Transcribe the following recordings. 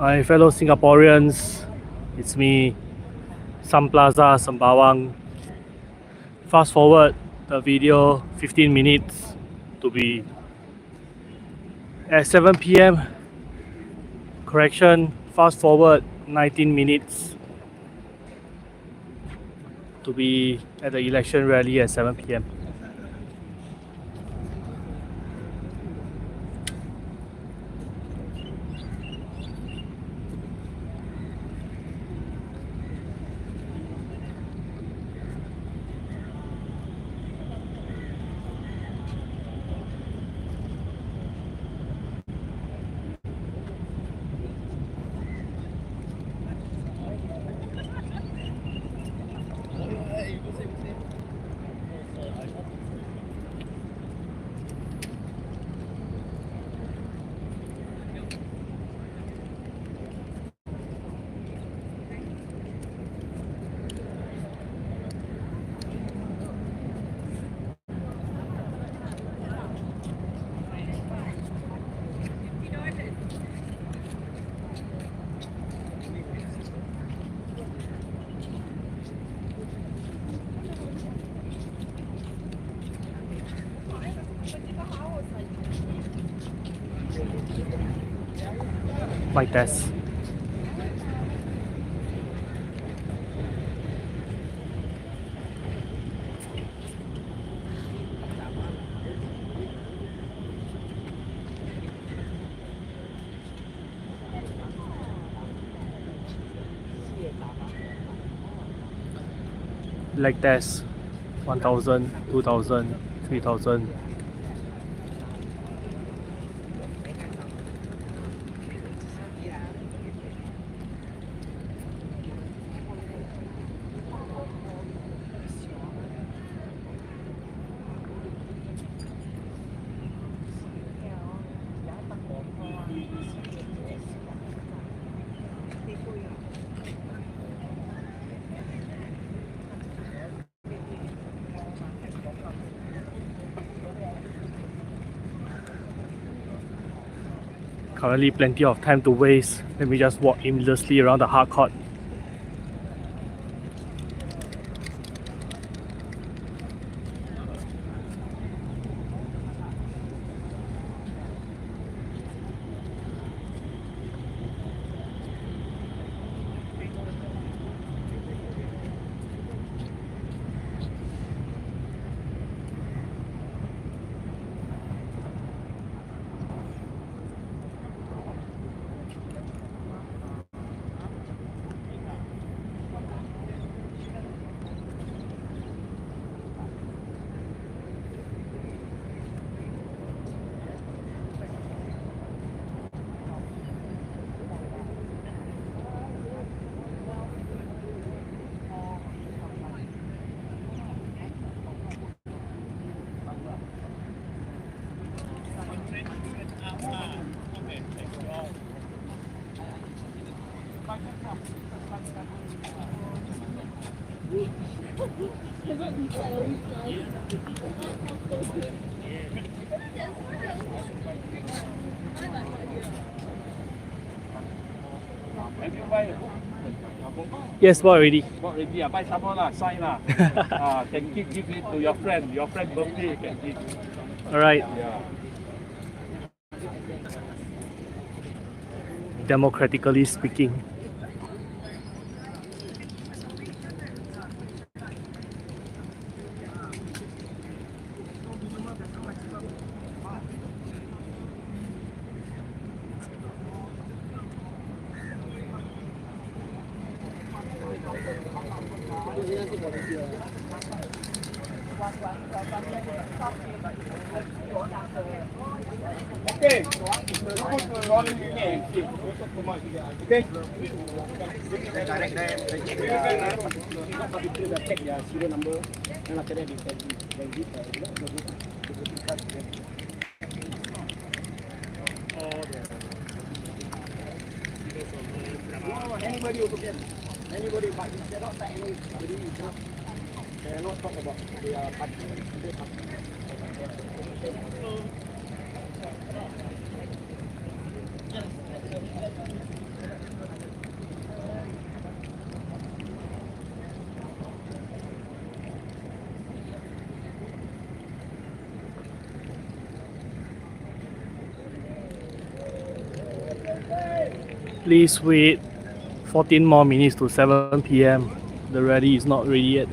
My fellow Singaporeans, it's me, Plaza, Sembawang. Fast forward the video 15 minutes to be at 7 p.m. Correction, fast forward 19 minutes to be at the election rally at 7 p.m. Mic test. Leg test 1000, 2000, 3000. Currently plenty of time to waste. Let me just walk aimlessly around the hard court. Yes, bought already. Bought already. Buy some more lah, sign lah. Can give it to your friend. Your friend birthday you can give. Alright. Yeah. Democratically speaking. Okay. Okay. Direct there. Check their serial number. And after that, they can give anybody also can. Anybody, but you cannot say anybody. You cannot talk about their party. Please wait 14 more minutes to 7 p.m. The rally is not ready yet.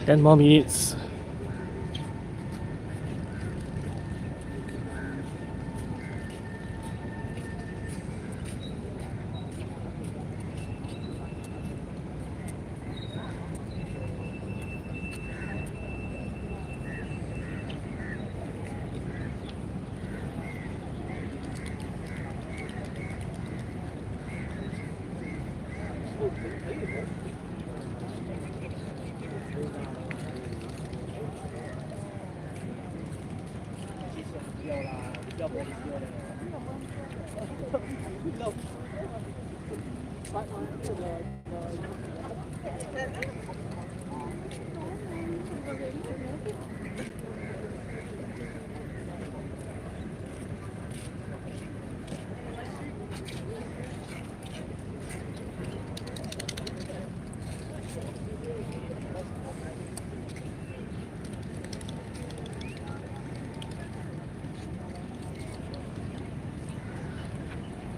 Ten more minutes.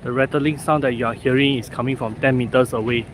The rattling sound that you are hearing is coming from 10 meters away.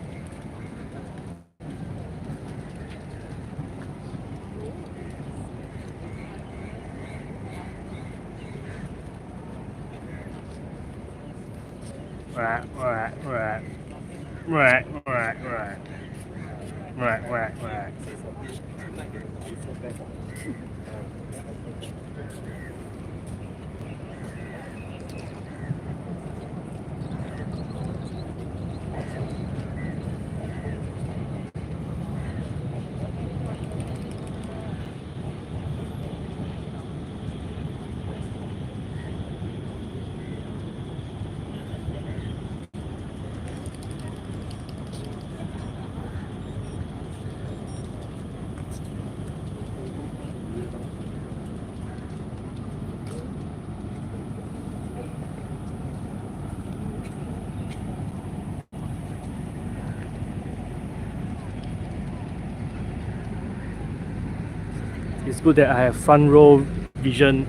It's good that I have front row vision,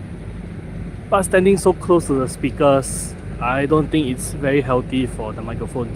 but standing so close to the speakers, I don't think it's very healthy for the microphone.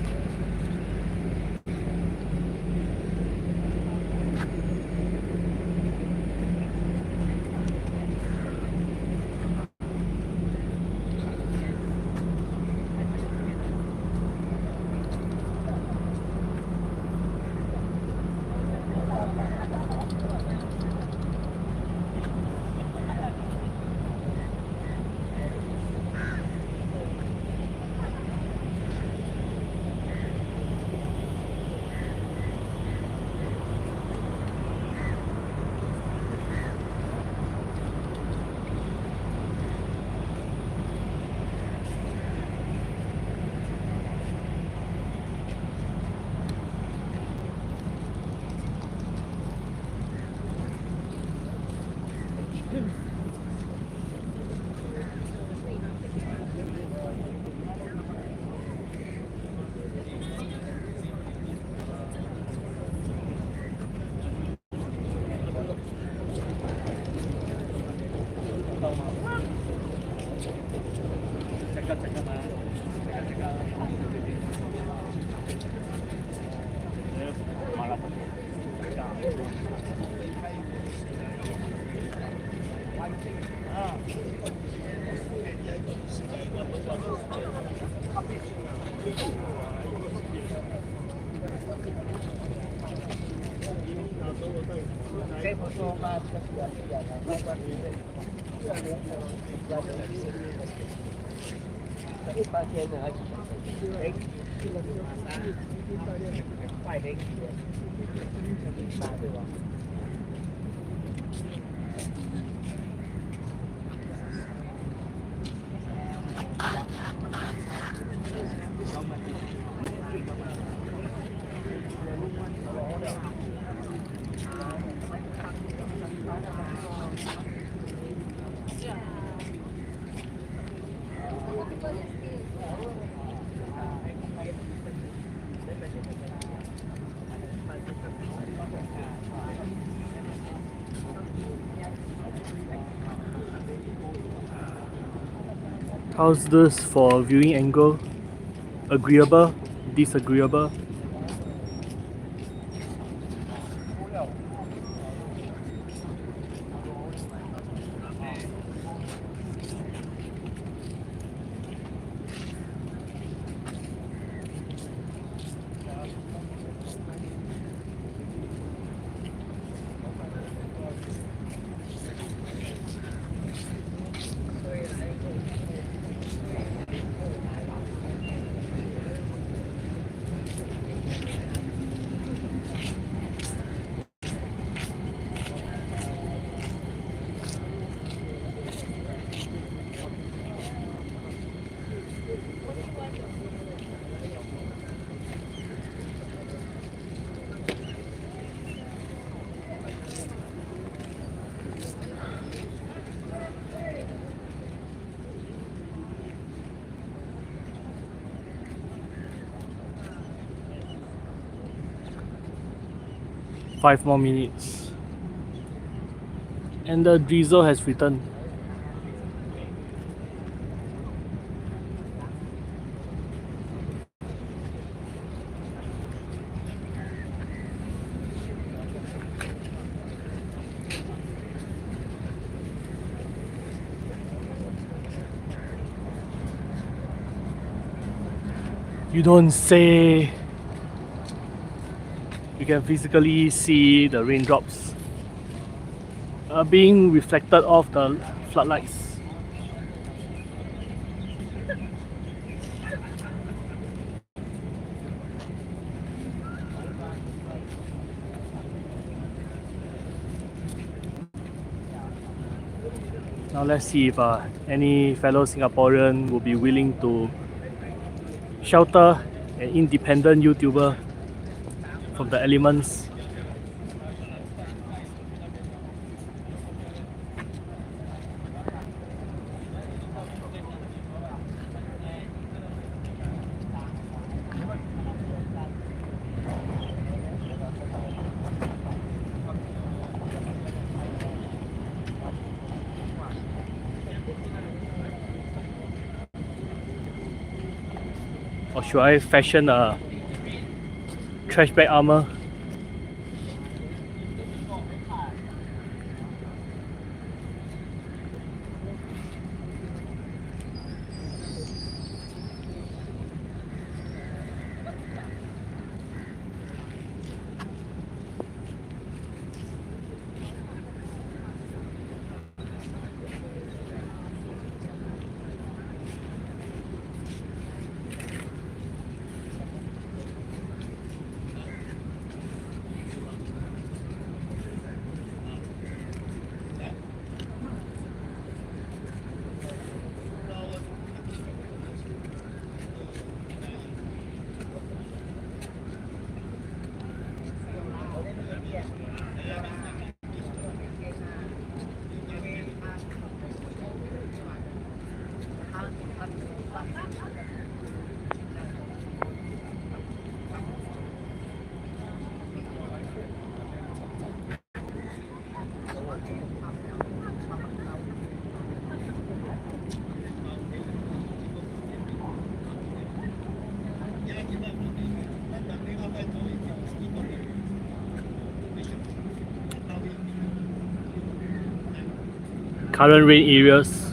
How's this for viewing angle? Agreeable? Disagreeable? Five more minutes. And the Drizzle has returned. You don't say. You can physically see the raindrops being reflected off the floodlights. Now let's see if any fellow Singaporean will be willing to shelter an independent YouTuber from the elements. Or should I fashion a trash bag armor? Current rain areas.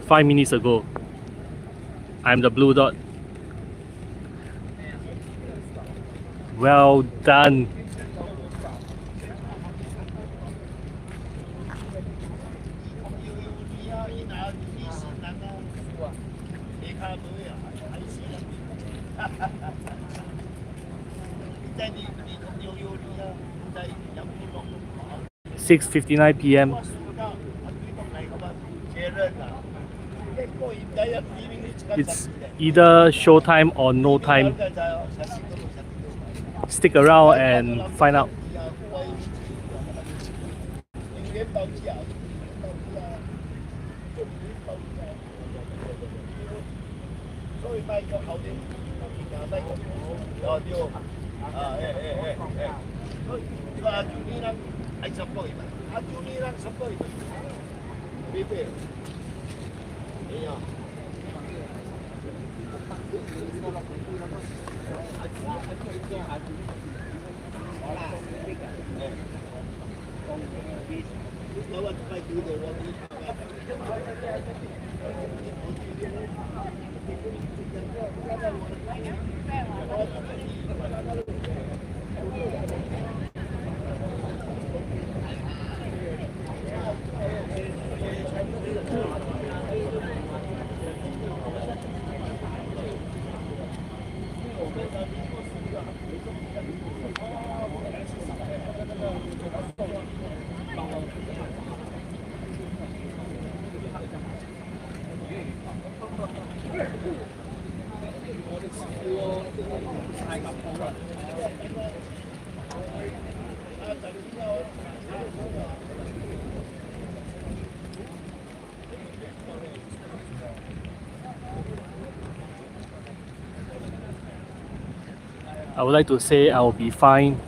Five minutes ago, I'm the blue dot. Well done. "6:59 p.m. It's either showtime or no time. Stick around and find out." I would like to say I will be fine.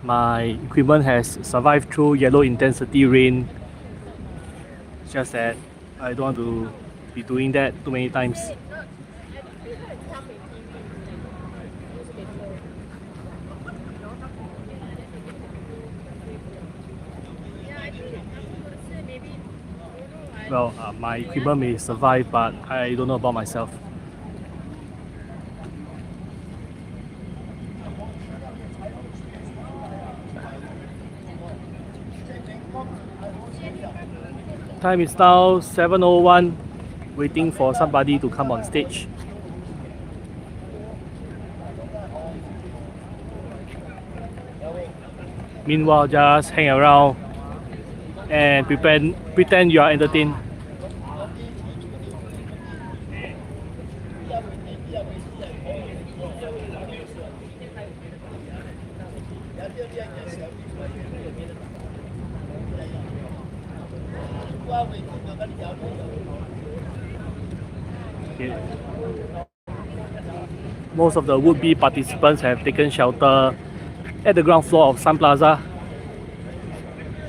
My equipment has survived through yellow intensity rain. It's just that I don't want to be doing that too many times. Well, my equipment may survive, but I don't know about myself. Time is now 7:01, waiting for somebody to come on stage. Meanwhile, just hang around and pretend you are entertained. Okay. Most of the would-be participants have taken shelter at the ground floor of Sun Plaza.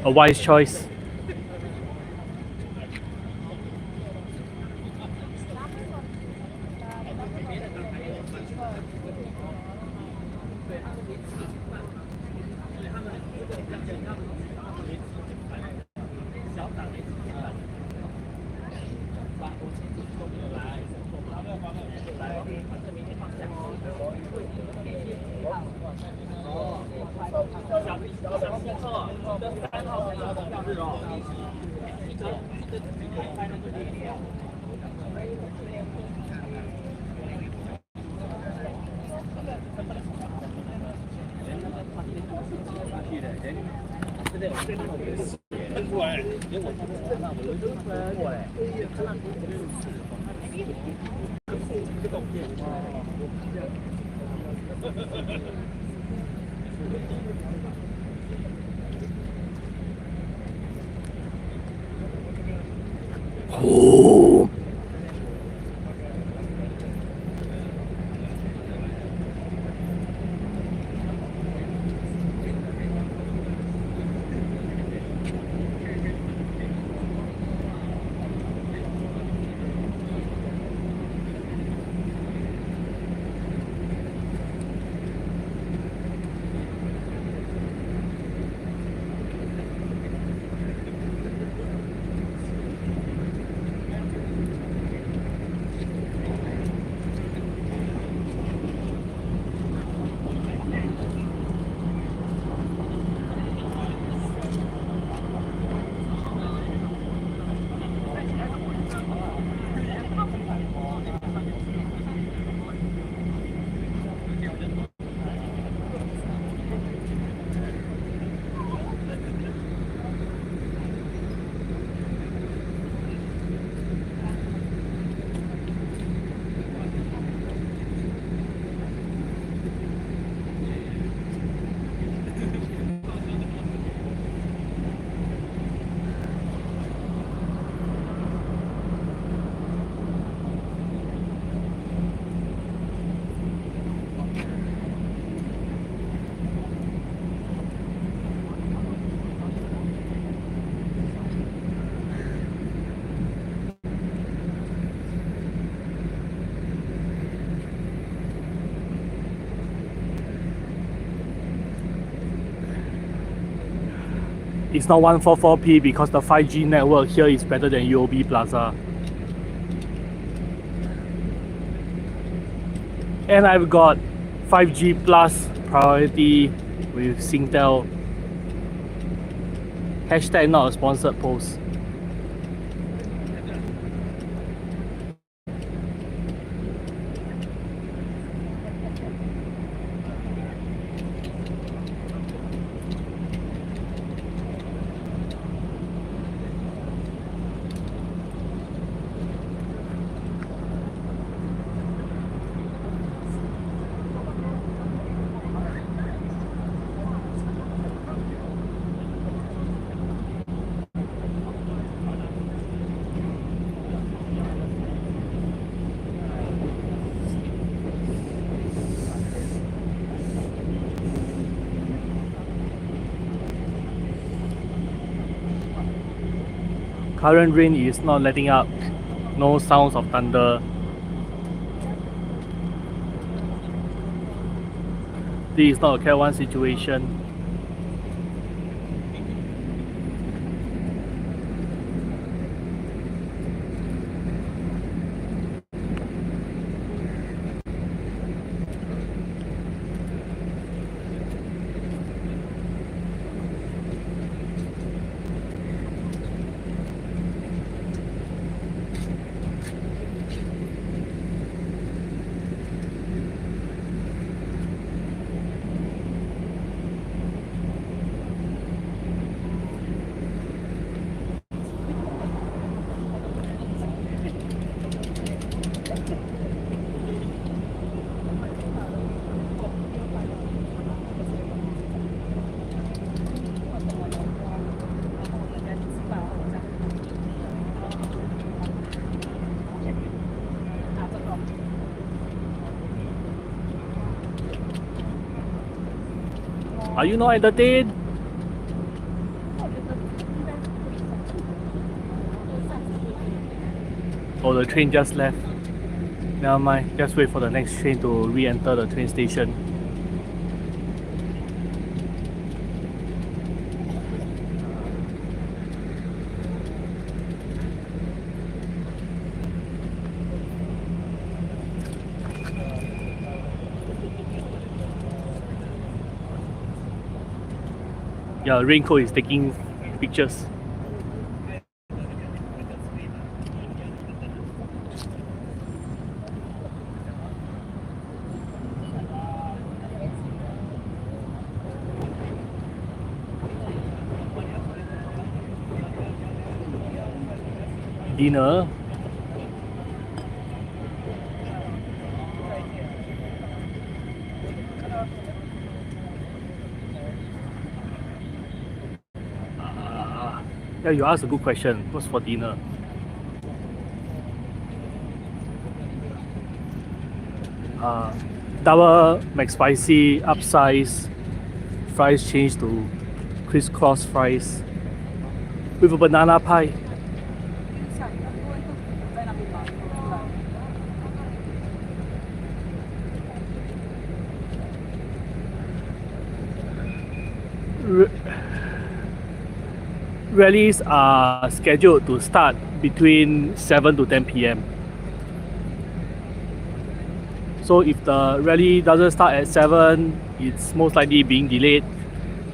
A wise choice. It's not 144p because the 5G network here is better than UOB Plaza. And I've got 5G plus priority with Singtel. Hashtag not a sponsored post. Current rain is not letting up. No sounds of thunder. This is not a Cat 1 situation. Are you not entertained? Oh, the train just left. Never mind, just wait for the next train to re-enter the train station. Yeah, raincoat is taking pictures. Dinner. Yeah, you asked a good question. What's for dinner? Double McSpicy, upsize, fries changed to crisscross fries with a banana pie. Rallies are scheduled to start between 7 to 10 p.m. So if the rally doesn't start at 7, it's most likely being delayed.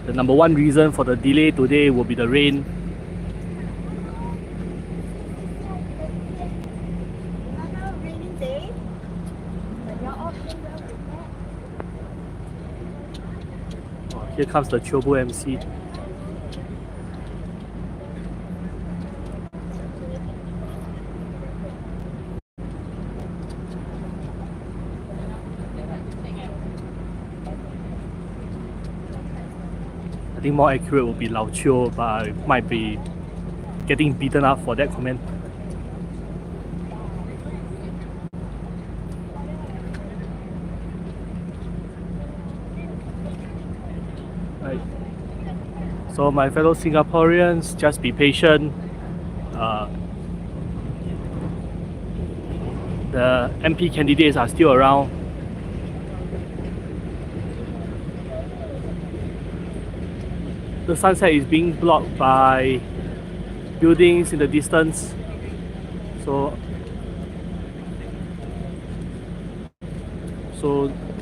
The number one reason for the delay today will be the rain. Raining day. Here comes the Chobo MC. I think more accurate will be Lao Chio, but I might be getting beaten up for that comment. Right. So my fellow Singaporeans, just be patient. The MP candidates are still around. The sunset is being blocked by buildings in the distance, so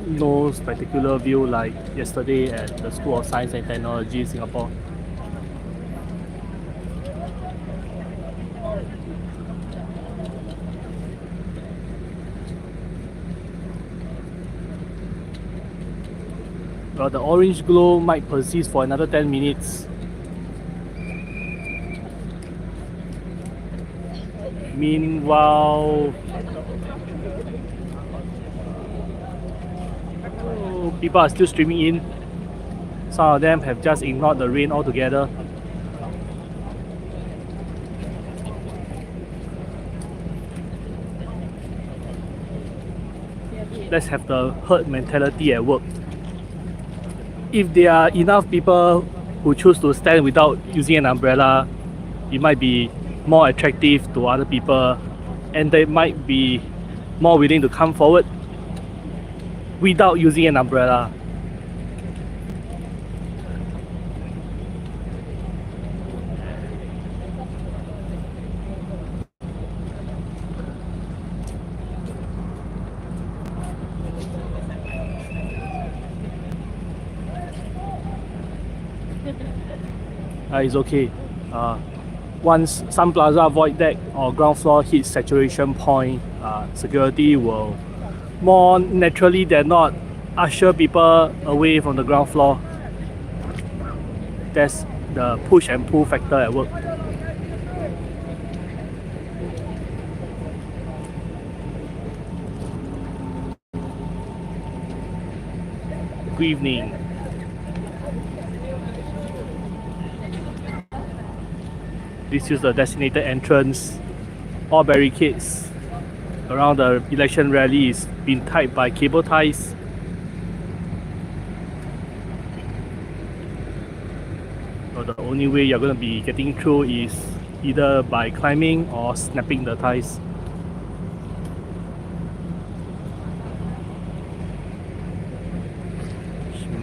no spectacular view like yesterday at the School of Science and Technology, Singapore. But the orange glow might persist for another 10 minutes. Meanwhile, people are still streaming in. Some of them have just ignored the rain altogether. Let's have the herd mentality at work. If there are enough people who choose to stand without using an umbrella, it might be more attractive to other people, and they might be more willing to come forward without using an umbrella. It's okay. Once some Plaza void deck or ground floor hits saturation point, security will more naturally than not usher people away from the ground floor. That's the push and pull factor at work. Good evening. This is the designated entrance. All barricades around the election rally is being tied by cable ties. the only way you're going to be getting through is either by climbing or snapping the ties.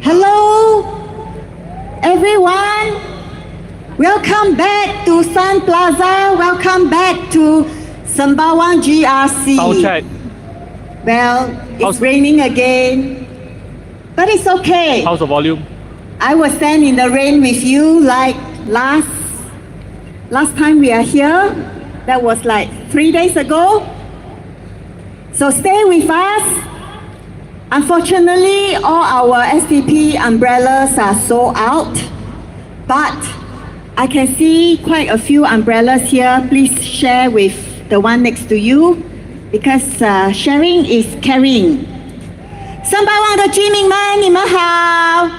Hello, everyone. Welcome back to Sun Plaza. Welcome back to Sembawang GRC. Sound check. Well, it's How's- raining again, but it's okay. How's the volume? I will stand in the rain with you like last time we are here. That was like 3 days ago. So stay with us. Unfortunately, all our SDP umbrellas are sold out, but I can see quite a few umbrellas here. Please share with the one next to you, because sharing is caring. 上百万的居民们，你们好，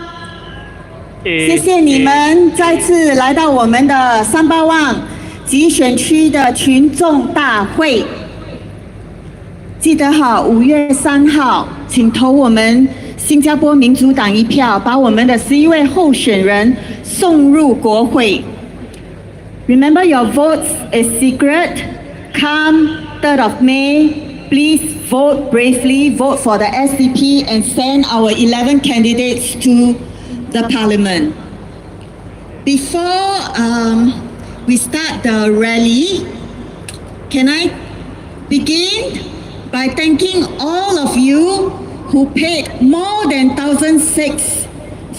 谢谢你们再次来到我们的上百万集选区的群众大会。记得好，5月3号，请投我们新加坡民主党一票，把我们的11位候选人送入国会。Remember, your votes is secret. Come 3rd of May, please vote bravely, vote for the SDP and send our 11 candidates to the parliament. Before we start the rally, can I begin by thanking all of you who paid more than 1,006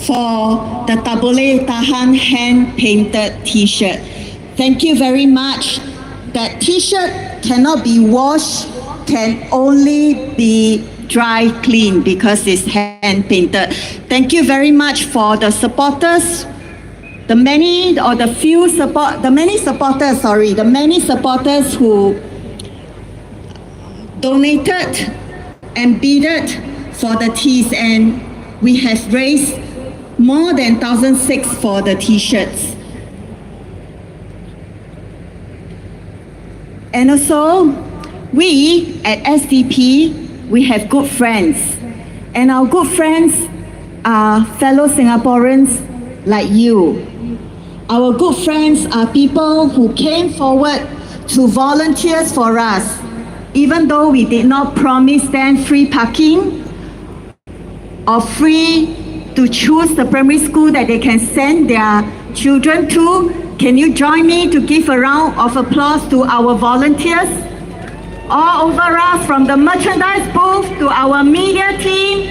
for the Tabule Tahan hand-painted t-shirt. Thank you very much. That t-shirt cannot be washed, can only be dry clean because it's hand-painted. Thank you very much for the supporters, the many supporters who donated and bidded for the tees, and we have raised more than 1,006 for the t-shirts. And also, we at SDP, we have good friends, and our good friends are fellow Singaporeans like you. Our good friends are people who came forward to volunteer for us, even though we did not promise them free parking or free to choose the primary school that they can send their children to. Can you join me to give a round of applause to our volunteers? All over us, from the merchandise booth to our media team,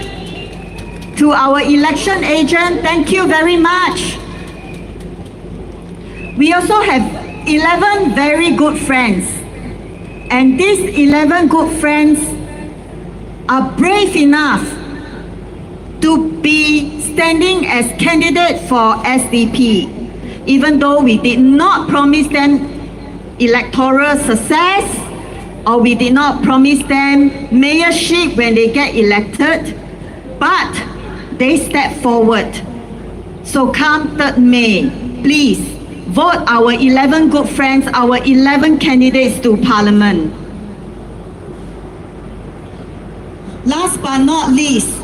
to our election agent, thank you very much. We also have 11 very good friends. And these 11 good friends are brave enough to be standing as candidate for SDP, even though we did not promise them electoral success, or we did not promise them mayorship when they get elected, but they stepped forward. So come 3rd May, please vote our 11 good friends, our 11 candidates to Parliament. Last but not least,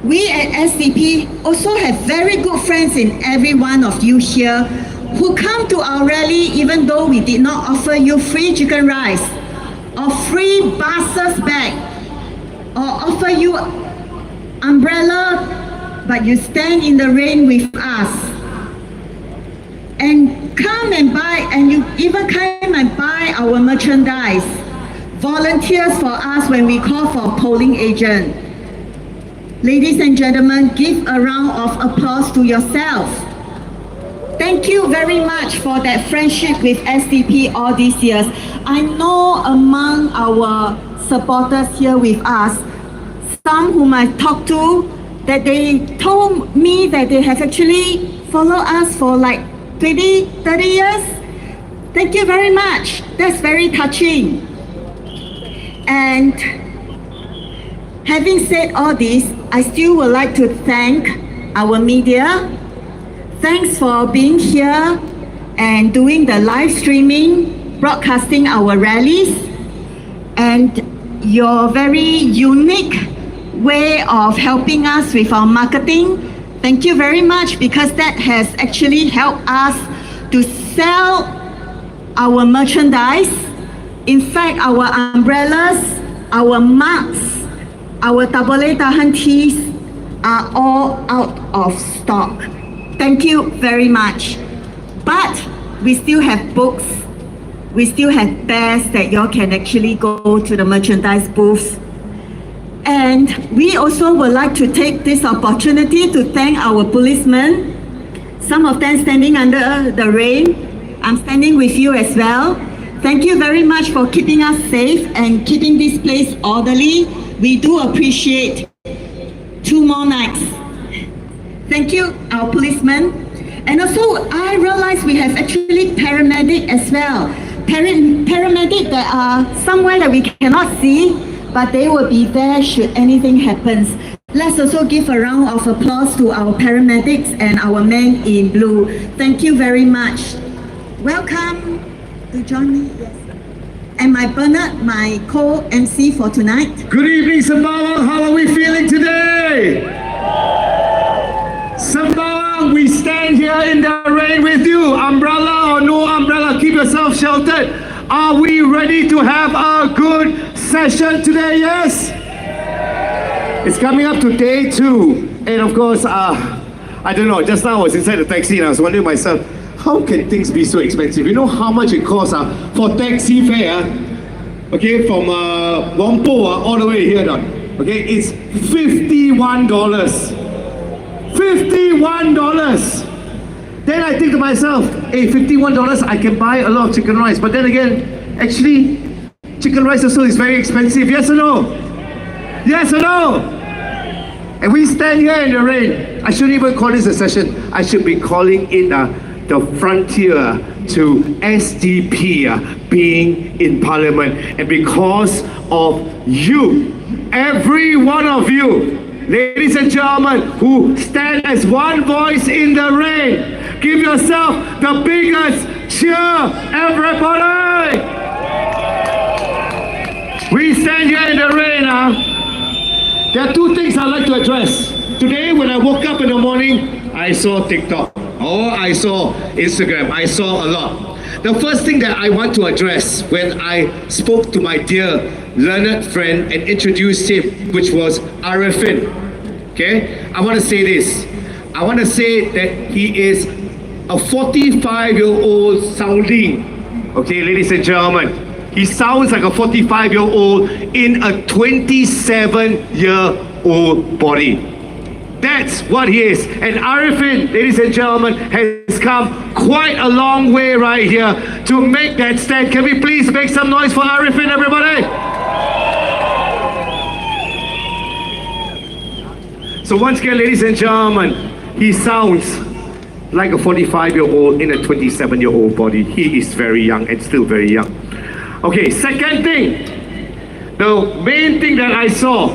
we at SDP also have very good friends in every one of you here who come to our rally even though we did not offer you free chicken rice or free buses back or offer you umbrella, but you stand in the rain with us. And come and buy, and you even come and buy our merchandise. Volunteers for us when we call for polling agent. Ladies and gentlemen, give a round of applause to yourself. Thank you very much for that friendship with SDP all these years. I know among our supporters here with us, some whom I talked to, that they told me that they have actually followed us for like 20, 30 years. Thank you very much. That's very touching. And having said all this, I still would like to thank our media. Thanks for being here and doing the live streaming, broadcasting our rallies, and your very unique way of helping us with our marketing. Thank you very much, because that has actually helped us to sell our merchandise. In fact, our umbrellas, our mugs, our tabole tahan tees are all out of stock. Thank you very much. But we still have books, we still have bears that y'all can actually go to the merchandise booth. And we also would like to take this opportunity to thank our policemen, some of them standing under the rain. I'm standing with you as well. Thank you very much for keeping us safe and keeping this place orderly. We do appreciate 2 more nights. Thank you, our policemen. And also, I realize we have actually paramedic as well. Paramedic that are somewhere that we cannot see, but they will be there should anything happens. Let's also give a round of applause to our paramedics and our men in blue. Thank you very much. Welcome to join me. Yes. And my Bernard, my co-MC for tonight. Good evening, Sembawang. How are we feeling today? Sembawang, we stand here in the rain with you. Umbrella or no umbrella, keep yourself sheltered. Are we ready to have a good session today? Yes? It's coming up to day 2. And of course, I don't know, just now I was inside the taxi and I was wondering myself, how can things be so expensive? You know how much it costs for taxi fare, okay, from Whampoa all the way here, okay, it's $51. $51! Then I think to myself, hey, $51, I can buy a lot of chicken rice. But then again, actually, chicken rice also is very expensive. Yes or no? Yes or no? And we stand here in the rain. I shouldn't even call this a session. I should be calling it the frontier to SDP being in Parliament. And because of you, every one of you, ladies and gentlemen, who stand as one voice in the rain, give yourself the biggest cheer, everybody! We stand here in the rain. There are 2 things I'd like to address. Today, when I woke up in the morning, I saw TikTok. Oh, I saw Instagram. I saw a lot. The first thing that I want to address when I spoke to my dear learned friend and introduced him, which was Alfred. Okay, I want to say this. I want to say that he is a 45-year-old sounding. Okay, ladies and gentlemen, he sounds like a 45-year-old in a 27-year-old body. That's what he is. And Alfred, ladies and gentlemen, has come quite a long way right here to make that stand. Can we please make some noise for Alfred, everybody? So once again, ladies and gentlemen, he sounds like a 45-year-old in a 27-year-old body. He is very young and still very young. Okay, second thing. The main thing that I saw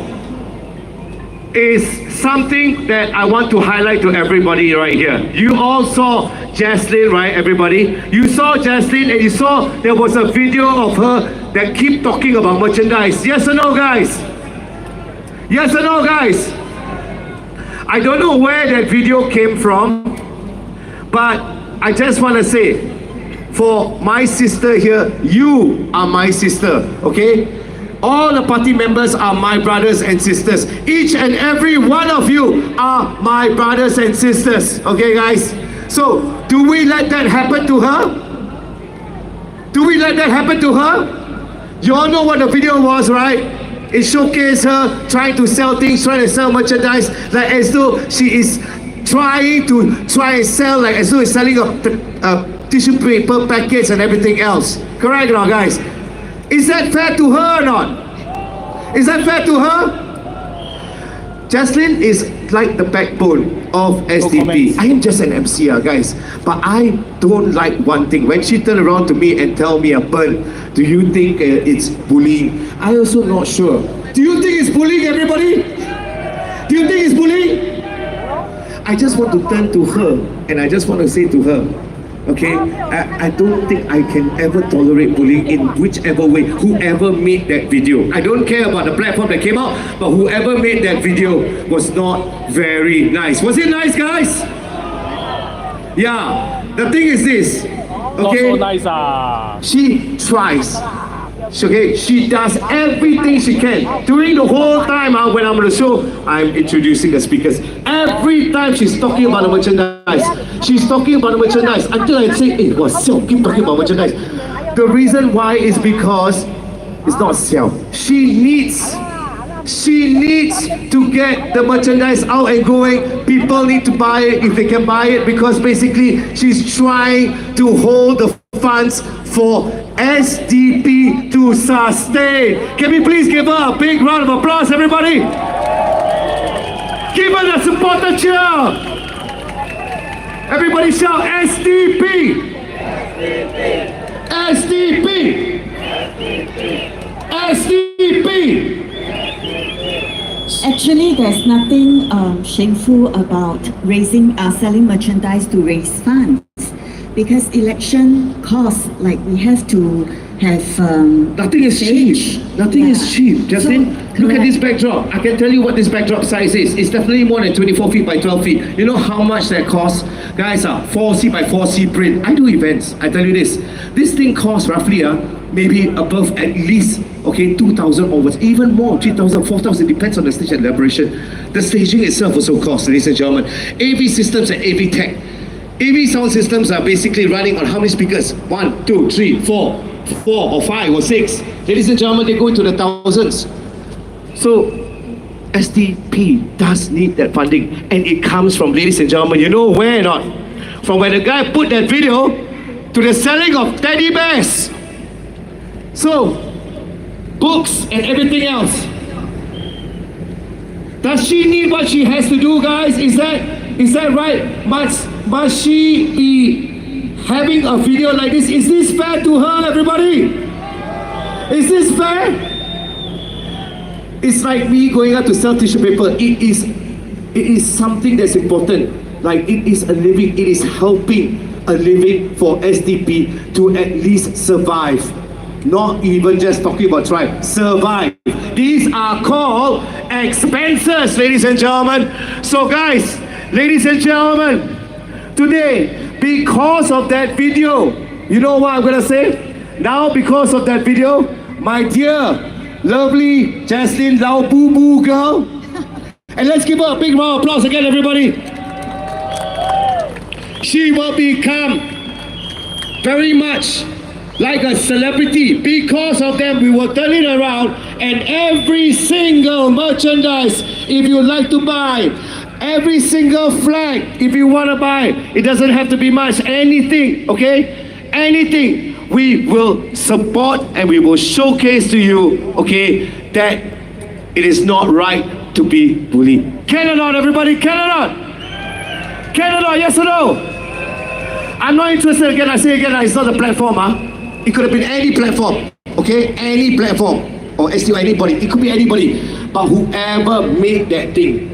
is something that I want to highlight to everybody right here. You all saw Jaslyn, right, everybody? You saw Jaslyn and you saw there was a video of her that keep talking about merchandise. Yes or no, guys? Yes or no, guys? I don't know where that video came from, but I just want to say, for my sister here, you are my sister, okay? All the party members are my brothers and sisters. Each and every one of you are my brothers and sisters, okay, guys? So, do we let that happen to her? Do we let that happen to her? You all know what the video was, right? It showcased her trying to sell things, trying to sell merchandise, like as though she is trying and sell, like as though it's selling a tissue paper packets and everything else. Correct or not, guys? Is that fair to her or not? Is that fair to her? Jaslyn is like the backbone of SDP. I am just an MC, guys. But I don't like one thing. When she turned around to me and tell me, "Burn, do you think it's bullying?" I also not sure. Do you think it's bullying, everybody? Do you think it's bullying? I just want to turn to her and I just want to say to her, Okay, I don't think I can ever tolerate bullying in whichever way. Whoever made that video, I don't care about the platform that came out, but whoever made that video was not very nice. Was it nice, guys? Yeah. The thing is this. Not Okay. so nice ah. She tries. Okay, she does everything she can. During the whole time when I'm on the show, I'm introducing the speakers. Every time she's talking about the merchandise, she's talking about the merchandise until I say, hey, what's Xiao? Keep talking about merchandise. The reason why is because it's not Xiao. She needs to get the merchandise out and going. People need to buy it if they can buy it, because basically she's trying to hold the funds for SDP to sustain. Can we please give her a big round of applause, everybody? Give her the supporter cheer. Everybody shout SDP. SDP. SDP. Actually, there's nothing shameful about selling merchandise to raise funds, because election costs, like we have to have Nothing is cheap. Nothing is cheap. Justin, look at this backdrop. I can tell you what this backdrop size is. It's definitely more than 24 feet by 12 feet. You know how much that costs? Guys, 4C by 4C print. I do events. I tell you this. This thing costs roughly maybe above at least 2,000 onwards, even more, 3,000, 4,000, depends on the stage and elaboration. The staging itself also costs, ladies and gentlemen. AV systems and AV tech. AV sound systems are basically running on how many speakers? 1, 2, 3, 4 or 5 or 6. Ladies and gentlemen, they go into the thousands. So SDP does need that funding, and it comes from, ladies and gentlemen, you know where or not? From when the guy put that video to the selling of teddy bears. So, books and everything else. Does she need what she has to do, guys? Is that right? Must she be having a video like this? Is this fair to her, everybody? Is this fair? It's like me going out to sell tissue paper. It is something that's important. Like, it is a living, it is helping a living for SDP to at least survive. Not even just talking about try, survive. These are called expenses, ladies and gentlemen. So guys, ladies and gentlemen, today, because of that video, you know what I'm gonna say? Now, because of that video, my dear, lovely Jaslyn Lau Boo Boo girl, and let's give her a big round of applause again, everybody. She will become very much like a celebrity. Because of them, we will turn it around, and every single merchandise, if you like to buy, every single flag, if you want to buy, it doesn't have to be much, anything, okay? Anything, we will support and we will showcase to you, okay, that it is not right to be bullied. Can or not, everybody? Can or not? Can or not? Yes or no? I'm not interested, again, I say again, it's not a platform, It could have been any platform, okay? Any platform, or still anybody. It could be anybody. But whoever made that thing,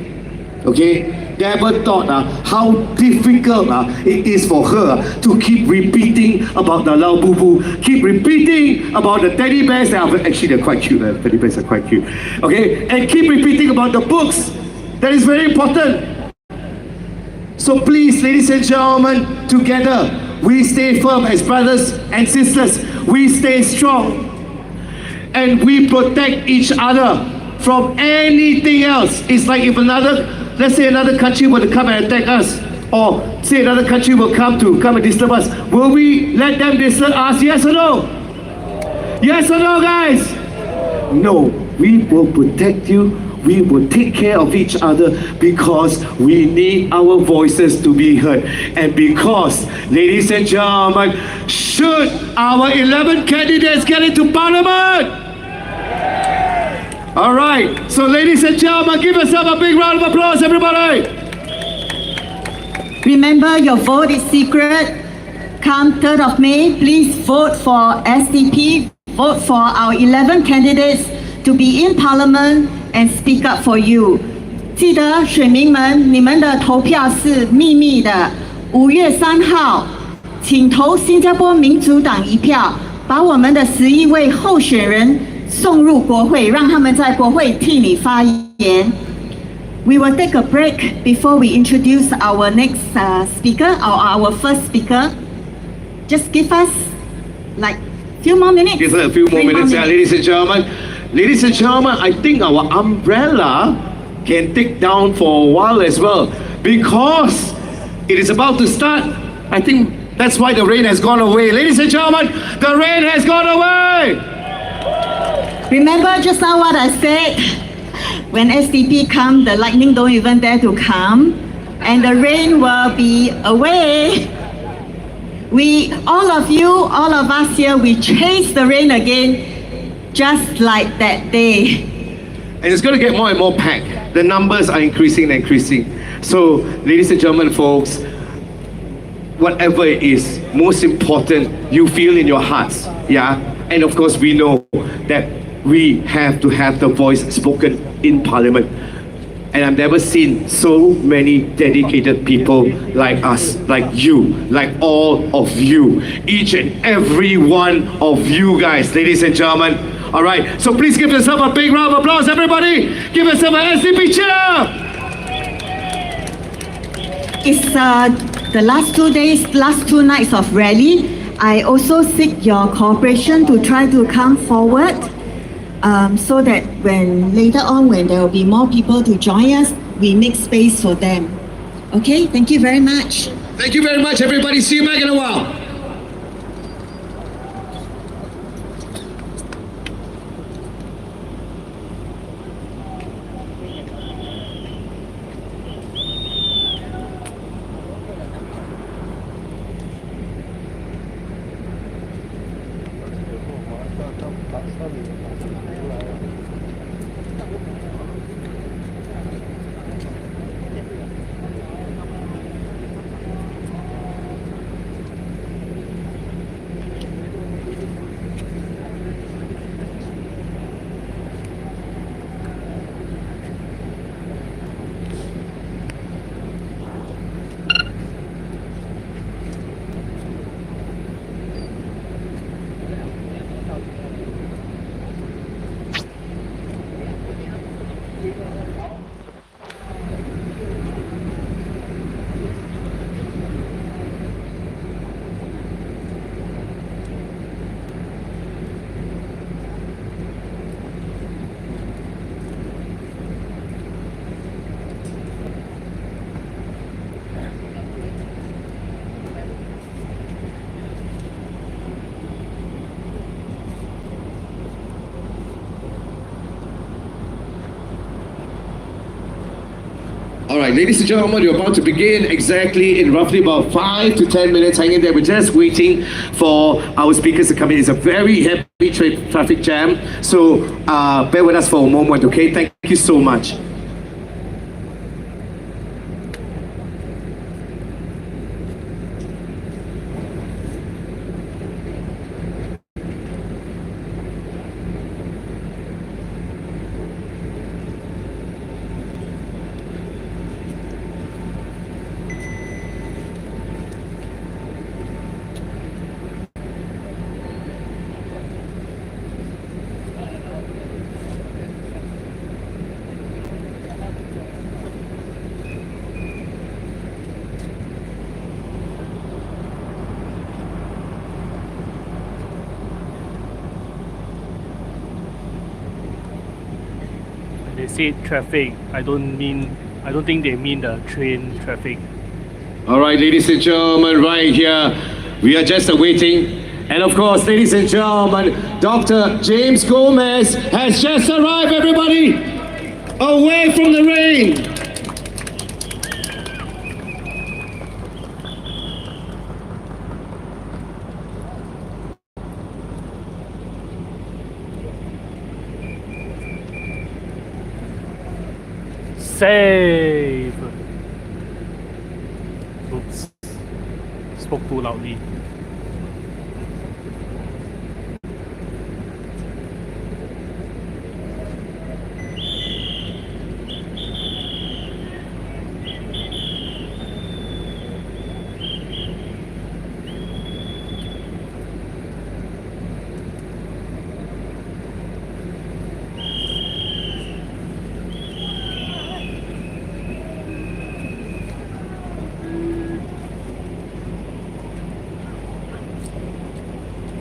okay, never thought how difficult it is for her to keep repeating about the Lau Boo Boo, keep repeating about the teddy bears. Actually, they're quite cute. Teddy bears are quite cute, okay? And keep repeating about the books. That is very important. So please, ladies and gentlemen, together, we stay firm as brothers and sisters. We stay strong. And we protect each other from anything else. It's like if let's say another country were to come and attack us, or say another country will come and disturb us, will we let them disturb us? Yes or no? Yes or no, guys? No, we will protect you. We will take care of each other, because we need our voices to be heard. And because, ladies and gentlemen, should our 11 candidates get into Parliament? All right, so ladies and gentlemen, give yourself a big round of applause, everybody. Remember, your vote is secret. Come 3rd of May, please vote for SDP. Vote for our 11 candidates to be in Parliament and speak up for you. 记得选民们，你们的投票是秘密的。5月3号请投新加坡民主党一票，把我们的11位候选人送入国会，让他们在国会替你发言。We will take a break before we introduce our next speaker or our first speaker. Just give us like few more minutes. Give us a few more Three minutes, ladies and gentlemen. Ladies and gentlemen, I think our umbrella can take down for a while as well because it is about to start. I think that's why the rain has gone away. Ladies and gentlemen, the rain has gone away. Remember just now what I said? When SDP come, the lightning don't even dare to come, and the rain will be away. All of us here, we chase the rain again, just like that day. And it's going to get more and more packed. The numbers are increasing and increasing. So, ladies and gentlemen, folks, whatever it is, most important, you feel in your hearts, yeah? And of course, we know that we have to have the voice spoken in Parliament. And I've never seen so many dedicated people like us, like you, like all of you, each and every one of you guys, ladies and gentlemen. All right, so please give yourself a big round of applause, everybody. Give yourself an SDP cheer. It's the last 2 days, last 2 nights of rally. I also seek your cooperation to try to come forward so that when later on, when there will be more people to join us, we make space for them. Okay, thank you very much. Thank you very much, everybody. See you back in a while. All right, ladies and gentlemen, you're about to begin exactly in roughly about 5 to 10 minutes. Hang in there. We're just waiting for our speakers to come in. It's a very heavy traffic jam, so bear with us for a moment, okay? Thank you so much. They say traffic, I don't think they mean the train traffic. All right, ladies and gentlemen, right here, we are just awaiting. And of course, ladies and gentlemen, Dr. James Gomez has just arrived, everybody, away from the rain. Save! Oops. Spoke too loudly.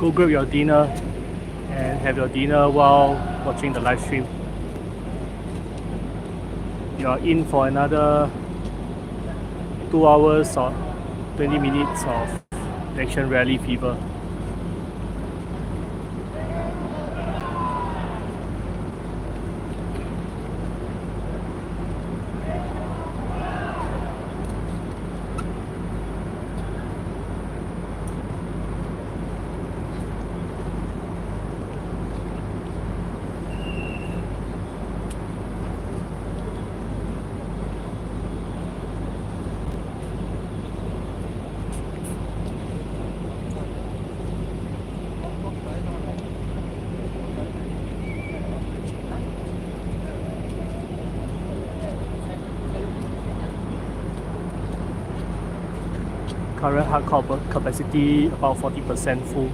go grab your dinner and have your dinner while watching the live stream. You are in for another 2 hours or 20 minutes of action rally fever. Current hardcore capacity about 40% full.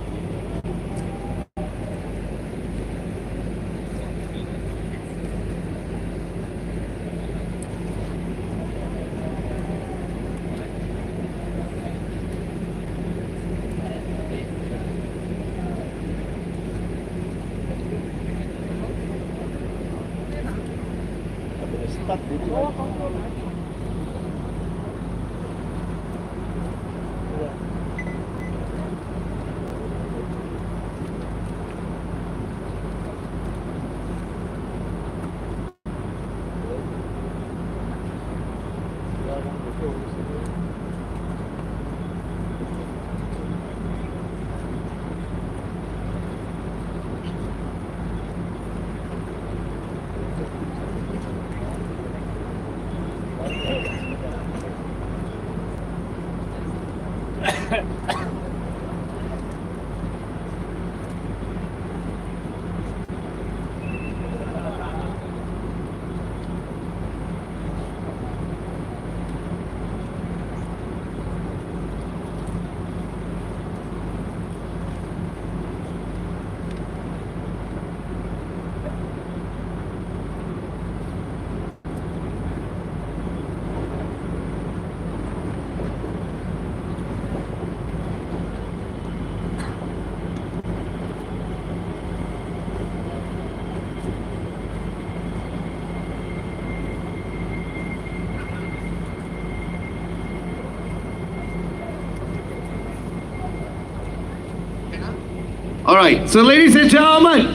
All right, so ladies and gentlemen,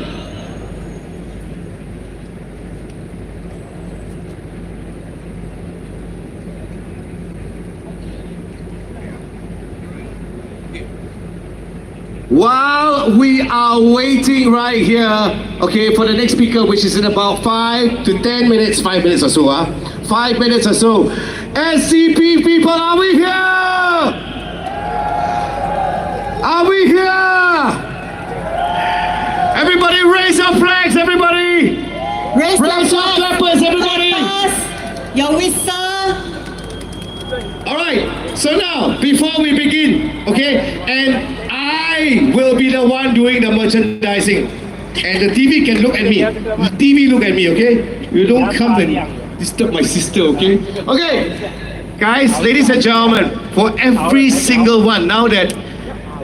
while we are waiting right here, okay, for the next speaker, which is in about 5 to 10 minutes, 5 minutes or so, 5 minutes or so. SCP people, are we here? Are we here? Everybody raise your flags, everybody! Raise your clappers, everybody! Your whistle. All right, so now, before we begin, okay, and I will be the one doing the merchandising. And the TV can look at me. TV look at me, okay? You don't come and disturb my sister, okay? Okay, guys, ladies and gentlemen, for every single one, now that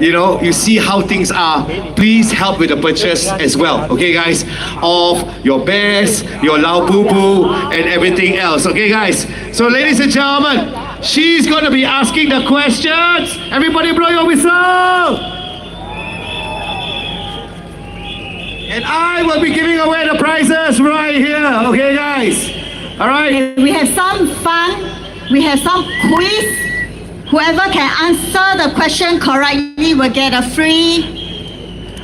you see how things are, please help with the purchase as well, okay guys, of your bears, your lao boo boo, and everything else, okay guys? So ladies and gentlemen, she's going to be asking the questions. Everybody blow your whistle! And I will be giving away the prizes right here, okay guys? Alright? We have some fun, we have some quiz. Whoever can answer the question correctly will get a free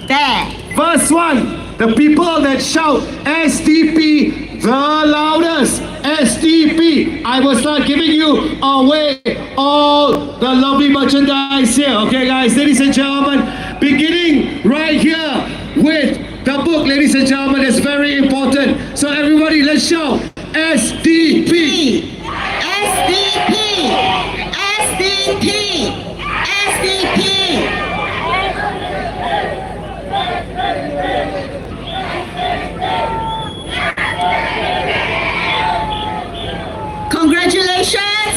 bear. First one, the people that shout SDP the loudest, SDP. I will start giving you away all the lovely merchandise here. Okay guys, ladies and gentlemen, beginning right here with the book, ladies and gentlemen, is very important. So everybody, let's shout SDP. SDP. SDP! SDP! Congratulations!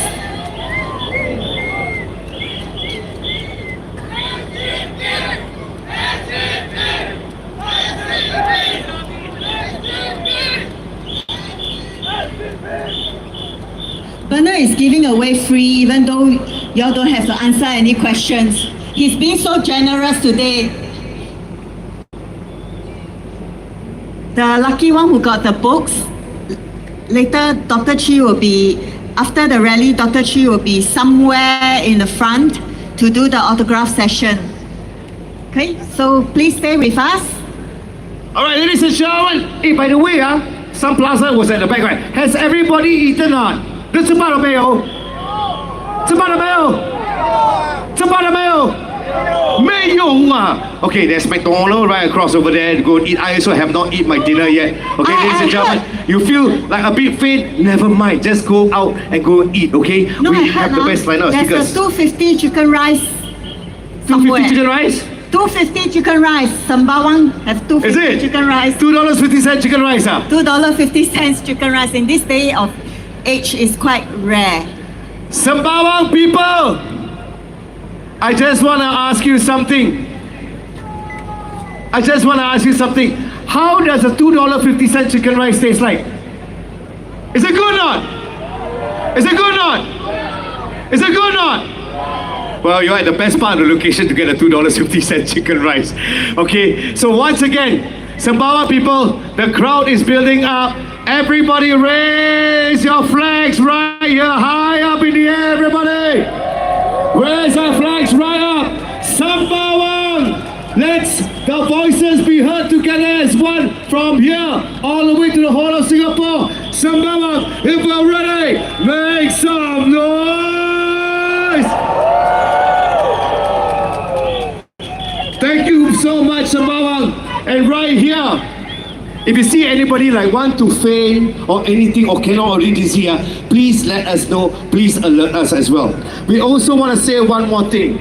governor is giving away free even though y'all don't have to answer any questions. He's been so generous today. The lucky one who got the books, later Dr. Chi will be, after the rally, Dr. Chi will be somewhere in the front to do the autograph session. Okay, so please stay with us. All right, ladies and gentlemen. Hey, by the way, some Plaza was at the back, right? Has everybody eaten on? 吃饱了没有？吃饱了没有？吃饱了没有？没有啊。Okay, there's McDonald's right across over there. Go and eat. I also have not eaten my dinner yet. Okay, ladies and gentlemen, you feel like a bit faint? Never mind. Just go out and go and eat. Okay, No, we I have heard the best lineup of there's speakers. a 250 chicken rice somewhere. 250 chicken rice? 250 chicken rice. Sembawang has Is 250 it? chicken rice. $2.50 chicken rice. $2.50 chicken rice in this day of age is quite rare. Sembawang people, I just want to ask you something. How does a $2.50 chicken rice taste like? Is it good or not? Is it good or not? Is it good or not? Well, you're at the best part of the location to get a $2.50 chicken rice. Okay, so once again, Sembawang people, the crowd is building up. Everybody raise your flags right here, high up in the air, everybody. Raise our flags right up. Sembawang, let's the voices be heard together as one from here all the way to the whole of Singapore. Sembawang, if we're ready, make some noise. Thank you so much, Sembawang. And right here, if you see anybody like want to faint or anything or cannot already see, please let us know. Please alert us as well. We also want to say one more thing.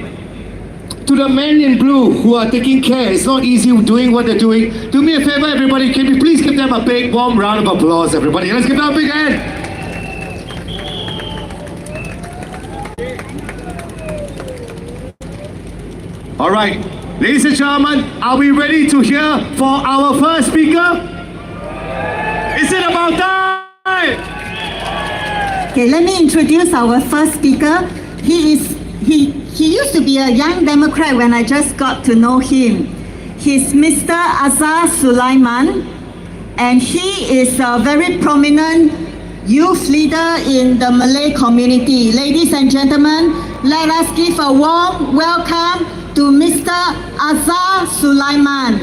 To the men in blue who are taking care, it's not easy doing what they're doing. Do me a favor, everybody. Can we please give them a big warm round of applause, everybody? Let's give them a big hand. All right. Ladies and gentlemen, are we ready to hear for our first speaker? Is it about time? Okay, let me introduce our first speaker. He used to be a young Democrat when I just got to know him. He's Mr. Azhar Sulaiman, and he is a very prominent youth leader in the Malay community. Ladies and gentlemen, let us give a warm welcome to Mr. Azhar Sulaiman.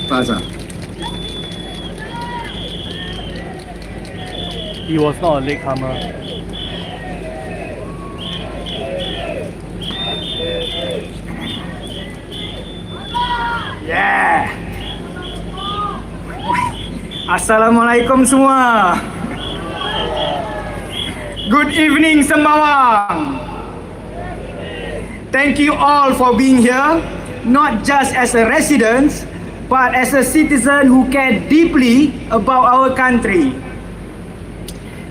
Plaza. He was not a latecomer. Yeah. Assalamualaikum semua. Good evening, Sembawang. Thank you all for being here, not just as a resident, but as a citizen who care deeply about our country.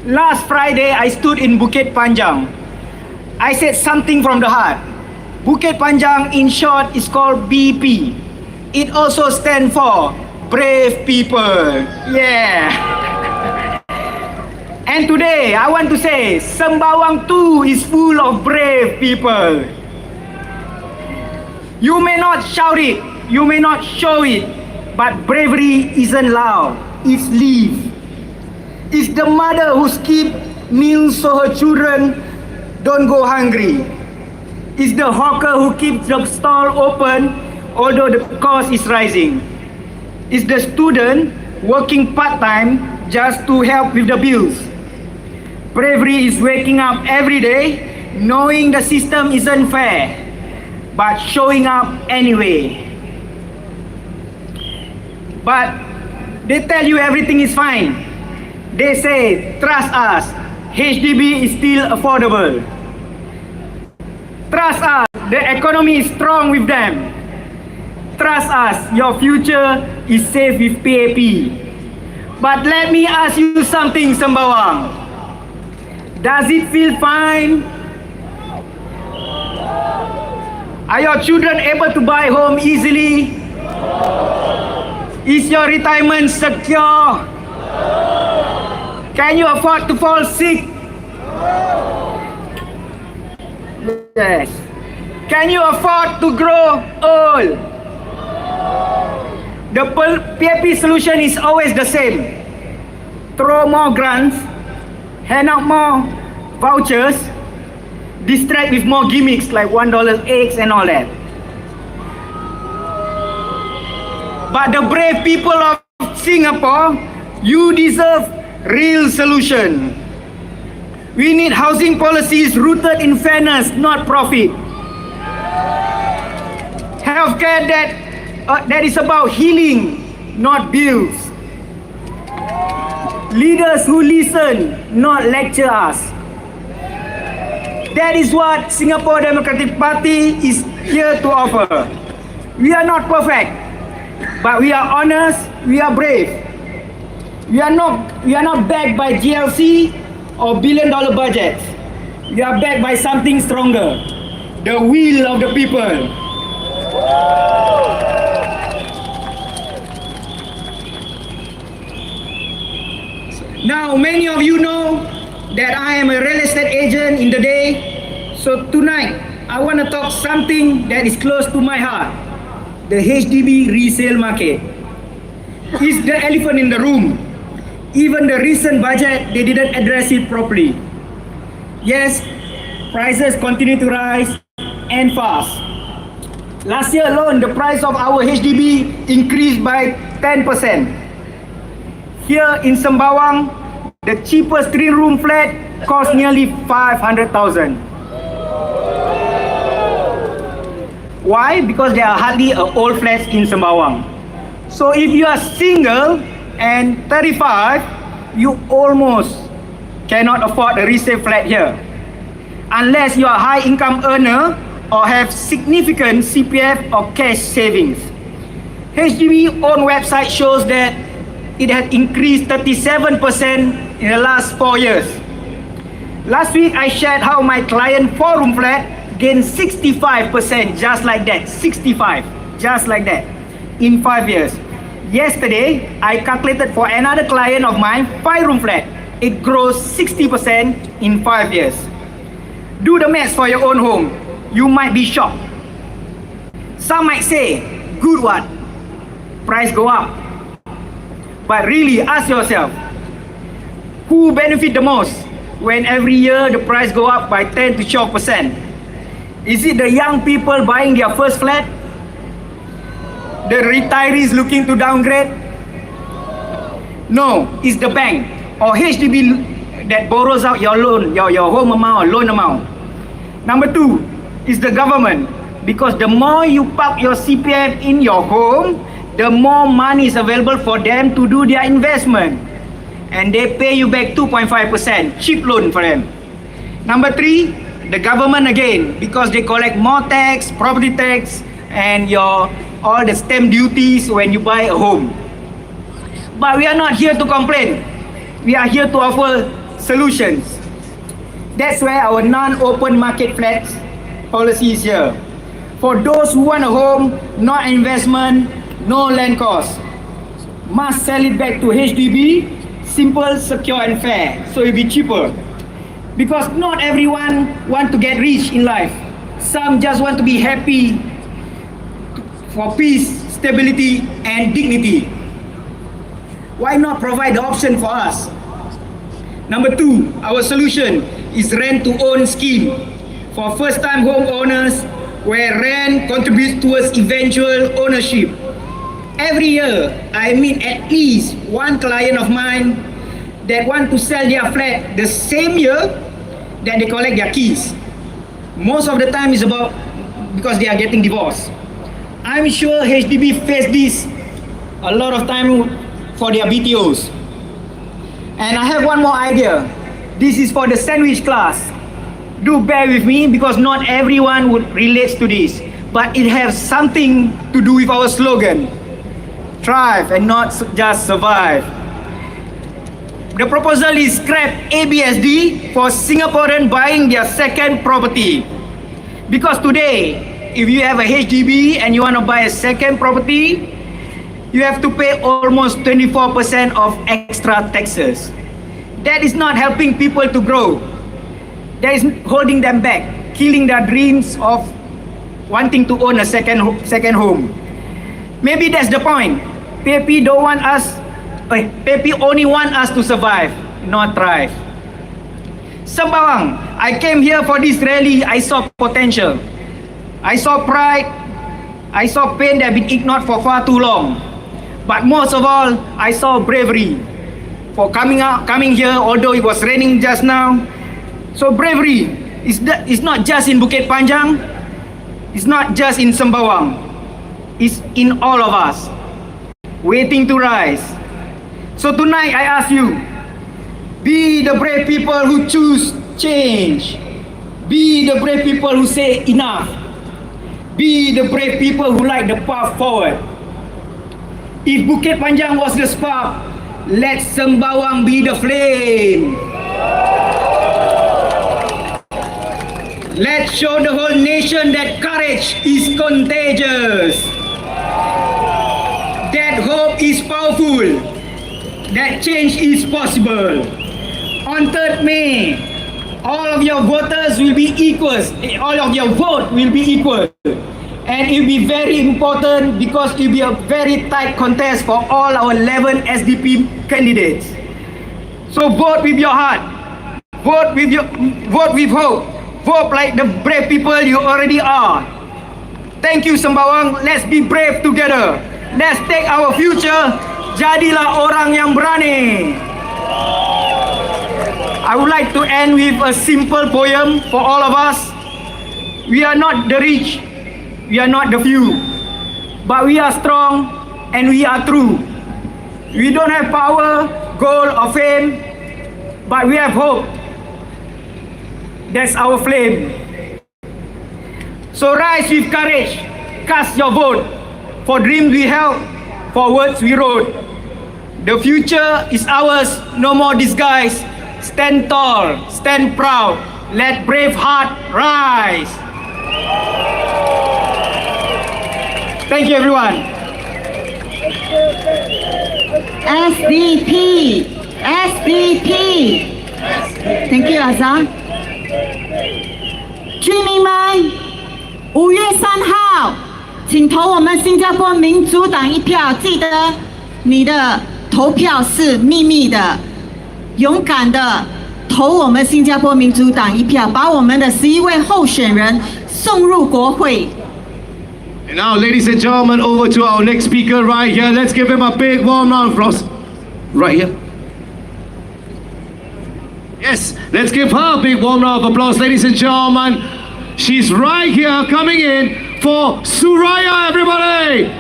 Last Friday, I stood in Bukit Panjang. I said something from the heart. Bukit Panjang, in short, is called BP. It also stands for brave people. Yeah. And today, I want to say, Sembawang too is full of brave people. You may not shout it, you may not show it, but bravery isn't loud, it's lived. It's the mother who skips meals so her children don't go hungry. It's the hawker who keeps the stall open although the cost is rising. It's the student working part-time just to help with the bills. Bravery is waking up every day knowing the system isn't fair, but showing up anyway. But they tell you everything is fine. They say, trust us, HDB is still affordable. Trust us, the economy is strong with them. Trust us, your future is safe with PAP. But let me ask you something, Sembawang. Does it feel fine? Are your children able to buy home easily? Is your retirement secure? Can you afford to fall sick? Yes. Can you afford to grow old? The PAP solution is always the same. Throw more grants, hand out more vouchers, distract with more gimmicks like $1 eggs and all that. But the brave people of Singapore, you deserve real solution. We need housing policies rooted in fairness, not profit. Healthcare that is about healing, not bills. Leaders who listen, not lecture us. That is what Singapore Democratic Party is here to offer. We are not perfect, but we are honest, we are brave. We are not backed by GLC or billion-dollar budgets. We are backed by something stronger, the will of the people. Now, many of you know that I am a real estate agent in the day. So tonight, I want to talk something that is close to my heart. The HDB resale market. It's the elephant in the room. Even the recent budget, they didn't address it properly. Yes, prices continue to rise and fast. Last year alone, the price of our HDB increased by 10%. Here in Sembawang, the cheapest 3-room flat costs nearly 500,000. Why? Because there are hardly old flats in Sembawang. So if you are single and 35, you almost cannot afford a resale flat here. Unless you are a high income earner or have significant CPF or cash savings. HDB own website shows that it has increased 37% in the last 4 years. Last week I shared how my client 4-room flat gained 65% just like that. 65, just like that, in 5 years. Yesterday, I calculated for another client of mine, 5-room flat. It grows 60% in 5 years. Do the math for your own home. You might be shocked. Some might say, good what? Price go up. But really ask yourself, who benefit the most when every year the price go up by 10 to 12%? Is it the young people buying their first flat? The retirees looking to downgrade? No, it's the bank or HDB that borrows out your loan, your home amount or loan amount. Number 2 is the government, because the more you park your CPF in your home, the more money is available for them to do their investment. And they pay you back 2.5%, cheap loan for them. Number 3, the government again, because they collect more tax, property tax, and all the stamp duties when you buy a home. But we are not here to complain. We are here to offer solutions. That's where our non-open market flats policy is here. For those who want a home, not investment, no land cost, must sell it back to HDB, simple, secure and fair, so it'll be cheaper. Because not everyone want to get rich in life. Some just want to be happy for peace, stability and dignity. Why not provide the option for us? Number 2, our solution is rent to own scheme for first time homeowners, where rent contributes towards eventual ownership. Every year, I meet at least one client of mine that want to sell their flat the same year that they collect their keys. Most of the time is about because they are getting divorced. I'm sure HDB face this a lot of time for their BTOs. And I have one more idea. This is for the sandwich class. Do bear with me because not everyone would relate to this, but it has something to do with our slogan. Thrive and not just survive. The proposal is scrap ABSD for Singaporean buying their second property. Because today, if you have a HDB and you want to buy a second property, you have to pay almost 24% of extra taxes. That is not helping people to grow. That is holding them back, killing their dreams of wanting to own a second home. Maybe that's the point. PP don't want us, PP only want us to survive, not thrive. Sembawang, I came here for this rally, I saw potential. I saw pride, I saw pain that had been ignored for far too long. But most of all, I saw bravery for coming here, although it was raining just now. So bravery is not just in Bukit Panjang, it's not just in Sembawang, it's in all of us, waiting to rise. So tonight I ask you, be the brave people who choose change. Be the brave people who say enough. Be the brave people who light the path forward. If Bukit Panjang was the spark, let Sembawang be the flame. Let's show the whole nation that courage is contagious. That hope is powerful. That change is possible. On 3rd May, all of your voters will be equals. All of your vote will be equal. And it will be very important because it will be a very tight contest for all our 11 SDP candidates. So vote with your heart. Vote with hope. Vote like the brave people you already are. Thank you, Sembawang. Let's be brave together. Let's take our future. Jadilah orang yang berani. I would like to end with a simple poem for all of us. We are not the rich, we are not the few, but we are strong and we are true. We don't have power, gold or fame, but we have hope. That's our flame. So rise with courage, cast your vote for dreams we held, for words we wrote. The future is ours, no more disguise. Stand tall, stand proud, let brave heart rise. Thank you, everyone. SDP. Thank you, Azhar. 居民们，5月3号，请投我们新加坡民主党一票。记得你的投票是秘密的，勇敢的投我们新加坡民主党一票，把我们的11位候选人送入国会。And now, ladies and gentlemen, over to our next speaker right here. Let's give him a big warm round of applause. Right here. Yes, let's give her a big warm round of applause, ladies and gentlemen. She's right here coming in for Suraya, everybody.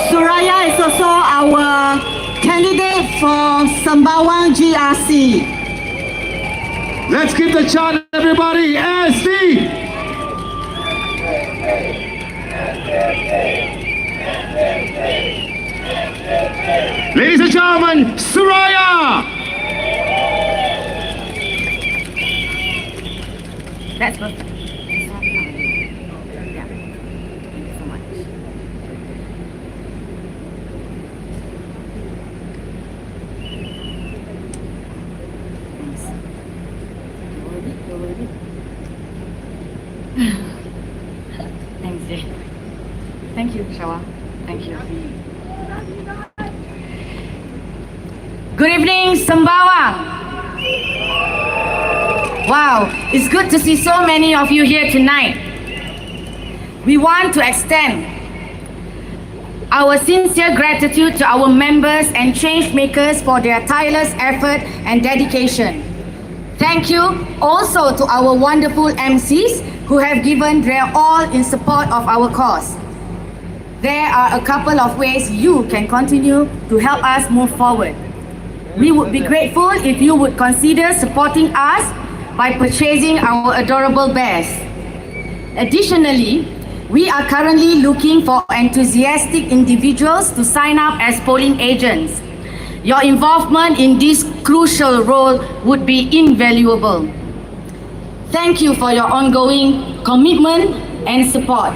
Suraya is also our candidate for Sembawang GRC. Let's give the chant, everybody. SD. Ladies and gentlemen, Suraya. That's perfect. Yeah. Thank you so much. Thanks, Jay. Thank you, Shawa. Thank you. Good evening, Sembawang. Wow, it's good to see so many of you here tonight. We want to extend our sincere gratitude to our members and change makers for their tireless effort and dedication. Thank you also to our wonderful MCs who have given their all in support of our cause. There are a couple of ways you can continue to help us move forward. We would be grateful if you would consider supporting us by purchasing our adorable bears. Additionally, we are currently looking for enthusiastic individuals to sign up as polling agents. Your involvement in this crucial role would be invaluable. Thank you for your ongoing commitment and support.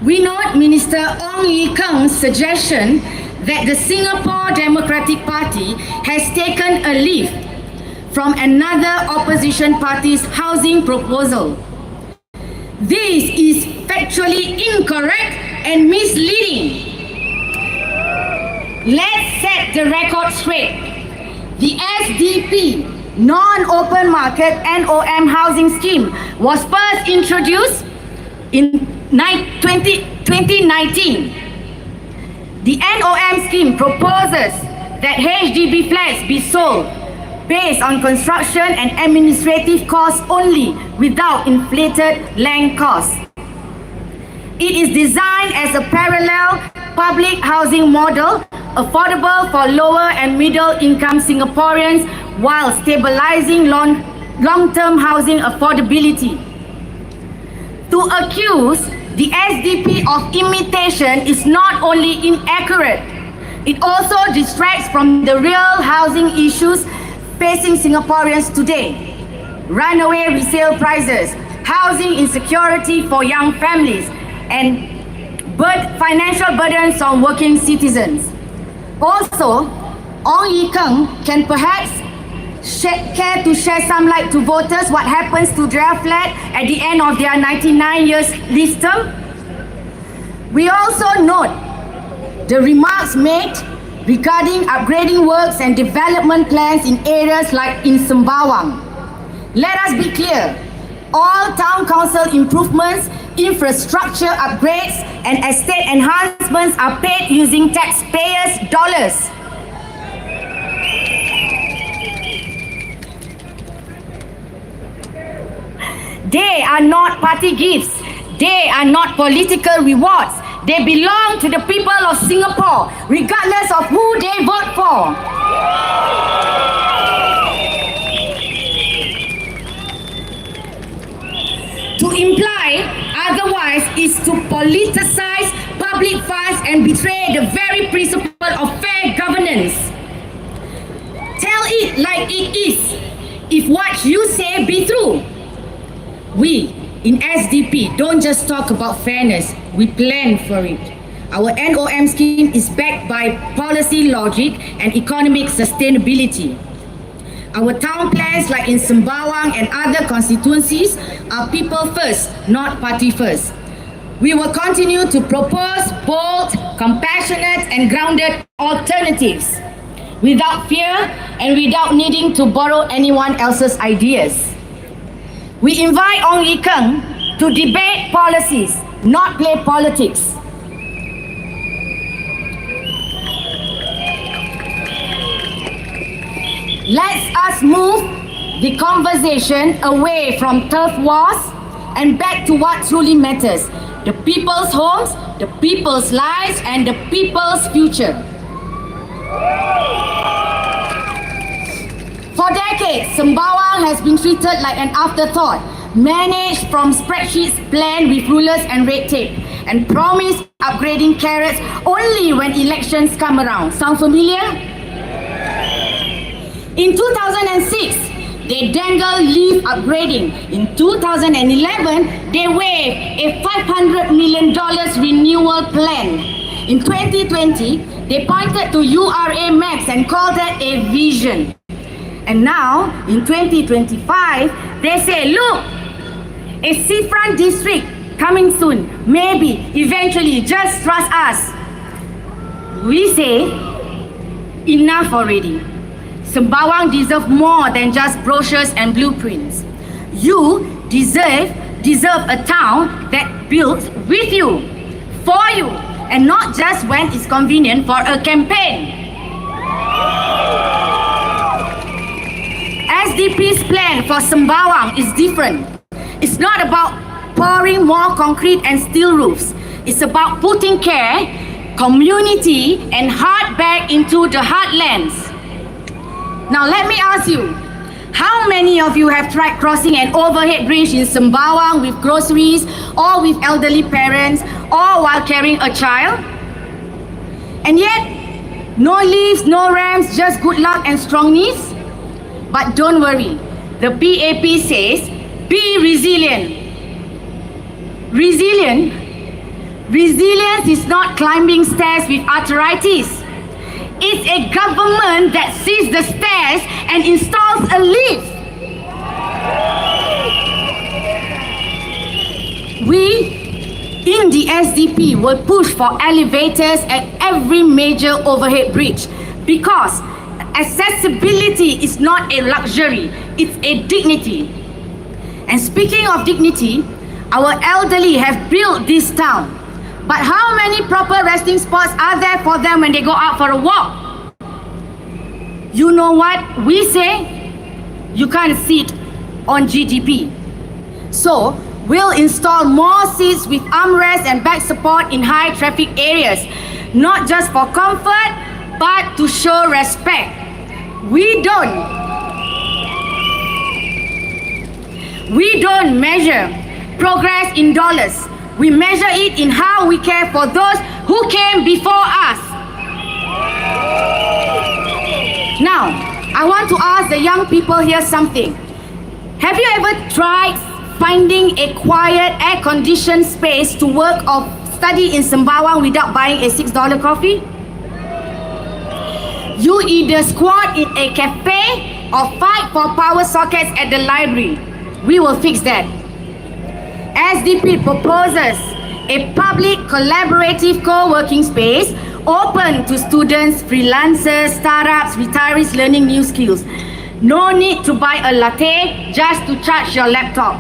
We note Minister Ong Ye Kung's suggestion that the Singapore Democratic Party has taken a leaf from another opposition party's housing proposal. This is factually incorrect and misleading. Let's set the record straight. The SDP non-open market NOM housing scheme was first introduced in 2019. The NOM scheme proposes that HDB flats be sold based on construction and administrative costs only without inflated land costs. It is designed as a parallel public housing model, affordable for lower and middle income Singaporeans while stabilizing long-term housing affordability. To accuse the SDP of imitation is not only inaccurate, it also distracts from the real housing issues facing Singaporeans today. Runaway resale prices, housing insecurity for young families, and financial burdens on working citizens. Also, Ong Ye Kung can perhaps care to shed some light to voters what happens to their flat at the end of their 99 years lease term. We also note the remarks made regarding upgrading works and development plans in areas like in Sembawang. Let us be clear, all town council improvements, infrastructure upgrades and estate enhancements are paid using taxpayers' dollars. They are not party gifts. They are not political rewards. They belong to the people of Singapore, regardless of who they vote for. To imply otherwise is to politicize public funds and betray the very principle of fair governance. Tell it like it is, if what you say be true. We in SDP don't just talk about fairness, we plan for it. Our NOM scheme is backed by policy logic and economic sustainability. Our town plans like in Sembawang and other constituencies are people first, not party first. We will continue to propose bold, compassionate and grounded alternatives without fear and without needing to borrow anyone else's ideas. We invite Ong Ye Kung to debate policies, not play politics. Let us move the conversation away from turf wars and back to what truly matters: the people's homes, the people's lives, and the people's future. For decades, Sembawang has been treated like an afterthought, managed from spreadsheets planned with rulers and red tape, and promised upgrading carrots only when elections come around. Sound familiar? In 2006, they dangled leaf upgrading. In 2011, they waived a $500 million renewal plan. In 2020, they pointed to URA maps and called that a vision. And now, in 2025, they say, look, a seafront district coming soon. Maybe, eventually, just trust us. We say, enough already. Sembawang deserve more than just brochures and blueprints. You deserve a town that builds with you, for you, and not just when it's convenient for a campaign. SDP's plan for Sembawang is different. It's not about pouring more concrete and steel roofs. It's about putting care, community, and heart back into the heartlands. Now let me ask you, how many of you have tried crossing an overhead bridge in Sembawang with groceries or with elderly parents or while carrying a child? And yet, no lifts, no ramps, just good luck and strong knees? But don't worry, the PAP says, be resilient. Resilient? Resilience is not climbing stairs with arthritis. It's a government that sees the stairs and installs a lift. We in the SDP will push for elevators at every major overhead bridge because accessibility is not a luxury, it's a dignity. And speaking of dignity, our elderly have built this town. But how many proper resting spots are there for them when they go out for a walk? You know what we say? You can't sit on GDP. So, we'll install more seats with armrests and back support in high traffic areas, not just for comfort, but to show respect. We don't measure progress in dollars. We measure it in how we care for those who came before us. Now, I want to ask the young people here something. Have you ever tried finding a quiet, air-conditioned space to work or study in Sembawang without buying a $6 coffee? You either squat in a cafe or fight for power sockets at the library. We will fix that. SDP proposes a public collaborative co-working space open to students, freelancers, startups, retirees learning new skills. No need to buy a latte just to charge your laptop.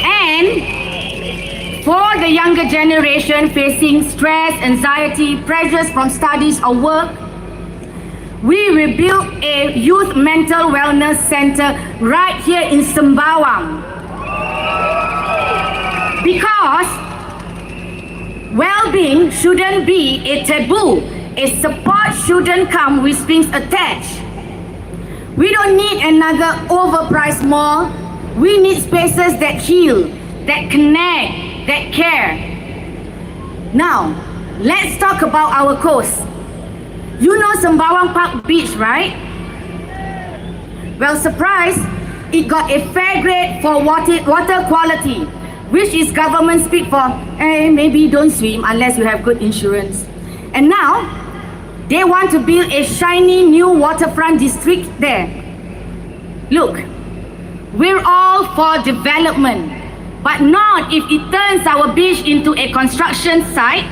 And for the younger generation facing stress, anxiety, pressures from studies or work, we will build a youth mental wellness center right here in Sembawang. Because well-being shouldn't be a taboo. A support shouldn't come with strings attached. We don't need another overpriced mall. We need spaces that heal, that connect, that care. Now, let's talk about our coast. You know Sembawang Park Beach, right? Well, surprise, it got a fair grade for water quality, which is government speak for, maybe don't swim unless you have good insurance. And now, they want to build a shiny new waterfront district there. Look, we're all for development, but not if it turns our beach into a construction site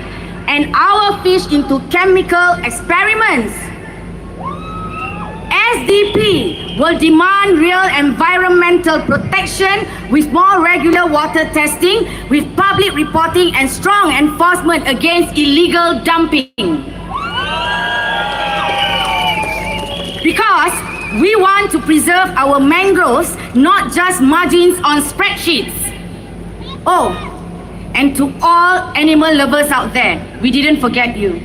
and our fish into chemical experiments. SDP will demand real environmental protection with more regular water testing, with public reporting and strong enforcement against illegal dumping. Because we want to preserve our mangroves, not just margins on spreadsheets. Oh, and to all animal lovers out there, we didn't forget you.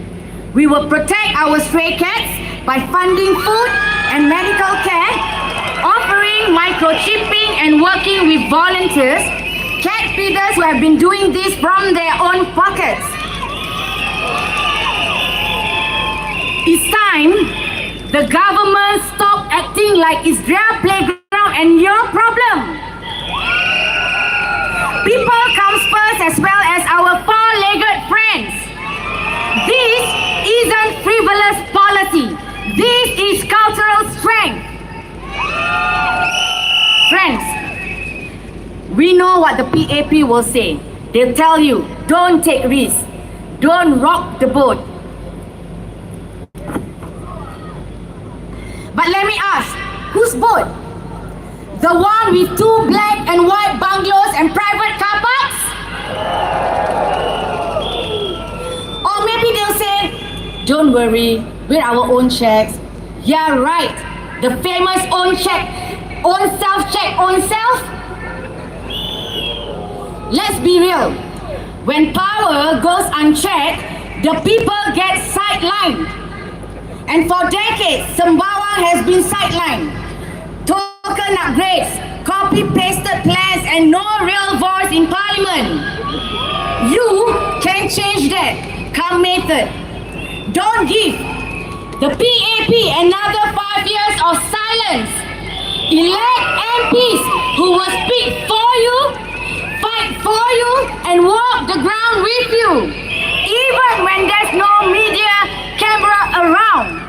We will protect our stray cats by funding food and medical care, offering microchipping and working with volunteers, cat feeders who have been doing this from their own pockets. It's time the government stop acting like it's their playground and your problem. People comes first as well as our four-legged friends. This isn't frivolous policy. This is cultural strength. Friends, we know what the PAP will say. They'll tell you, don't take risks. Don't rock the boat. But let me ask, whose boat? The one with 2 black and white bungalows and private car parks? Or maybe they'll say, don't worry, we're our own checks. Yeah, right. The famous own check, own self. Let's be real. When power goes unchecked, the people get sidelined. And for decades, Sembawang has been sidelined. Token upgrades, copy-pasted plans, and no real voice in parliament. You can change that. Come method. Don't give the PAP another 5 years of silence. Elect MPs who will speak for you for you and walk the ground with you, even when there's no media camera around.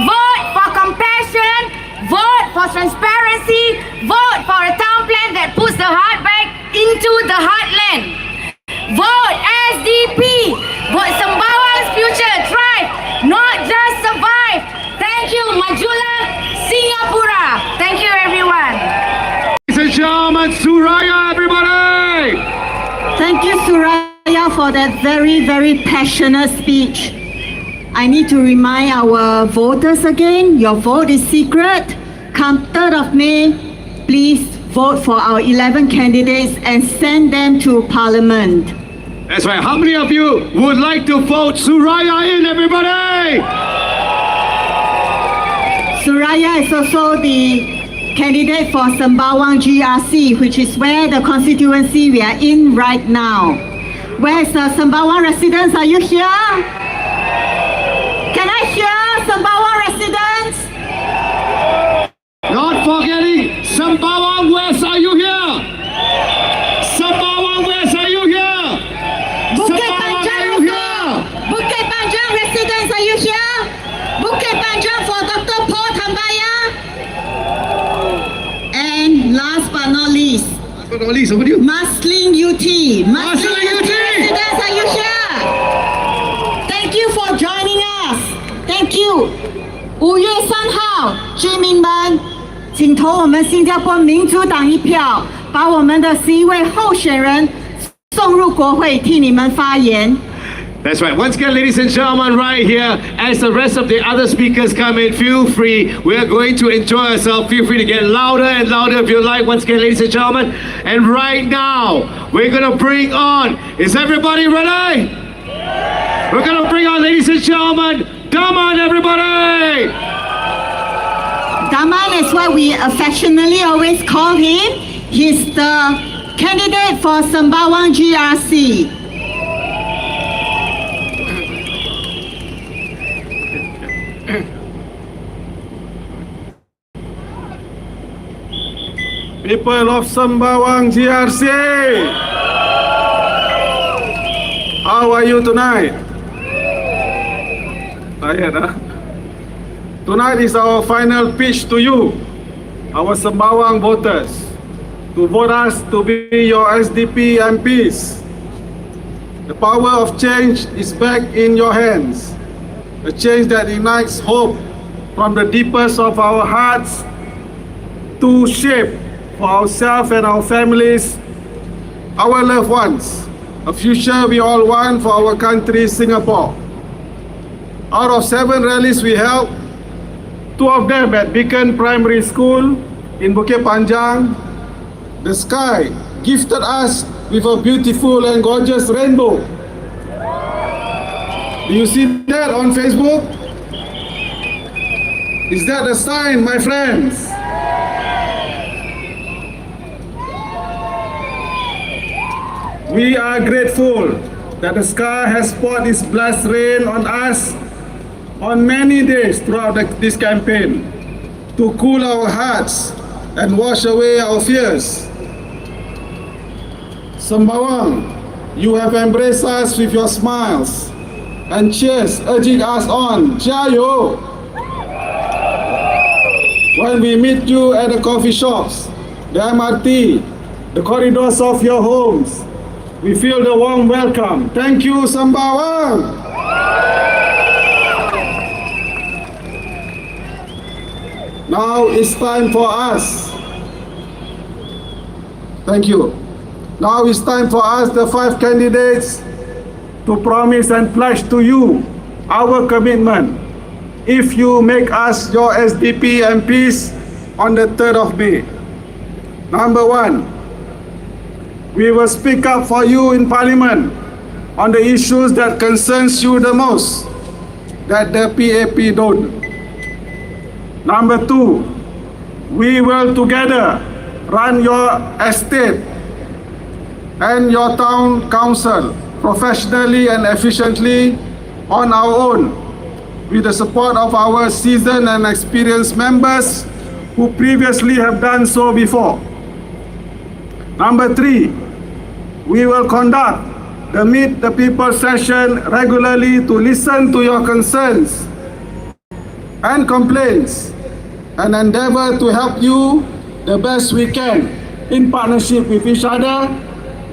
Vote for compassion, vote for transparency, vote for a town plan that puts the heart back into the heartland. Vote SDP, vote Sembawang's future thrive, not just survive. Thank you, Majula Singapura. Thank you, everyone. Ladies and gentlemen, Suraya, everybody! Thank you, Suraya, for that very, very passionate speech. I need to remind our voters again, your vote is secret. Come 3rd of May, please vote for our 11 candidates and send them to Parliament. That's right. How many of you would like to vote Suraya in, everybody? Suraya is also the candidate for Sembawang GRC, which is where the constituency we are in right now. Where's the Sembawang residents? Are you here? Can I hear Sembawang residents? Not forgetting, Sembawang West, are you here? Sembawang West, are you here? Bukit Sembawang, Panjang are you here? Bukit Panjang residents, are you here? Bukit Panjang for Dr. Paul Tambaya. And last but not least, Over to you. Muslim UT. Muslim UT residents, are you here? Thank you for joining us. Thank you. 5月3号，居民们，请投我们新加坡民主党一票，把我们的11位候选人送入国会，替你们发言。That's right. Once again, ladies and gentlemen, right here, as the rest of the other speakers come in, feel free. We are going to enjoy ourselves. Feel free to get louder and louder if you like. Once again, ladies and gentlemen. And right now, we're going to bring on, is everybody ready? We're going to bring on, ladies and gentlemen, Daman, everybody! Daman is what we affectionately always call him. He's the candidate for Sembawang GRC. People of Sembawang GRC, how are you tonight? Tired, huh? Tonight is our final pitch to you, our Sembawang voters, to vote us to be your SDP MPs. The power of change is back in your hands, a change that ignites hope from the deepest of our hearts to shape for ourselves and our families, our loved ones, a future we all want for our country, Singapore. Out of 7 rallies we held, 2 of them at Beacon Primary School in Bukit Panjang, the sky gifted us with a beautiful and gorgeous rainbow. Do you see that on Facebook? Is that a sign, my friends? We are grateful that the sky has poured its blessed rain on us on many days throughout this campaign to cool our hearts and wash away our fears. Sembawang, you have embraced us with your smiles and cheers, urging us on, Jayo! When we meet you at the coffee shops, the MRT, the corridors of your homes, we feel the warm welcome. Thank you, Sembawang! Now it's time for us. Thank you. Now it's time for us, the 5 candidates, to promise and pledge to you our commitment if you make us your SDP MPs on the 3rd of May. Number 1, we will speak up for you in Parliament on the issues that concerns you the most, that the PAP don't. Number 2, we will together run your estate and your town council professionally and efficiently on our own, with the support of our seasoned and experienced members who previously have done so before. Number 3, we will conduct the Meet the People session regularly to listen to your concerns and complaints and endeavor to help you the best we can in partnership with each other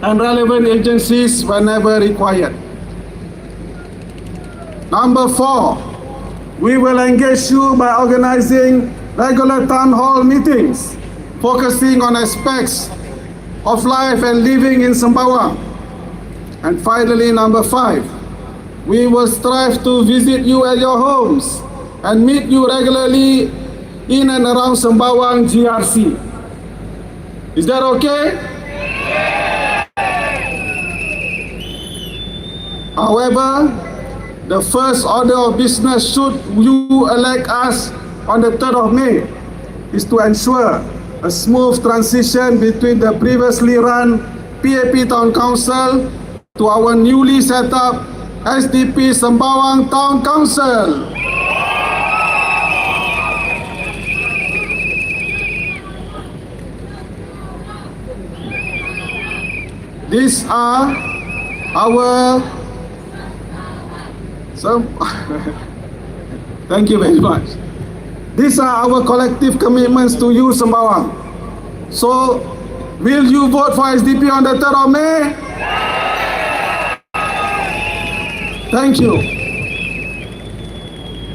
and relevant agencies whenever required. Number 4, we will engage you by organizing regular town hall meetings focusing on aspects of life and living in Sembawang. And finally, number 5, we will strive to visit you at your homes and meet you regularly in and around Sembawang GRC. Is that okay? However, the first order of business should you elect us on the 3rd of May is to ensure a smooth transition between the previously run PAP Town Council to our newly set up SDP Sembawang Town Council. These are our thank you very much. These are our collective commitments to you, Sembawang. So, will you vote for SDP on the 3rd of May? Thank you.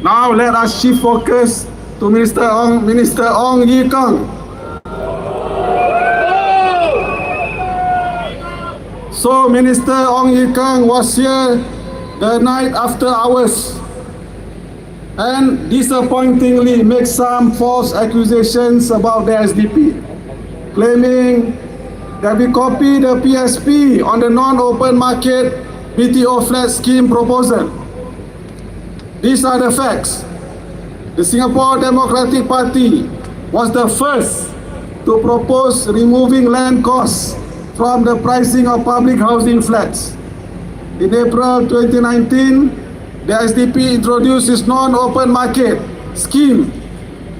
Now let us shift focus to Minister Ong Ye Kung. So Minister Ong Ye Kung was here the night after ours and disappointingly made some false accusations about the SDP, claiming that we copied the PSP on the non-open market BTO flat scheme proposal. These are the facts. The Singapore Democratic Party was the first to propose removing land costs from the pricing of public housing flats. In April 2019, the SDP introduced its non-open market scheme,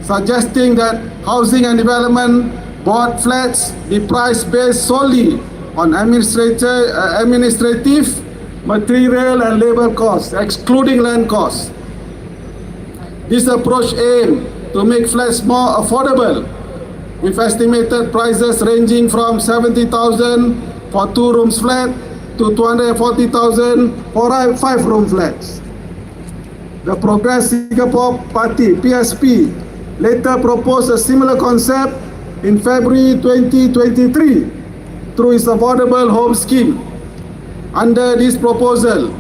suggesting that Housing and Development Board flats be priced based solely on administrative, material and labor costs, excluding land costs. This approach aimed to make flats more affordable, with estimated prices ranging from 70,000 for 2-room flat to 240,000 for 5-room flats. The Progress Singapore Party, PSP, later proposed a similar concept in February 2023 through its Affordable Home Scheme. Under this proposal,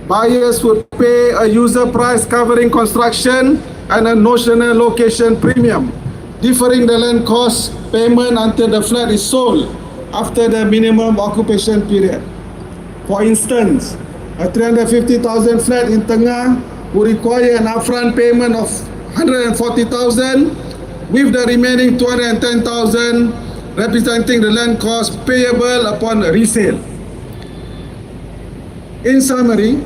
buyers would pay a user price covering construction and a notional location premium, differing the land cost payment until the flat is sold after the minimum occupation period. For instance, a 350,000 flat in Tengah would require an upfront payment of 140,000, with the remaining 210,000 representing the land cost payable upon resale. In summary,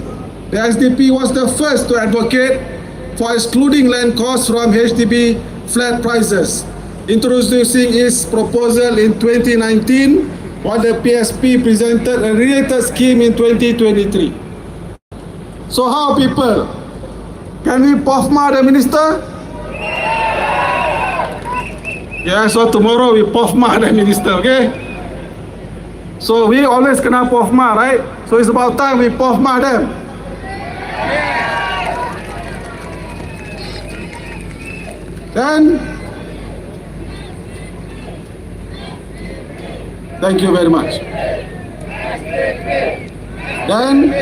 the SDP was the first to advocate for excluding land costs from HDB flat prices, introducing its proposal in 2019, while the PSP presented a related scheme in 2023. So how, people? Can we POFMA the minister? Yeah, so tomorrow we POFMA the minister, okay? So we always kena POFMA, right? So it's about time we POFMA them. Then, thank you very much. Then,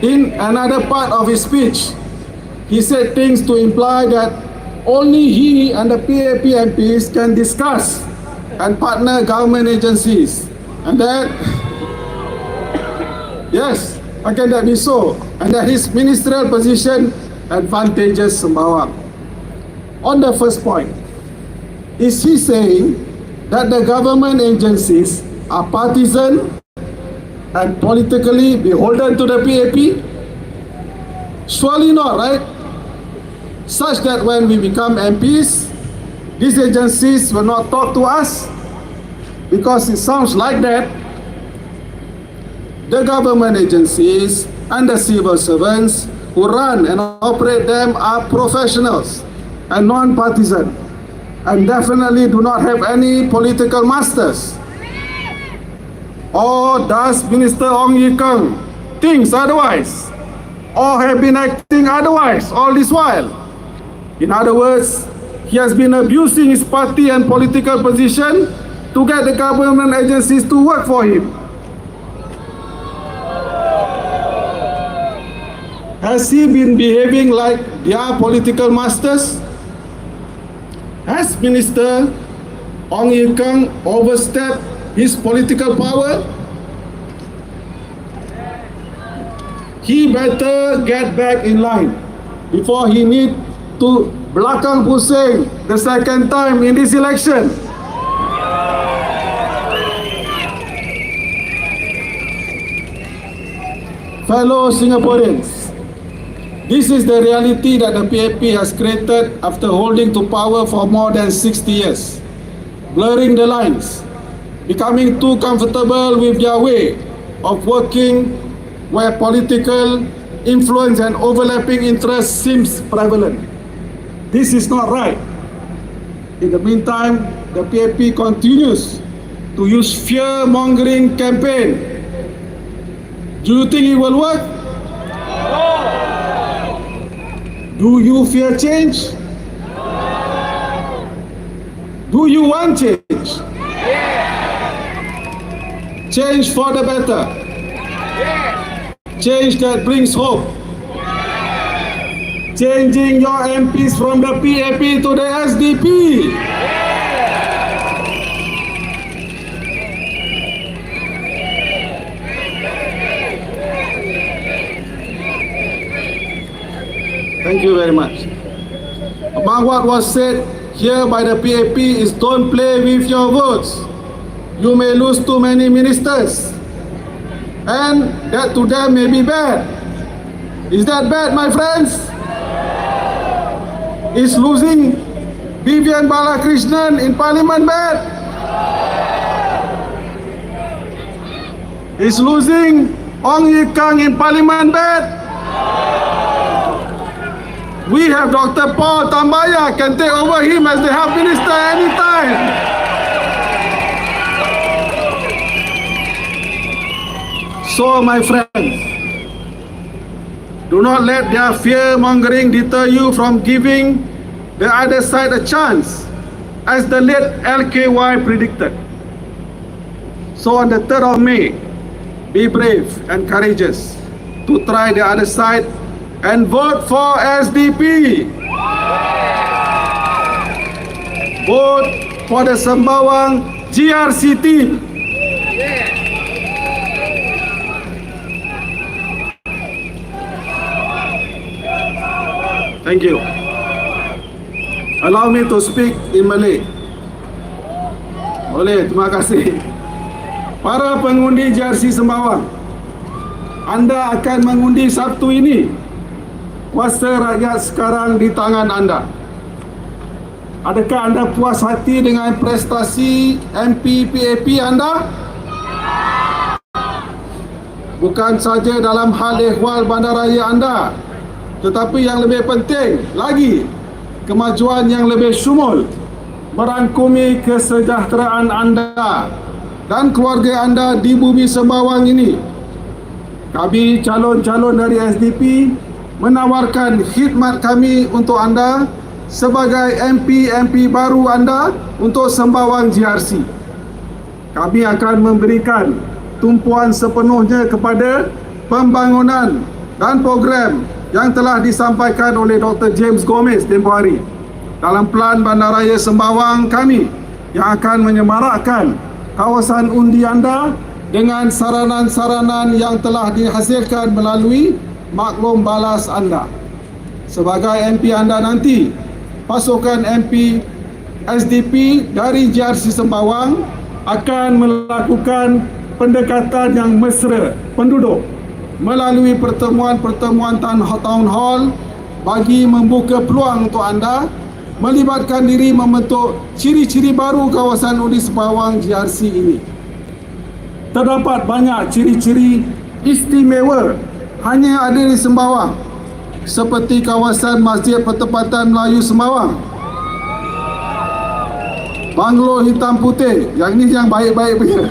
in another part of his speech, he said things to imply that only he and the PAP MPs can discuss and partner government agencies. And that, yes, how can that be so? And that his ministerial position advantages Sembawang. On the first point, is he saying that the government agencies are partisan and politically beholden to the PAP? Surely not, right? Such that when we become MPs, these agencies will not talk to us, because it sounds like that. the government agencies and the civil servants who run and operate them are professionals and non-partisan, and definitely do not have any political masters. Or does Minister Ong Ye Kung thinks otherwise, or have been acting otherwise all this while? In other words, he has been abusing his party and political position to get the government agencies to work for him. Has he been behaving like their political masters? Has Minister Ong Ye Kung overstepped his political power? He better get back in line before he need to belakang pusing the second time in this election. Fellow Singaporeans, this is the reality that the PAP has created after holding to power for more than 60 years, blurring the lines, becoming too comfortable with their way of working where political influence and overlapping interests seems prevalent. This is not right. In the meantime, the PAP continues to use fear-mongering campaign. Do you think it will work? Do you fear change? Do you want change? Change for the better. Change that brings hope. Changing your MPs from the PAP to the SDP. Thank you very much. Among what was said here by the PAP is don't play with your votes. You may lose too many ministers, and that to them may be bad. Is that bad, my friends? Is losing Vivian Balakrishnan in Parliament bad? Is losing Ong Ye Kung in Parliament bad? We have Dr. Paul Tambaya can take over him as the health minister anytime. So, my friends, do not let their fear-mongering deter you from giving the other side a chance, as the late LKY predicted. So on the 3rd of May, be brave and courageous to try the other side and vote for SDP. Vote for the Sembawang GRC team. Thank you. Allow me to speak in Malay. Boleh, terima kasih. Para pengundi GRC Sembawang, anda akan mengundi Sabtu ini. Kuasa rakyat sekarang di tangan anda. Adakah anda puas hati dengan prestasi MP PAP anda? Bukan saja dalam hal ehwal bandaraya anda, tetapi yang lebih penting lagi, kemajuan yang lebih syumul merangkumi kesejahteraan anda dan keluarga anda di bumi Sembawang ini. Kami calon-calon dari SDP menawarkan khidmat kami untuk anda sebagai MP baru anda untuk Sembawang GRC. Kami akan memberikan tumpuan sepenuhnya kepada pembangunan dan program yang telah disampaikan oleh Dr. James Gomez tempoh hari dalam Pelan Bandaraya Sembawang kami yang akan menyemarakkan kawasan undi anda dengan saranan-saranan yang telah dihasilkan melalui maklum balas anda. Sebagai MP anda nanti, pasukan MP SDP dari GRC Sembawang akan melakukan pendekatan yang mesra penduduk melalui pertemuan-pertemuan town hall bagi membuka peluang untuk anda melibatkan diri membentuk ciri-ciri baru kawasan undi Sembawang GRC ini. terdapat banyak ciri-ciri istimewa hanya ada di Sembawang, seperti kawasan Masjid Pertempatan Melayu Sembawang, banglo hitam putih, yang ini yang baik-baik punya,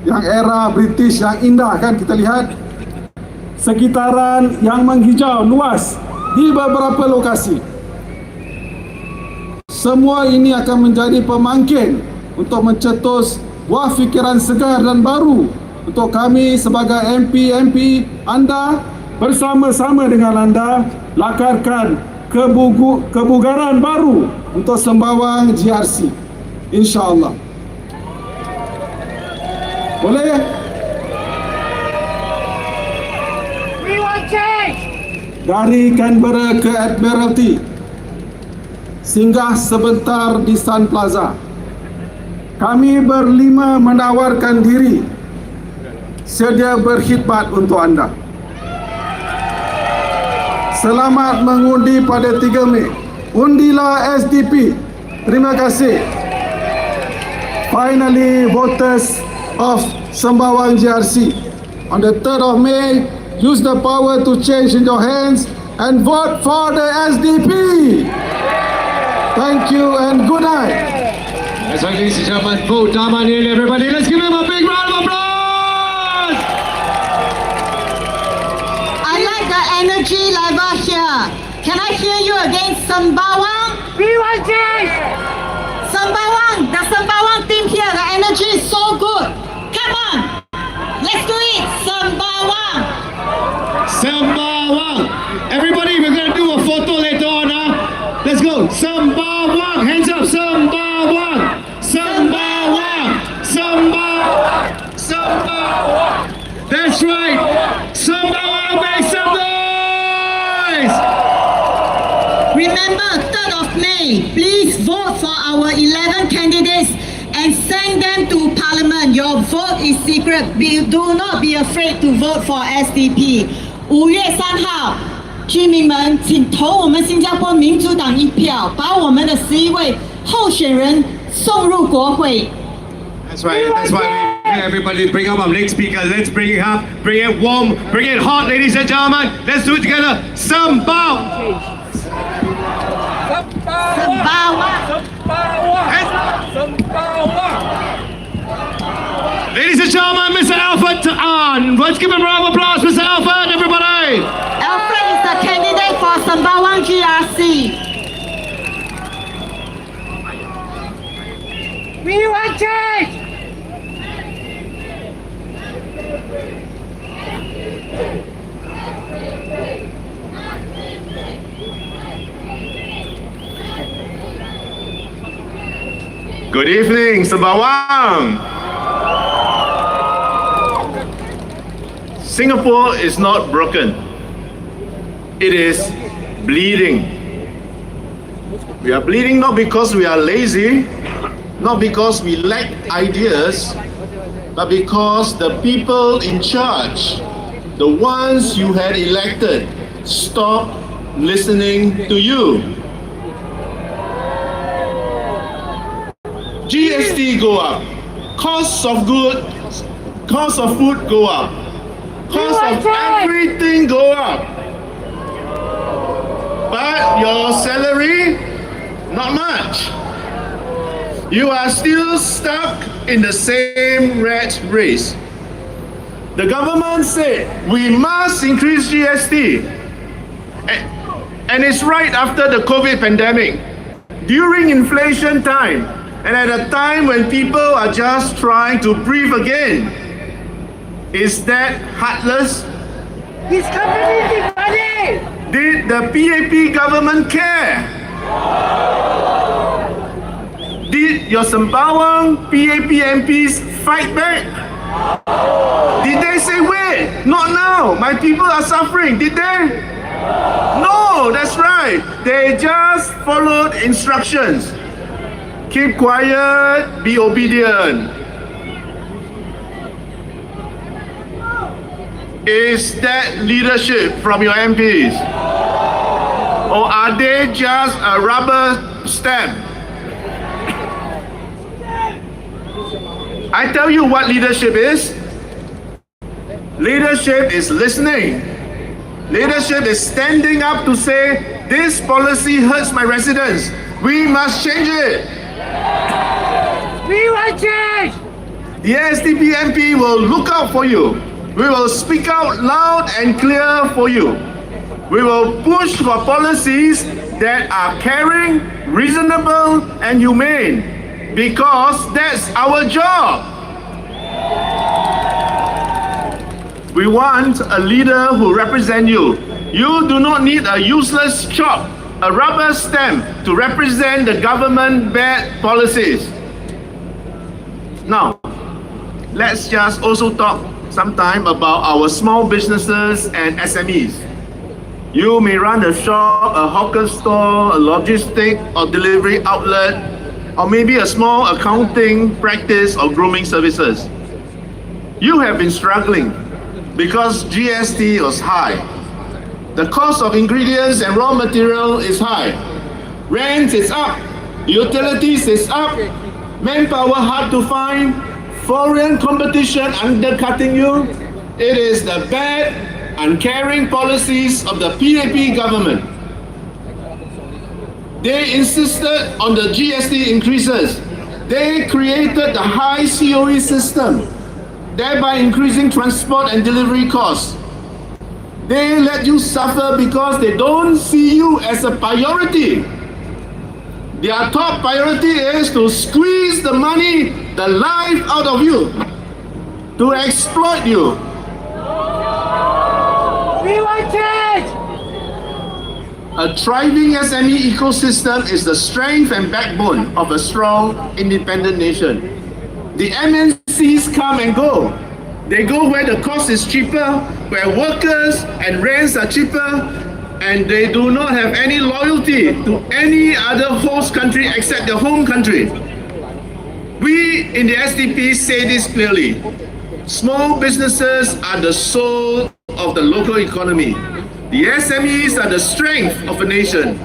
yang era British yang indah kan kita lihat, sekitaran yang menghijau luas di beberapa lokasi. Semua ini akan menjadi pemangkin untuk mencetus buah fikiran segar dan baru untuk kami sebagai MP anda, bersama-sama dengan anda lakarkan kebugaran baru untuk Sembawang GRC, insya-Allah. Boleh? We want change. Dari Canberra ke Admiralty, singgah sebentar di Sun Plaza. Kami berlima menawarkan diri sedia berkhidmat untuk anda. Selamat mengundi pada 3 Mei. Undilah SDP. Terima kasih. Finally, voters of Sembawang GRC, on the 3rd of May, use the power to change in your hands and vote for the SDP. Thank you and good night. That's right, ladies and gentlemen, vote Damanil, everybody. Let's give him a big round of applause! I like the energy level here. Can I hear you again, Sembawang? We want change. Sembawang, the Sembawang team here, the energy is so good. Come on, let's do it, Sembawang. Sembawang! Everybody, we're gonna do a photo later on, huh? Let's go! Sembawang! Hands up! Sembawang! Sembawang! Sembawang! Sembawang! That's right! Sembawang, make some noise! Remember, 3rd of May, please vote for our 11 candidates and send them to Parliament. Your vote is secret. Do not be afraid to vote for SDP. 5月3号，居民们，请投我们新加坡民主党一票，把我们的11位候选人送入国会。 That's right, that's why we everybody bring up our next speaker. Let's bring it up, bring it warm, bring it hot, ladies and gentlemen. Let's do it together. Sembawang! Ladies and gentlemen, Mr. Alfred, let's give him a round of applause, Mr. Alfred, everybody! Alfred is the candidate for Sembawang GRC. We want change. Good evening, Sembawang! Singapore is not broken. It is bleeding. We are bleeding not because we are lazy, not because we lack ideas, but because the people in charge, the ones you had elected, stopped listening to you. GST go up, costs of food go up, cost of everything go up. But your salary, not much. You are still stuck in the same rat race. The government said we must increase GST. And it's right after the COVID pandemic, during inflation time, and at a time when people are just trying to breathe again. Is that heartless? This company is money. Did the PAP government care? Did your Sembawang PAP MPs fight back? Did they say, wait, not now, my people are suffering, did they? No, that's right, they just followed instructions. Keep quiet, be obedient. Is that leadership from your MPs? Or are they just a rubber stamp? I tell you what leadership is. Leadership is listening. Leadership is standing up to say, this policy hurts my residents. We must change it. We want change! The SDP MP will look out for you. We will speak out loud and clear for you. We will push for policies that are caring, reasonable, and humane, because that's our job. We want a leader who represents you. You do not need a useless chop, a rubber stamp to represent the government bad policies. Now, let's just also talk sometime about our small businesses and SMEs. You may run a shop, a hawker store, a logistic or delivery outlet, or maybe a small accounting practice or grooming services. You have been struggling because GST was high. The cost of ingredients and raw material is high. Rent is up, utilities is up, manpower hard to find, foreign competition undercutting you. It is the bad, uncaring policies of the PAP government. They insisted on the GST increases. They created the high COE system, thereby increasing transport and delivery costs. They let you suffer because they don't see you as a priority. Their top priority is to squeeze the money, the life out of you, to exploit you. We want change! A thriving SME ecosystem is the strength and backbone of a strong, independent nation. The MNCs come and go. They go where the cost is cheaper, where workers and rents are cheaper, and they do not have any loyalty to any other host country except their home country. We in the SDP say this clearly. Small businesses are the soul of the local economy. The SMEs are the strength of a nation.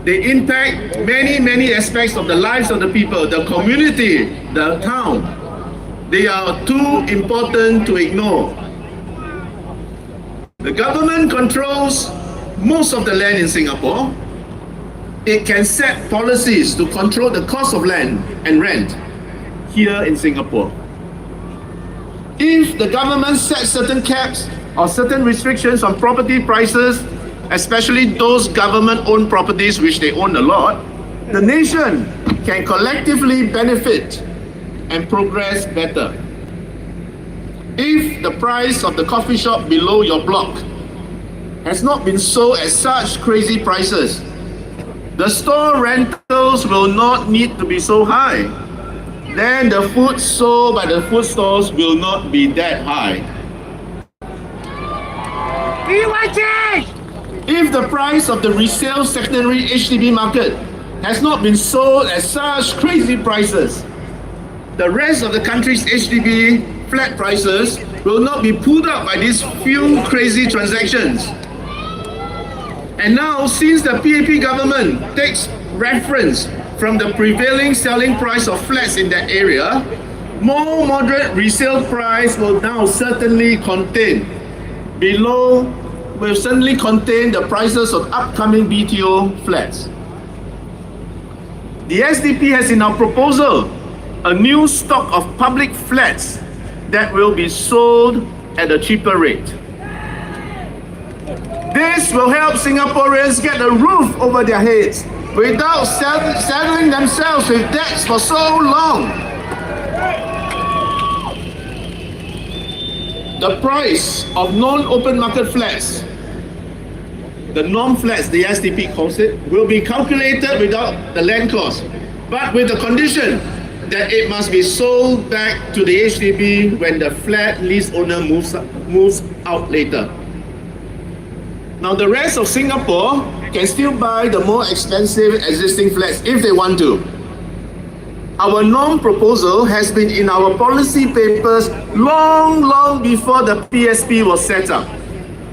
They impact many aspects of the lives of the people, the community, the town. They are too important to ignore. The government controls most of the land in Singapore. It can set policies to control the cost of land and rent here in Singapore. If the government sets certain caps or certain restrictions on property prices, especially those government-owned properties which they own a lot, the nation can collectively benefit and progress better. If the price of the coffee shop below your block has not been sold at such crazy prices, the store rentals will not need to be so high. Then the food sold by the food stores will not be that high. We want change! If the price of the resale secondary HDB market has not been sold at such crazy prices, the rest of the country's HDB flat prices will not be pulled up by these few crazy transactions. And now, since the PAP government takes reference from the prevailing selling price of flats in that area, more moderate resale price will now certainly contain the prices of upcoming BTO flats. The SDP has in our proposal a new stock of public flats that will be sold at a cheaper rate. This will help Singaporeans get a roof over their heads without saddling themselves with debts for so long. The price of non-open market flats, the NOM flats, the SDP calls it, will be calculated without the land cost, but with the condition that it must be sold back to the HDB when the flat lease owner moves out later. Now the rest of Singapore can still buy the more expensive existing flats if they want to. Our NOM proposal has been in our policy papers long before the PSP was set up.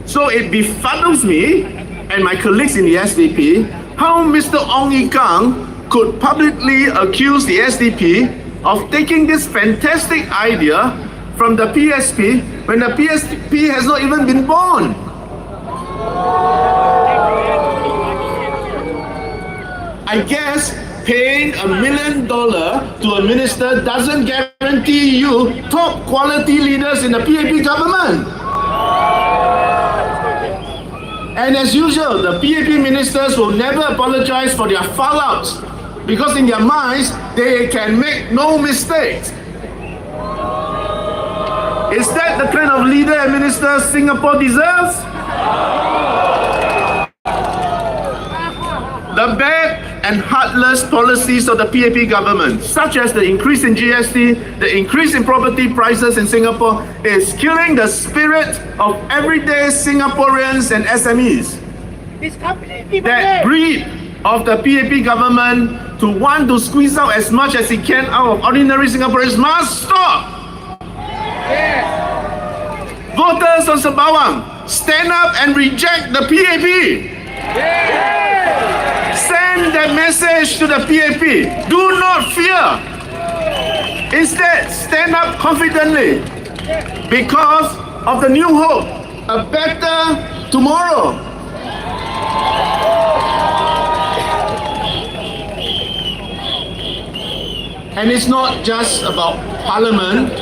So it befuddles me and my colleagues in the SDP how Mr. Ong Yi Kang could publicly accuse the SDP of taking this fantastic idea from the PSP when the PSP has not even been born. I guess paying $1 million to a minister doesn't guarantee you top quality leaders in the PAP government. And as usual, the PAP ministers will never apologize for their foul-outs because in their minds, they can make no mistakes. Is that the kind of leader and minister Singapore deserves? The bad and heartless policies of the PAP government, such as the increase in GST, the increase in property prices in Singapore, is killing the spirit of everyday Singaporeans and SMEs. That greed of the PAP government to want to squeeze out as much as it can out of ordinary Singaporeans must stop. Voters of Sembawang, stand up and reject the PAP. Send that message to the PAP. Do not fear. Instead, stand up confidently because of the new hope, a better tomorrow. And it's not just about Parliament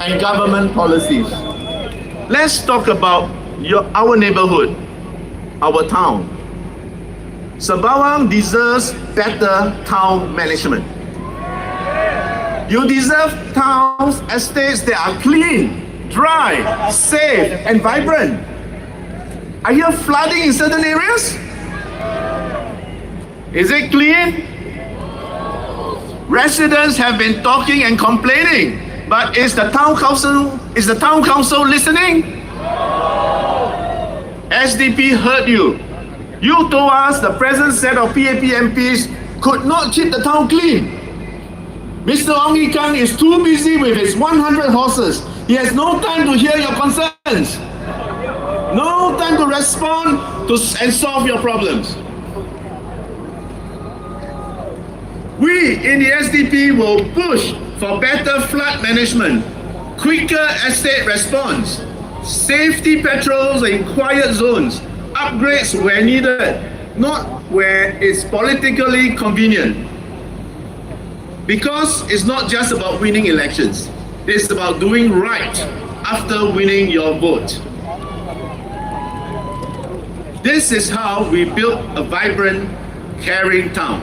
and government policies. Let's talk about our neighborhood, our town. Sembawang deserves better town management. You deserve towns, estates that are clean, dry, safe, and vibrant. Are you flooding in certain areas? Is it clean? Residents have been talking and complaining, but is the town council listening? SDP heard you. You told us the present set of PAP MPs could not keep the town clean. Mr. Ong Yi Kang is too busy with his 100 horses. He has no time to hear your concerns. No time to respond and solve your problems. We in the SDP will push for better flood management, quicker estate response, safety patrols in quiet zones, upgrades where needed, not where it's politically convenient. Because it's not just about winning elections, it's about doing right after winning your vote. This is how we build a vibrant, caring town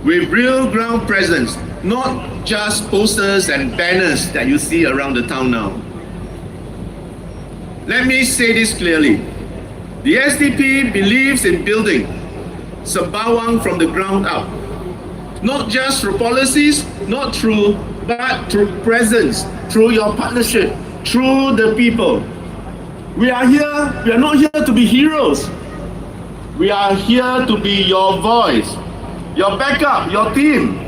with real ground presence, not just posters and banners that you see around the town now. Let me say this clearly. The SDP believes in building Sembawang from the ground up. Not just through policies, but through presence, through your partnership, through the people. We are not here to be heroes. We are here to be your voice, your backup, your team.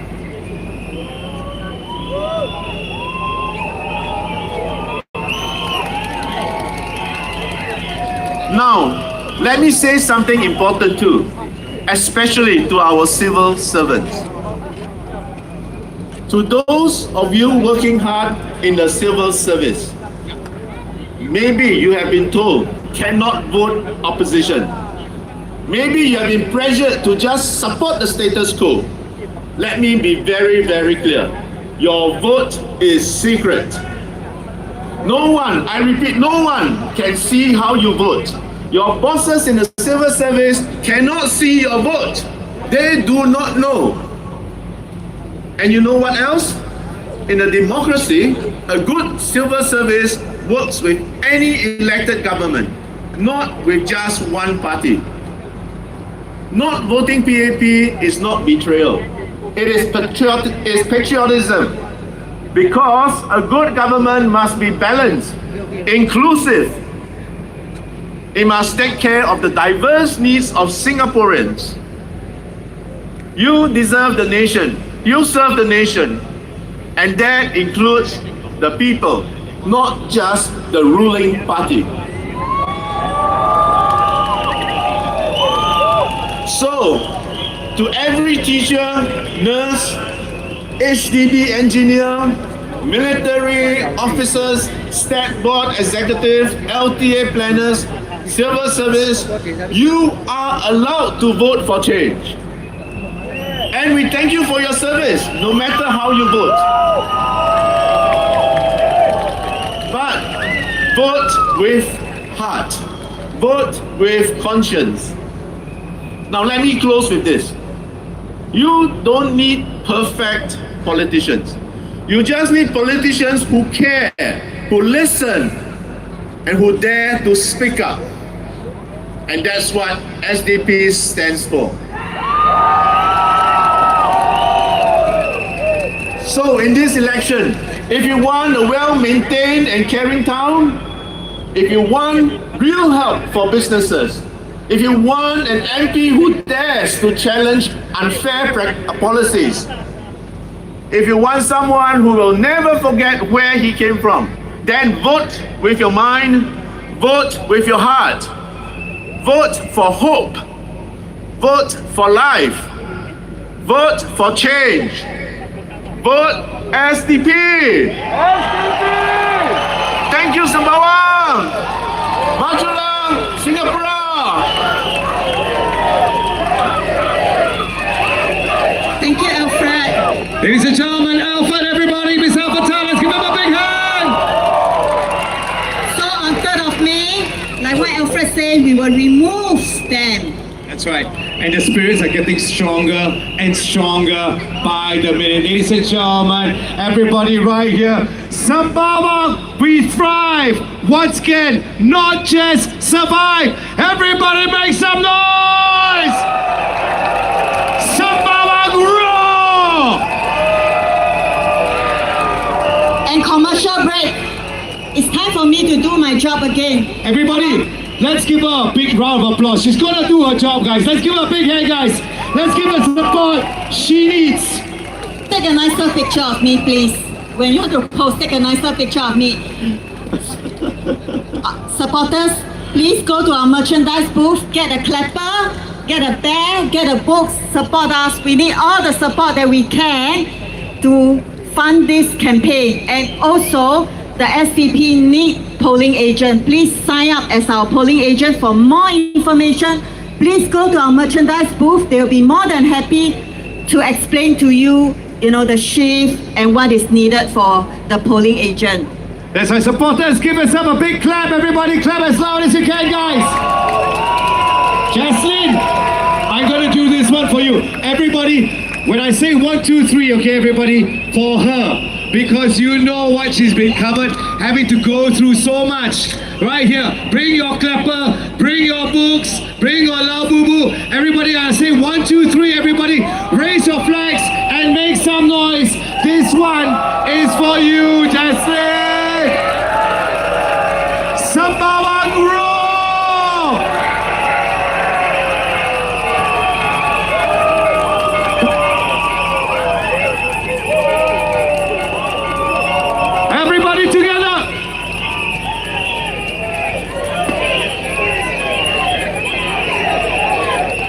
Now, let me say something important too, especially to our civil servants. To those of you working hard in the civil service, maybe you have been told cannot vote opposition. Maybe you have been pressured to just support the status quo. Let me be very, very clear. Your vote is secret. No one, I repeat, no one can see how you vote. Your bosses in the civil service cannot see your vote. They do not know. And you know what else? In a democracy, a good civil service works with any elected government, not with just one party. Not voting PAP is not betrayal. It is patriotism. Because a good government must be balanced, inclusive. It must take care of the diverse needs of Singaporeans. You deserve the nation. You serve the nation. And that includes the people, not just the ruling party. So, to every teacher, nurse, HDB engineer, military officers, stat board executives, LTA planners, civil service, you are allowed to vote for change. And we thank you for your service, no matter how you vote. But vote with heart. Vote with conscience. Now let me close with this. You don't need perfect politicians. You just need politicians who care, who listen, and who dare to speak up. And that's what SDP stands for. So in this election, if you want a well-maintained and caring town, if you want real help for businesses, if you want an MP who dares to challenge unfair policies, if you want someone who will never forget where he came from, then vote with your mind, vote with your heart, vote for hope, vote for life, vote for change, vote SDP! Thank you, Sembawang! Majulah, Singapore! Thank you, Alfred. Ladies and gentlemen, Alfred, everybody, Miss Alfred, let's give him a big hand! So on 3rd of May, like what Alfred said, we will remove them. That's right. And the spirits are getting stronger and stronger by the minute. Ladies and gentlemen, everybody right here, Sembawang, we thrive. Once again, not just survive. Everybody make some noise! Sembawang roar! And commercial break. It's time for me to do my job again. Everybody, let's give her a big round of applause. She's gonna do her job, guys. Let's give her a big hand, guys. Let's give her support she needs. Take a nicer picture of me, please. When you want to post, take a nicer picture of me. Supporters, please go to our merchandise booth, get a clapper, get a bag, get a book, support us. We need all the support that we can to fund this campaign. And also, the SDP need polling agent. Please sign up as our polling agent. For more information, please go to our merchandise booth. They'll be more than happy to explain to you, the shift and what is needed for the polling agent. That's right, supporters. Give yourself a big clap. Everybody clap as loud as you can, guys. Jaslyn, I'm going to do this one for you. Everybody, when I say 1, 2, 3, okay, everybody, for her. Because you know what she's been covered, having to go through so much. Right here, bring your clapper, bring your books, bring your lao boo boo. Everybody, I say 1, 2, 3, everybody, raise your flags and make some noise. This one is for you, Jaslyn. Sembawang roar! Everybody together!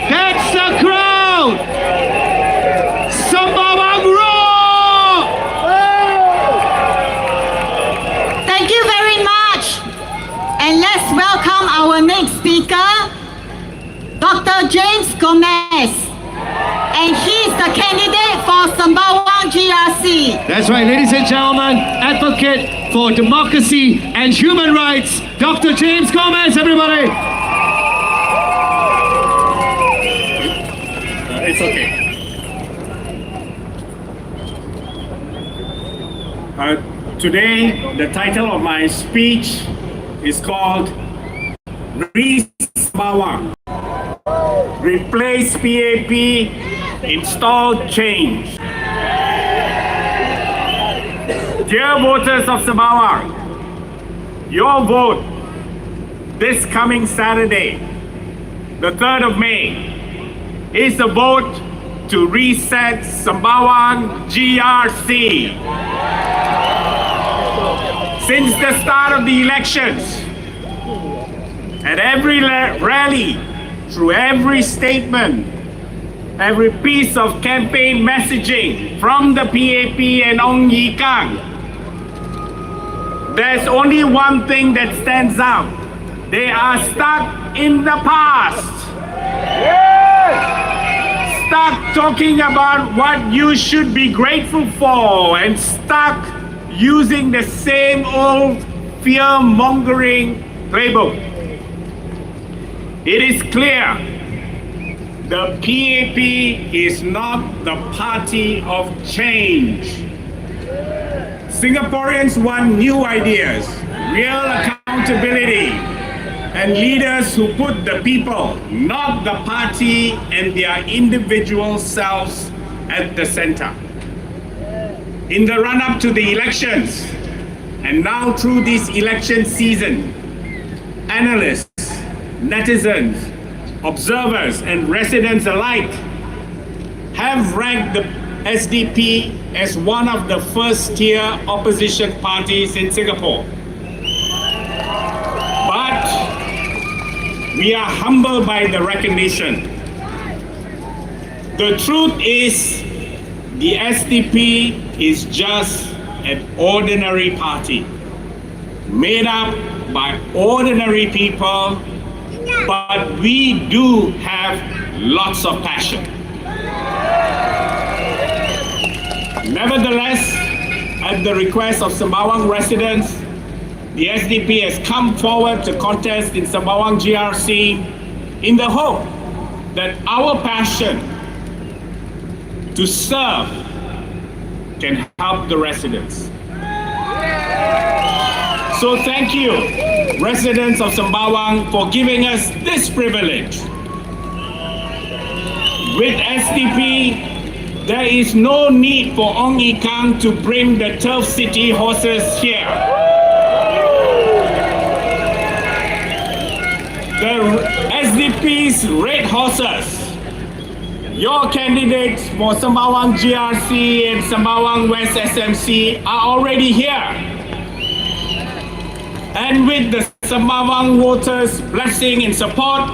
That's the crowd! Sembawang roar! Thank you very much. And let's welcome our next speaker, Dr. James Gomez. And he's the candidate for Sembawang GRC. That's right, ladies and gentlemen, advocate for democracy and human rights, Dr. James Gomez, everybody. It's okay. Today, the title of my speech is called Sembawang. Replace PAP, install change. Dear voters of Sembawang, your vote this coming Saturday, the 3rd of May, is a vote to reset Sembawang GRC. Since the start of the elections, at every rally, through every statement, every piece of campaign messaging from the PAP and Ong Ye Kang, there's only one thing that stands out. They are stuck in the past. Stuck talking about what you should be grateful for and stuck using the same old fear-mongering playbook. It is clear the PAP is not the party of change. Singaporeans want new ideas, real accountability, and leaders who put the people, not the party and their individual selves, at the center. In the run-up to the elections, and now through this election season, analysts, netizens, observers, and residents alike have ranked the SDP as one of the first-tier opposition parties in Singapore. But we are humbled by the recognition. The truth is, the SDP is just an ordinary party, made up by ordinary people, but we do have lots of passion. Nevertheless, at the request of Sembawang residents, the SDP has come forward to contest in Sembawang GRC in the hope that our passion to serve can help the residents. So thank you, residents of Sembawang, for giving us this privilege. With SDP, there is no need for Ong Ye Kang to bring the Turf City horses here. The SDP's red horses, your candidates for Sembawang GRC and Sembawang West SMC are already here. And with the Sembawang voters' blessing and support,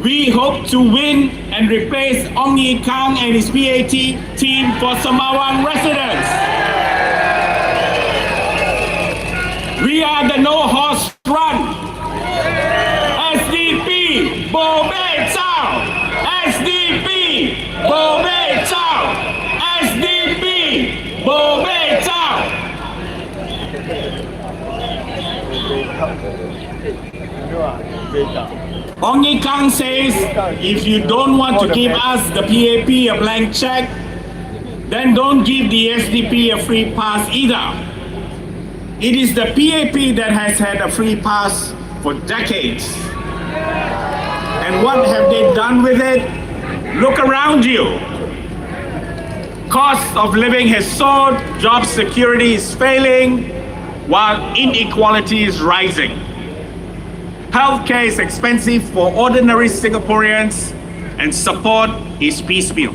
we hope to win and replace Ong Ye Kang and his PAT team for Sembawang residents. We are the no horse run. SDP, Bo Bei Chao! SDP, Bo Bei Chao! SDP, Bo Bei Chao! Ong Ye Kang says, if you don't want to give us, the PAP, a blank check, then don't give the SDP a free pass either. It is the PAP that has had a free pass for decades. And what have they done with it? Look around you. Cost of living has soared, job security is failing, while inequality is rising. Healthcare is expensive for ordinary Singaporeans, and support is piecemeal.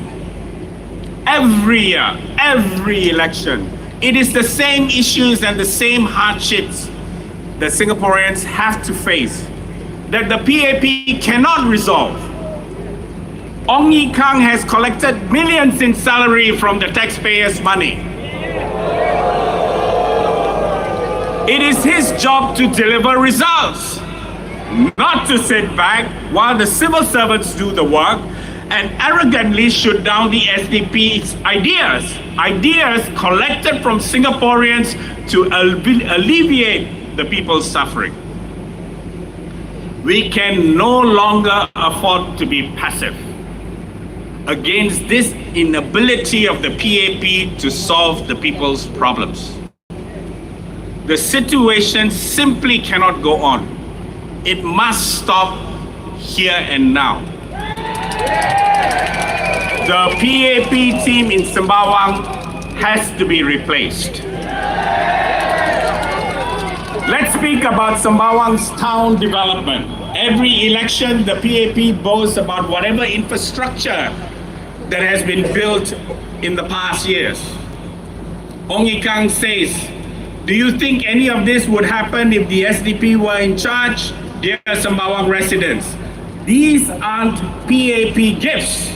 Every year, every election, it is the same issues and the same hardships that Singaporeans have to face that the PAP cannot resolve. Ong Ye Kang has collected millions in salary from the taxpayers' money. It is his job to deliver results, not to sit back while the civil servants do the work and arrogantly shoot down the SDP's ideas collected from Singaporeans to alleviate the people's suffering. We can no longer afford to be passive against this inability of the PAP to solve the people's problems. The situation simply cannot go on. It must stop here and now. The PAP team in Sembawang has to be replaced. Let's speak about Sembawang's town development. Every election, the PAP boasts about whatever infrastructure that has been built in the past years. Ong Ye Kang says, do you think any of this would happen if the SDP were in charge? Dear Sembawang residents, these aren't PAP gifts.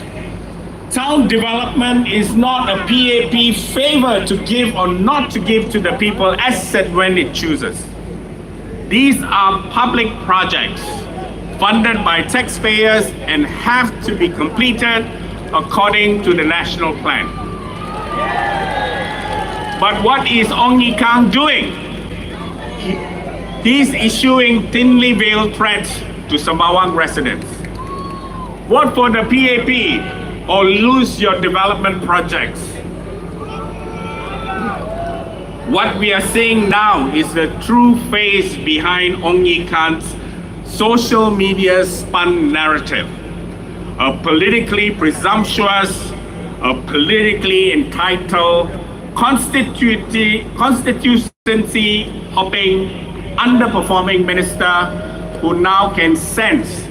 Town development is not a PAP favor to give or not to give to the people as and when it chooses. These are public projects funded by taxpayers and have to be completed according to the national plan. But what is Ong Ye Kung doing? He's issuing thinly veiled threats to Sembawang residents. Vote for the PAP or lose your development projects. What we are seeing now is the true face behind Ong Ye Kung's social media spun narrative. A politically presumptuous, a politically entitled, constituency hopping, underperforming minister who now can sense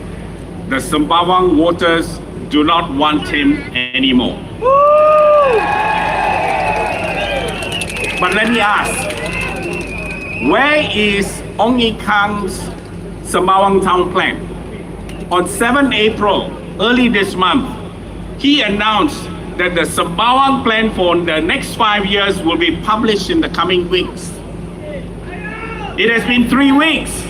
the Sembawang voters do not want him anymore. But let me ask, where is Ong Ye Kung's Sembawang town plan? On 7 April, early this month, he announced that the Sembawang plan for the next 5 years will be published in the coming weeks. It has been 3 weeks,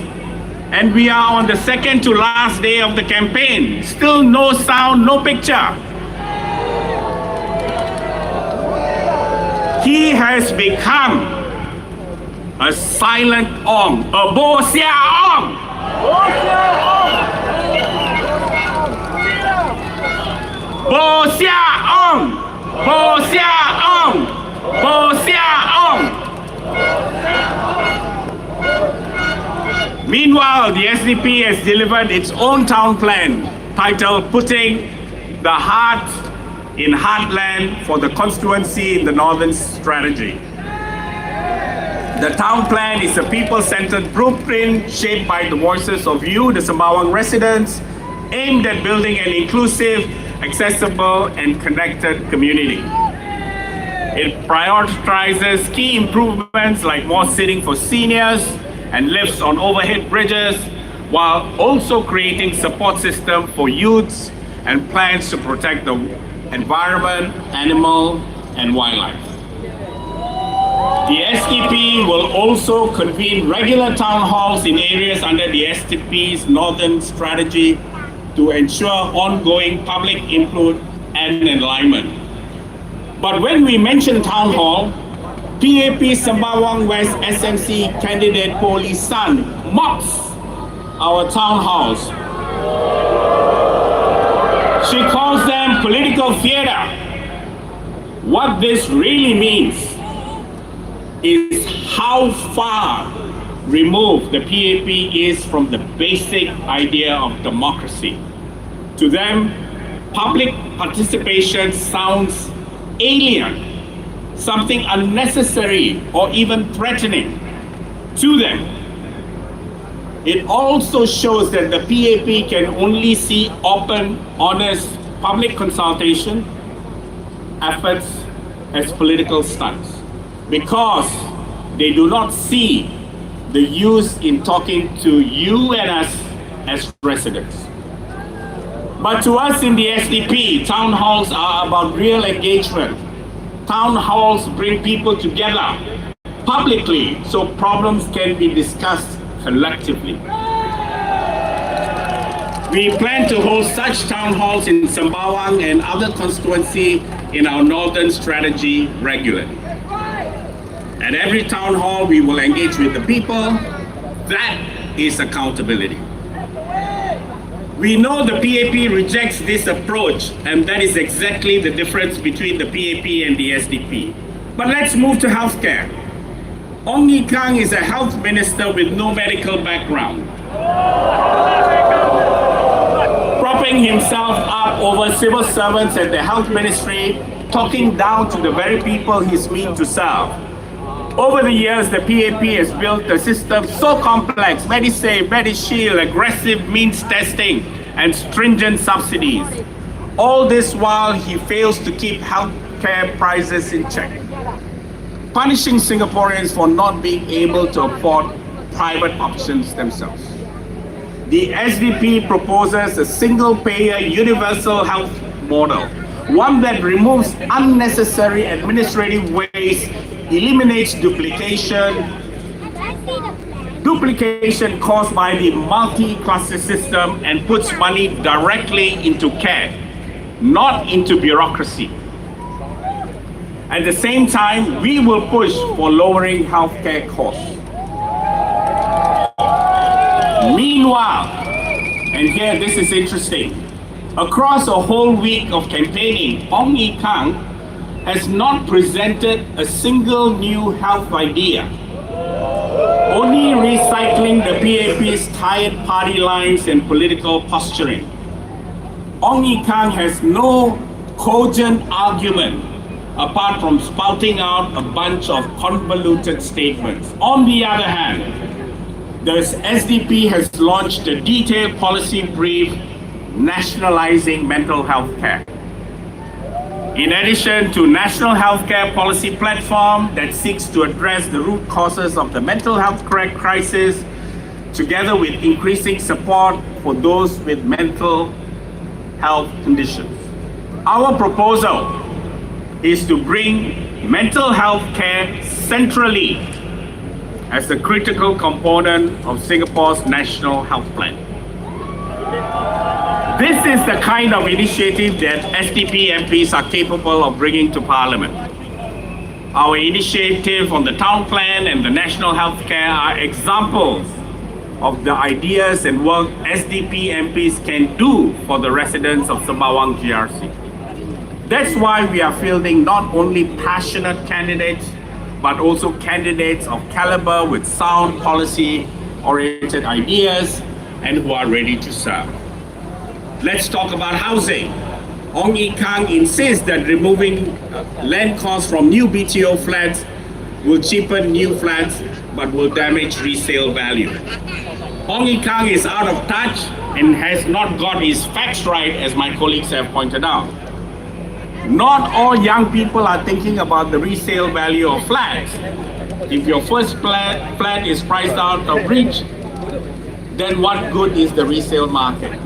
and we are on the second to last day of the campaign. Still no sound, no picture. He has become a silent Ong, a Bo Sia Ong. Bo Sia Ong, Bo Sia Ong, Bo Sia Ong. Meanwhile, the SDP has delivered its own town plan titled Putting the Heart in Heartland for the constituency in the Northern Strategy. The town plan is a people-centered blueprint shaped by the voices of you, the Sembawang residents, aimed at building an inclusive, accessible, and connected community. It prioritizes key improvements like more seating for seniors and lifts on overhead bridges, while also creating support system for youths and plans to protect the environment, animal, and wildlife. The SDP will also convene regular town halls in areas under the STP's Northern Strategy to ensure ongoing public input and alignment. But when we mention town hall, PAP Sembawang West SMC candidate Police Sun mocks our town halls. She calls them political theater. What this really means is how far removed the PAP is from the basic idea of democracy. To them, public participation sounds alien, something unnecessary or even threatening to them. It also shows that the PAP can only see open, honest public consultation efforts as political stunts because they do not see the use in talking to you and us as residents. But to us in the SDP, town halls are about real engagement. Town halls bring people together publicly so problems can be discussed collectively. We plan to hold such town halls in Sembawang and other constituencies in our Northern Strategy regularly. At every town hall, we will engage with the people. That is accountability. We know the PAP rejects this approach, and that is exactly the difference between the PAP and the SDP. But let's move to healthcare. Ong Ye Kung is a health minister with no medical background, propping himself up over civil servants at the health ministry, talking down to the very people he's meant to serve. Over the years, the PAP has built a system so complex, MediSave, MediShield, aggressive means testing, and stringent subsidies. All this while he fails to keep healthcare prices in check, punishing Singaporeans for not being able to afford private options themselves. The SDP proposes a single-payer universal health model, one that removes unnecessary administrative waste, eliminates duplication caused by the multi-cluster system, and puts money directly into care, not into bureaucracy. At the same time, we will push for lowering healthcare costs. Meanwhile, and here this is interesting, across a whole week of campaigning, Ong Ye Kung has not presented a single new health idea, only recycling the PAP's tired party lines and political posturing. Ong Ye Kung has no cogent argument apart from spouting out a bunch of convoluted statements. On the other hand, the SDP has launched a detailed policy brief nationalizing mental health care. In addition to National Healthcare Policy Platform that seeks to address the root causes of the mental health crisis, together with increasing support for those with mental health conditions. Our proposal is to bring mental health care centrally as a critical component of Singapore's National Health Plan. This is the kind of initiative that SDP MPs are capable of bringing to Parliament. Our initiative on the Town Plan and the National Health Care are examples of the ideas and work SDP MPs can do for the residents of Sembawang GRC. That's why we are fielding not only passionate candidates, but also candidates of caliber with sound policy-oriented ideas and who are ready to serve. Let's talk about housing. Ong Ye Kung insists that removing land costs from new BTO flats will cheapen new flats but will damage resale value. Ong Ye Kung is out of touch and has not got his facts right, as my colleagues have pointed out. Not all young people are thinking about the resale value of flats. If your first flat is priced out of reach, then what good is the resale market?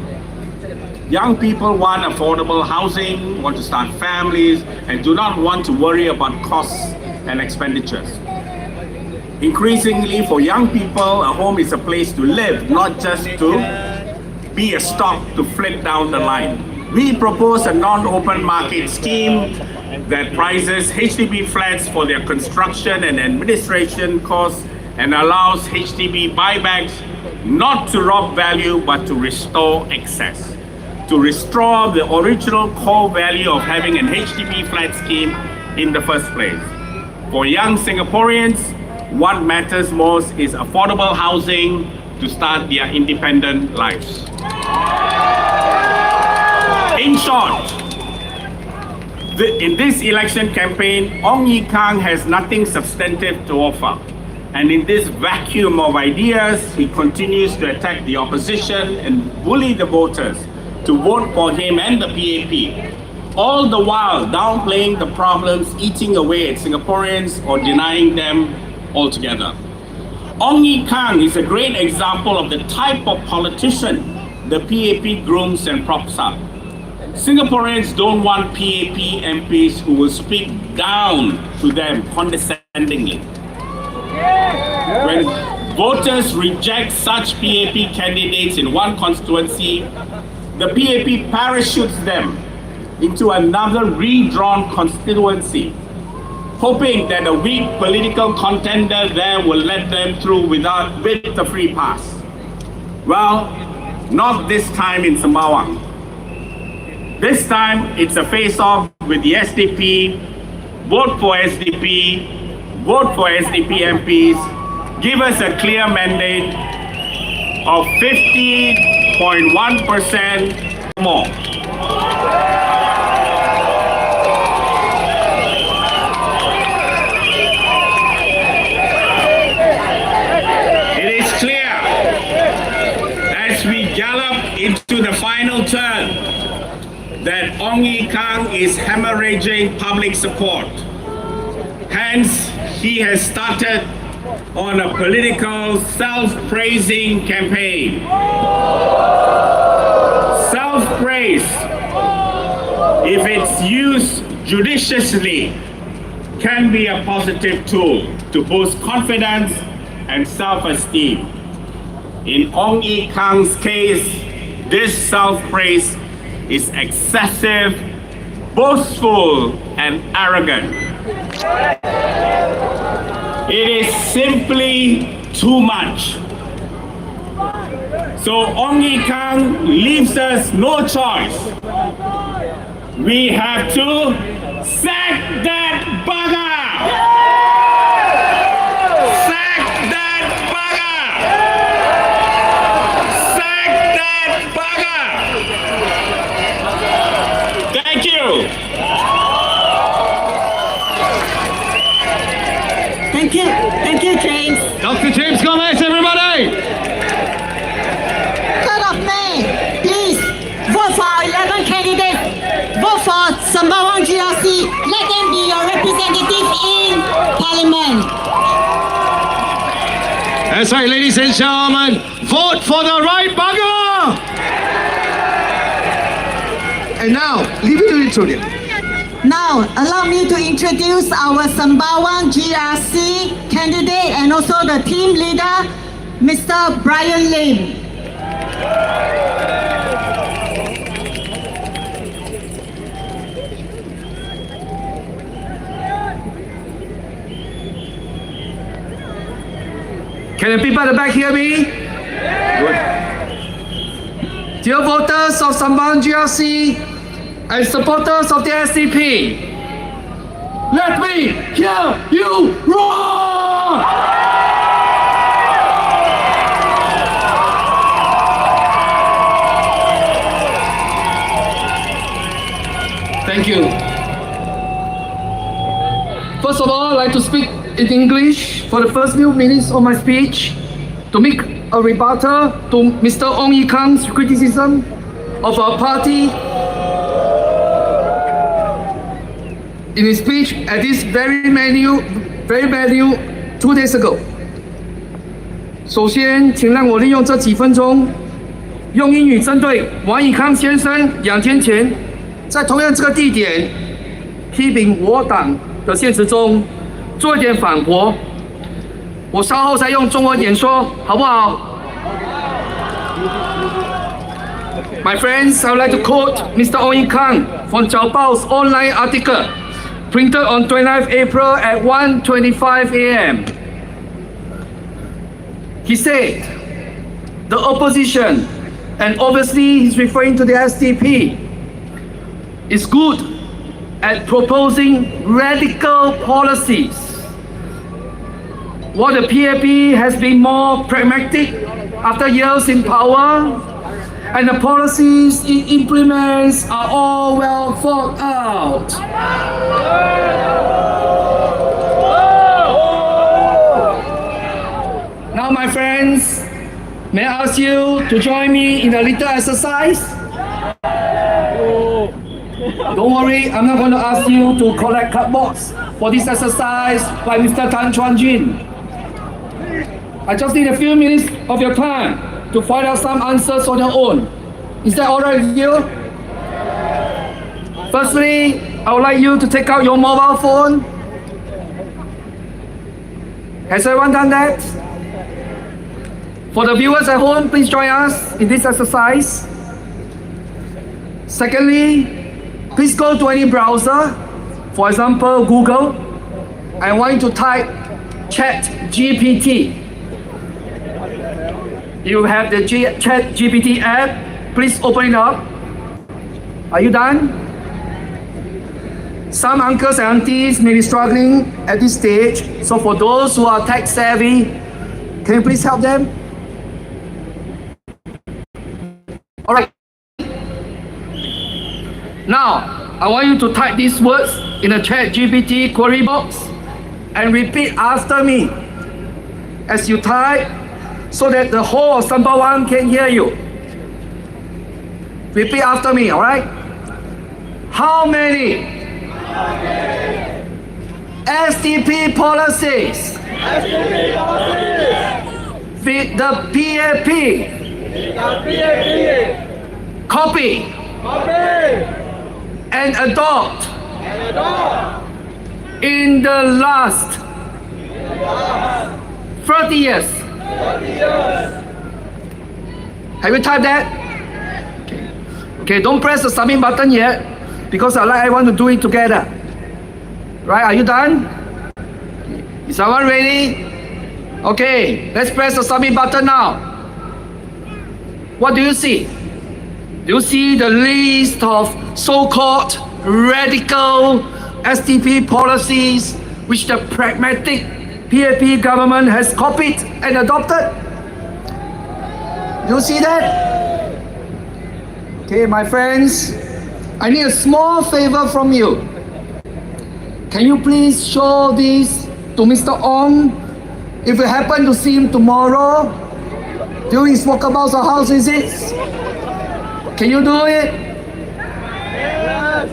Young people want affordable housing, want to start families, and do not want to worry about costs and expenditures. Increasingly, for young people, a home is a place to live, not just to be a stock to flit down the line. We propose a non-open market scheme that prices HDB flats for their construction and administration costs and allows HDB buybacks not to rob value but to restore excess, to restore the original core value of having an HDB flat scheme in the first place. For young Singaporeans, what matters most is affordable housing to start their independent lives. In short, in this election campaign, Ong Ye Kung has nothing substantive to offer. And in this vacuum of ideas, he continues to attack the opposition and bully the voters to vote for him and the PAP, all the while downplaying the problems eating away at Singaporeans or denying them altogether. Ong Ye Kung is a great example of the type of politician the PAP grooms and props up. Singaporeans don't want PAP MPs who will speak down to them condescendingly. When voters reject such PAP candidates in one constituency, the PAP parachutes them into another redrawn constituency, hoping that a weak political contender there will let them through with a free pass. Well, not this time in Sembawang. This time, it's a face-off with the SDP, vote for SDP, vote for SDP MPs, give us a clear mandate of 50.1% more. It is clear as we gallop into the final turn that Ong Ye Kung is hemorrhaging public support. Hence, he has started on a political self-praising campaign. Self-praise if it's used judiciously, can be a positive tool to boost confidence and self-esteem. In Ong Ye Kung's case, this self-praise is excessive, boastful, and arrogant. It is simply too much. So Ong Ye Kung leaves us no choice. We have to sack that bugger! Sack that bugger! Sack that bugger! Thank you! Thank you. Thank you, James. Dr. James Gomez, everybody! 3rd of May, please vote for our 11 candidates. Vote for Sembawang GRC. Let them be your representative in Parliament. That's right, ladies and gentlemen. Vote for the right bugger! And now, leave it to you, Julia. Now, allow me to introduce our Sembawang GRC candidate and also the team leader, Mr. Brian Lim. Can the people at the back hear me? Dear voters of Sembawang GRC and supporters of the SDP, let me hear you roar! Thank you. First of all, I'd like to speak in English for the first few minutes of my speech to make a rebuttal to Mr. Ong Ye Kung's criticism of our party in his speech at this very venue 2 days ago. 首先，请让我利用这几分钟，用英语针对王以康先生2天前在同样这个地点批评我党的现实中做一点反驳。我稍后再用中文演说，好不好？My friends, I would like to quote Mr. Ong Ye Kung from Chao Bao's online article printed on 29th April at 1:25 a.m. He said, the opposition, and obviously he's referring to the SDP, is good at proposing radical policies, while the PAP has been more pragmatic after years in power, and the policies it implements are all well thought out. Now, my friends, may I ask you to join me in a little exercise? Don't worry, I'm not going to ask you to collect cardboards for this exercise by Mr. Tan Chuan Jin. I just need a few minutes of your time to find out some answers on your own. Is that all right with you? Firstly, I would like you to take out your mobile phone. Has everyone done that? For the viewers at home, please join us in this exercise. Secondly, please go to any browser, for example, Google. I want you to type ChatGPT. You have the ChatGPT app. Please open it up. Are you done? Some uncles and aunties may be struggling at this stage. So for those who are tech savvy, can you please help them? All right. Now, I want you to type these words in the ChatGPT query box and repeat after me as you type so that the whole of Sembawang can hear you. Repeat after me, all right? How many SDP policies with the PAP copy and adopt in the last 30 years. Have you typed that? Okay, don't press the submit button yet because I want to do it together. Right, are you done? Is someone ready? Okay, let's press the submit button now. What do you see? Do you see the list of so-called radical SDP policies which the pragmatic PAP government has copied and adopted? Do you see that? Okay, my friends, I need a small favor from you. Can you please show this to Mr. Ong if you happen to see him tomorrow during his walkabout or house visits? Can you do it? Yes.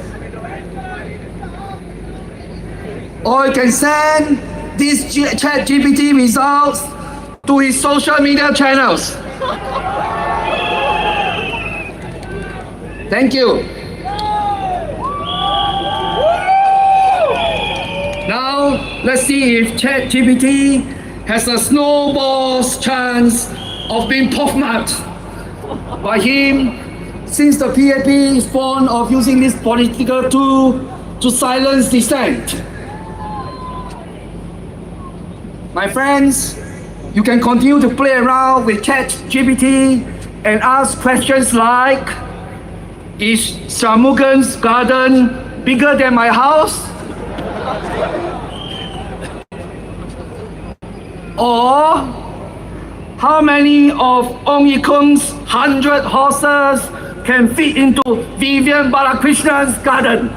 Or you can send these chat GPT results to his social media channels. Thank you. Now, let's see if ChatGPT has a snowball's chance of being pockmarked by him, since the PAP is fond of using this political tool to silence dissent. My friends, you can continue to play around with ChatGPT and ask questions like, is Shamugan's garden bigger than my house? Or how many of Ong Ye Kung's 100 horses can fit into Vivian Balakrishna's garden?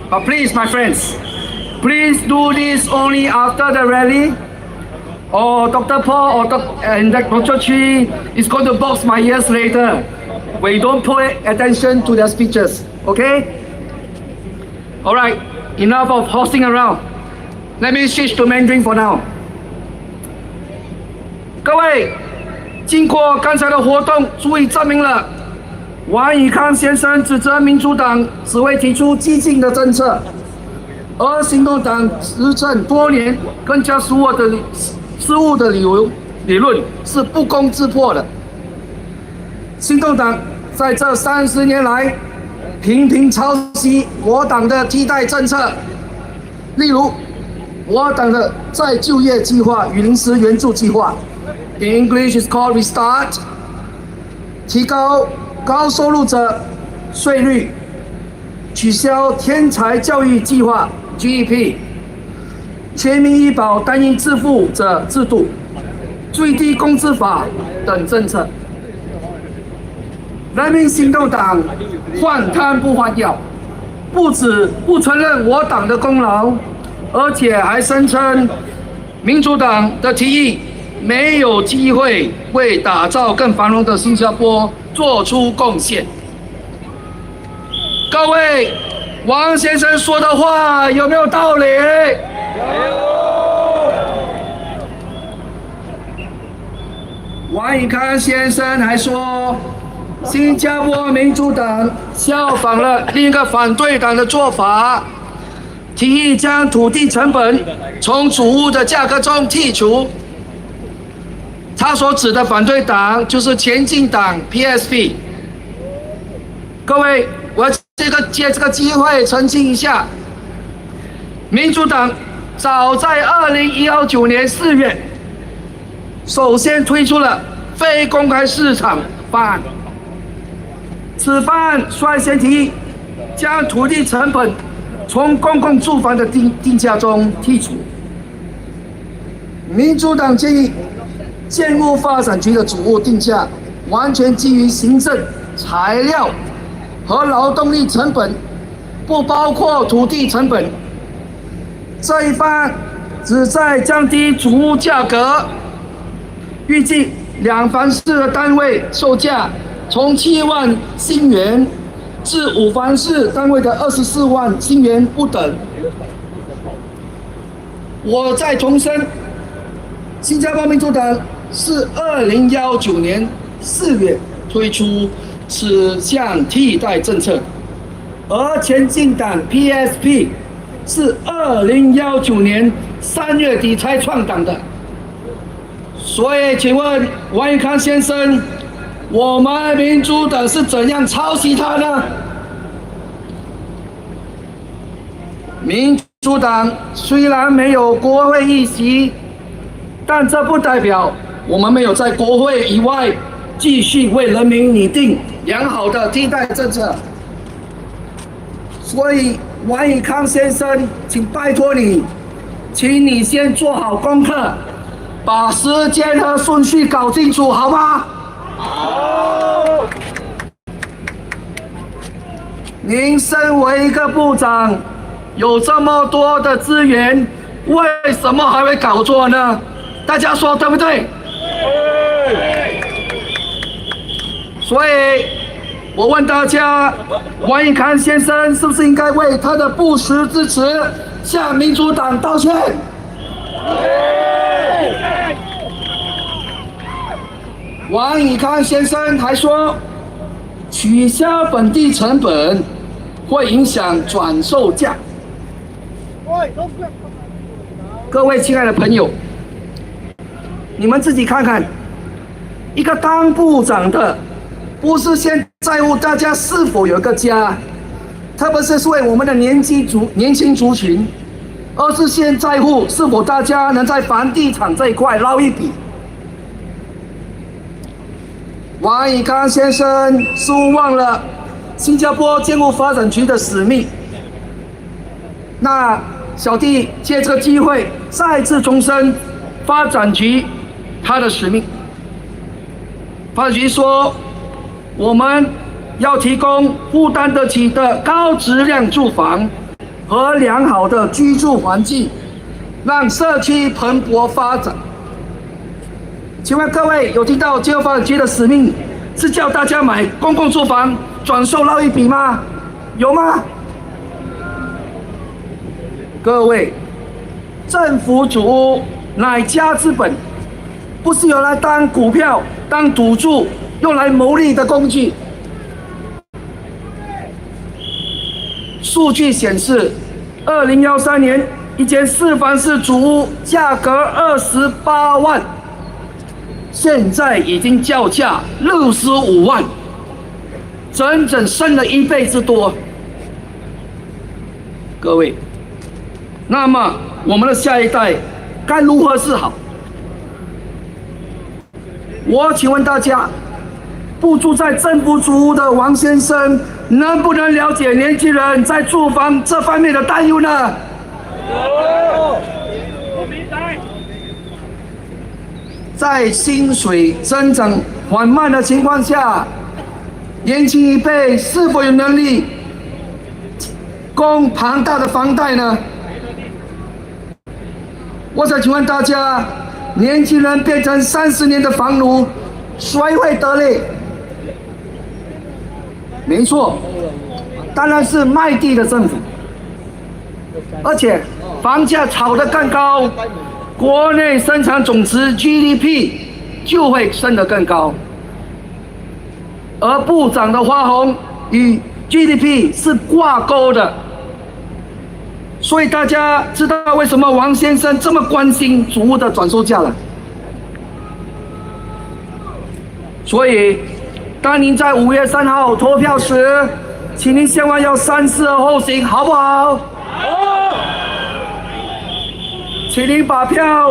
But please, my friends, please do this only after the rally, or Dr. Paul and Dr. Chi is going to box my ears later when you don't pay attention to their speeches, okay? All right, enough of horsing around. Let me switch to Mandarin for now. 各位，经过刚才的活动，足以证明了王以康先生指责民主党只会提出激进的政策，而行动党执政多年更加失误的理论是不攻自破的。行动党在这30年来频频抄袭我党的替代政策，例如我党的再就业计划与临时援助计划 ，in English is called Restart， 提高高收入者税率，取消天才教育计划 GEP， 全民医保单一支付者制度，最低工资法等政策。人民行动党换汤不换药，不止不承认我党的功劳，而且还声称民主党的提议没有机会为打造更繁荣的新加坡做出贡献。各位，王先生说的话有没有道理？王以康先生还说，新加坡民主党效仿了另一个反对党的做法，提议将土地成本从主屋的价格中剔除。他所指的反对党就是前进党 PSP。各位，我要借这个机会澄清一下，民主党早在2019年4月，首先推出了非公开市场方案。此方案率先提议将土地成本从公共住房的定价中剔除。民主党建议建物发展局的主屋定价完全基于行政、材料和劳动力成本，不包括土地成本。这一方案旨在降低主屋价格，预计2房式的单位售价从7万新元至5房式单位的24万新元不等。我再重申，新加坡民主党是2019年4月推出此项替代政策，而前进党 PSP 是2019年3月底才创党的。所以，请问王以康先生，我们民主党是怎样抄袭他呢？民主党虽然没有国会议席，但这不代表我们没有在国会以外继续为人民拟定良好的替代政策。所以，王以康先生，请拜托你，请你先做好功课，把时间和顺序搞清楚，好吗？好。您身为一个部长，有这么多的资源，为什么还会搞错呢？大家说对不对？对。所以，我问大家，王以康先生是不是应该为他的不实支持向民主党道歉？王以康先生还说，取消本地成本会影响转售价。各位亲爱的朋友，你们自己看看，一个当部长的，不是先在乎大家是否有个家，特别是为我们的年轻族群，而是先在乎是否大家能在房地产这一块捞一笔。王以康先生似乎忘了新加坡建筑发展局的使命。那小弟借这个机会再次重申发展局它的使命。发展局说，我们要提供负担得起的高质量住房和良好的居住环境，让社区蓬勃发展。请问各位有听到建筑发展局的使命是叫大家买公共住房转售捞一笔吗？有吗？各位，政府主屋乃家之本，不是用来当股票、当赌注、用来牟利的工具。数据显示，2013年一间4房式主屋价格28万。现在已经叫价65万，整整升了1倍之多。各位，那么我们的下一代该如何是好？我请问大家，不住在政府主屋的王先生，能不能了解年轻人在住房这方面的担忧呢？我明白。在薪水增长缓慢的情况下，年轻一辈是否有能力供庞大的房贷呢？我想请问大家，年轻人变成30年的房奴，谁会得利？没错，当然是卖地的政府，而且房价炒得更高，国内生产总值 GDP 就会升得更高，而部长的花红与 GDP 是挂钩的，所以大家知道为什么王先生这么关心主屋的转售价了。所以，当您在5月3号投票时，请您千万要三思而后行，好不好？好。请您把票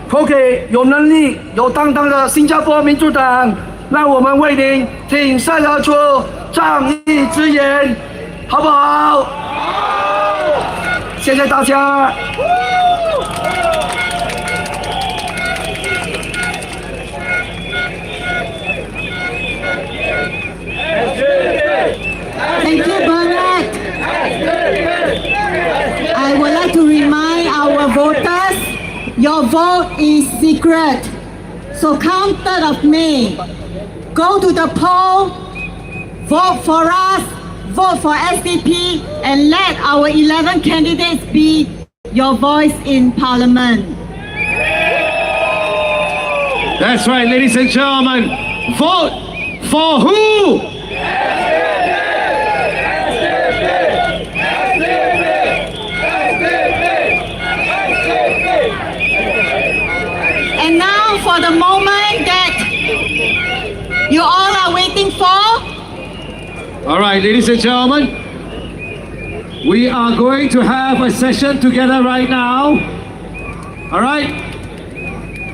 投给有能力、有担当的新加坡民主党，让我们为您挺身而出，仗义直言，好不好？好。谢谢大家。Thank you, Bernard. I would like to remind our voters, your vote is secret. So come 3rd of May, go to the poll, vote for us, vote for SDP, and let our 11 candidates be your voice in Parliament. That's right, ladies and gentlemen. Vote for who? And now for the moment that you all are waiting for. All right, ladies and gentlemen, we are going to have a session together right now. All right?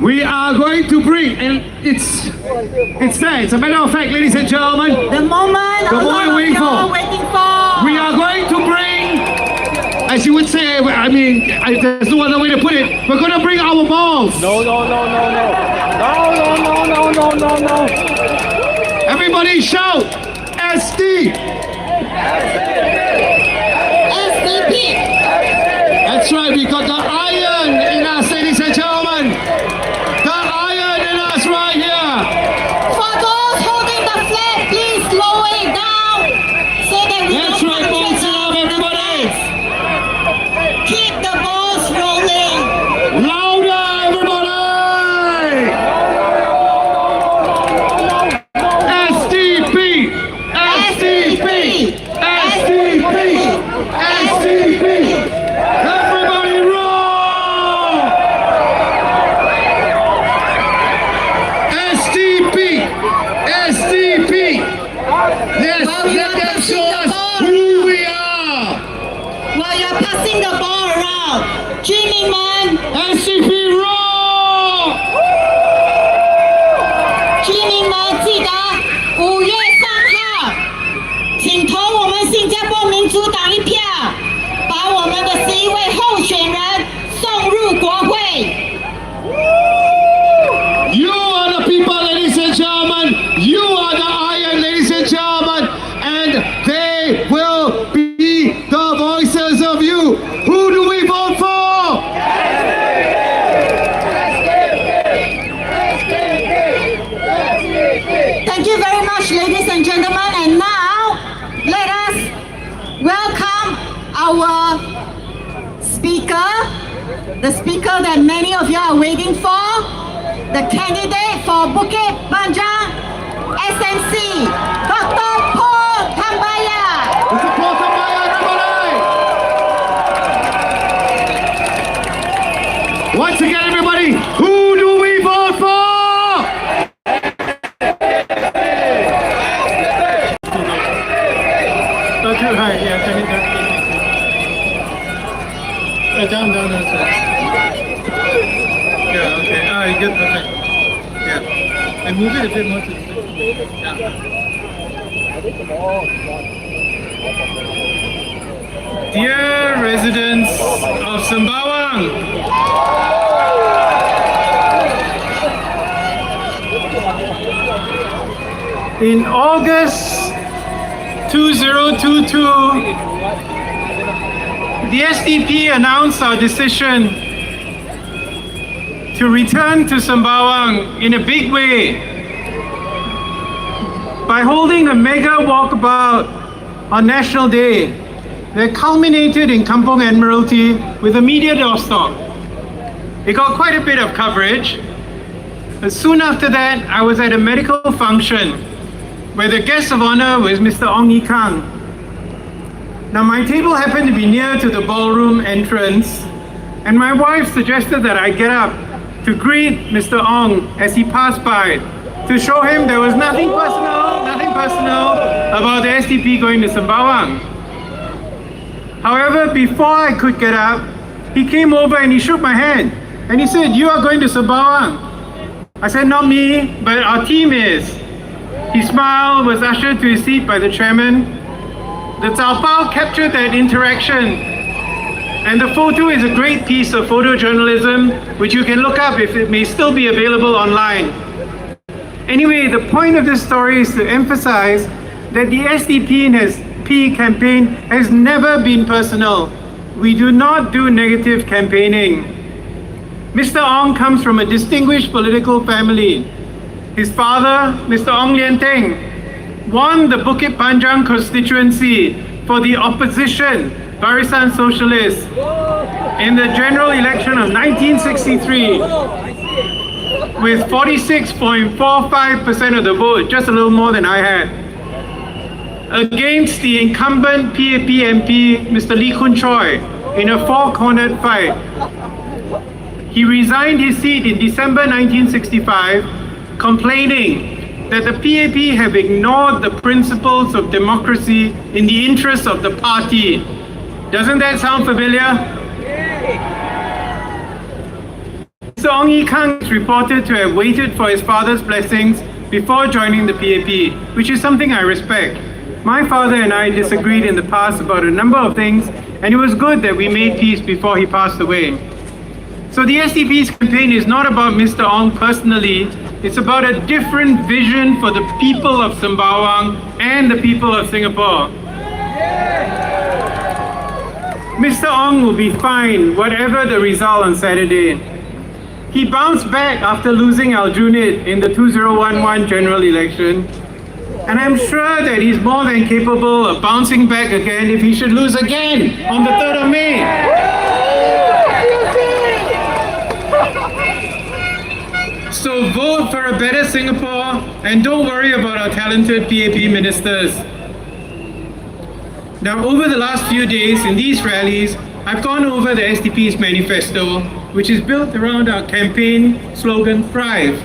We are going to bring, and it's there. It's a matter of fact, ladies and gentlemen. The moment we're waiting for. We are going to bring, as you would say, I mean, there's no other way to put it. We're going to bring our balls. No. Everybody shout, SD. SDP. That's right, we got the iron in us, ladies and gentlemen. The iron in us right here. For those holding the flag, please lower it down so that we That's don't right, balls it up, everybody. keep the balls rolling. Louder, everybody. SDP, SDP, SDP, SDP. Everybody roll! SDP, SDP. Yes, let them show us who we are. While you're passing the ball around, Dreaming Man, SDP roll! 居民们记得5月3号，请投我们新加坡民主党一票，把我们的11位候选人送入国会。 You are the people, ladies and gentlemen. You are the iron, ladies and gentlemen. And they will be the voices of you. Who do we vote for? Thank you very much, ladies and gentlemen. And now, let us welcome our speaker, the speaker that many of you are waiting for, the candidate for Bukit Panjang SMC, Dr. Paul Tambaya. Mr. Paul Tambaya, everybody! Once again, everybody, who do we vote for? Too high, yeah, turn it down. Down, sir. Yeah, okay. Good, perfect. Yeah. And move it a bit more to the side. Yeah. Dear residents of Sembawang, in August 2022, the SDP announced our decision to return to Sembawang in a big way by holding a mega walkabout on National Day that culminated in Kampong Admiralty with a media doorstop. It got quite a bit of coverage, but soon after that, I was at a medical function where the guest of honor was Mr. Ong Yi Kang. Now my table happened to be near to the ballroom entrance, and my wife suggested that I get up to greet Mr. Ong as he passed by, to show him there was nothing personal about the SDP going to Sembawang. However, before I could get up, he came over and he shook my hand, and he said, "You are going to Sembawang." I said, "Not me, but our team is." He smiled, was ushered to his seat by the chairman. The Cao Pao captured that interaction, and the photo is a great piece of photojournalism, which you can look up if it may still be available online. Anyway, the point of this story is to emphasize that the SDP campaign has never been personal. We do not do negative campaigning. Mr. Ong comes from a distinguished political family. His father, Mr. Ong Lian Teng, won the Bukit Panjang constituency for the opposition, Barisan Socialists, in the general election of 1963. with 46.45% of the vote, just a little more than I had, against the incumbent PAP MP, Mr. Lee Kun Choi, in a four-cornered fight. He resigned his seat in December 1965, complaining that the PAP have ignored the principles of democracy in the interests of the party. Doesn't that sound familiar? Mr. Ong Ye Kung is reported to have waited for his father's blessings before joining the PAP, which is something I respect. My father and I disagreed in the past about a number of things, and it was good that we made peace before he passed away. So the SDP's campaign is not about Mr. Ong personally, it's about a different vision for the people of Sembawang and the people of Singapore. Mr. Ong will be fine, whatever the result on Saturday. He bounced back after losing Aljunied in the 2011 general election, and I'm sure that he's more than capable of bouncing back again if he should lose again on the 3rd of May. So vote for a better Singapore and don't worry about our talented PAP ministers. Now, over the last few days in these rallies, I've gone over the SDP's manifesto, which is built around our campaign slogan, Thrive.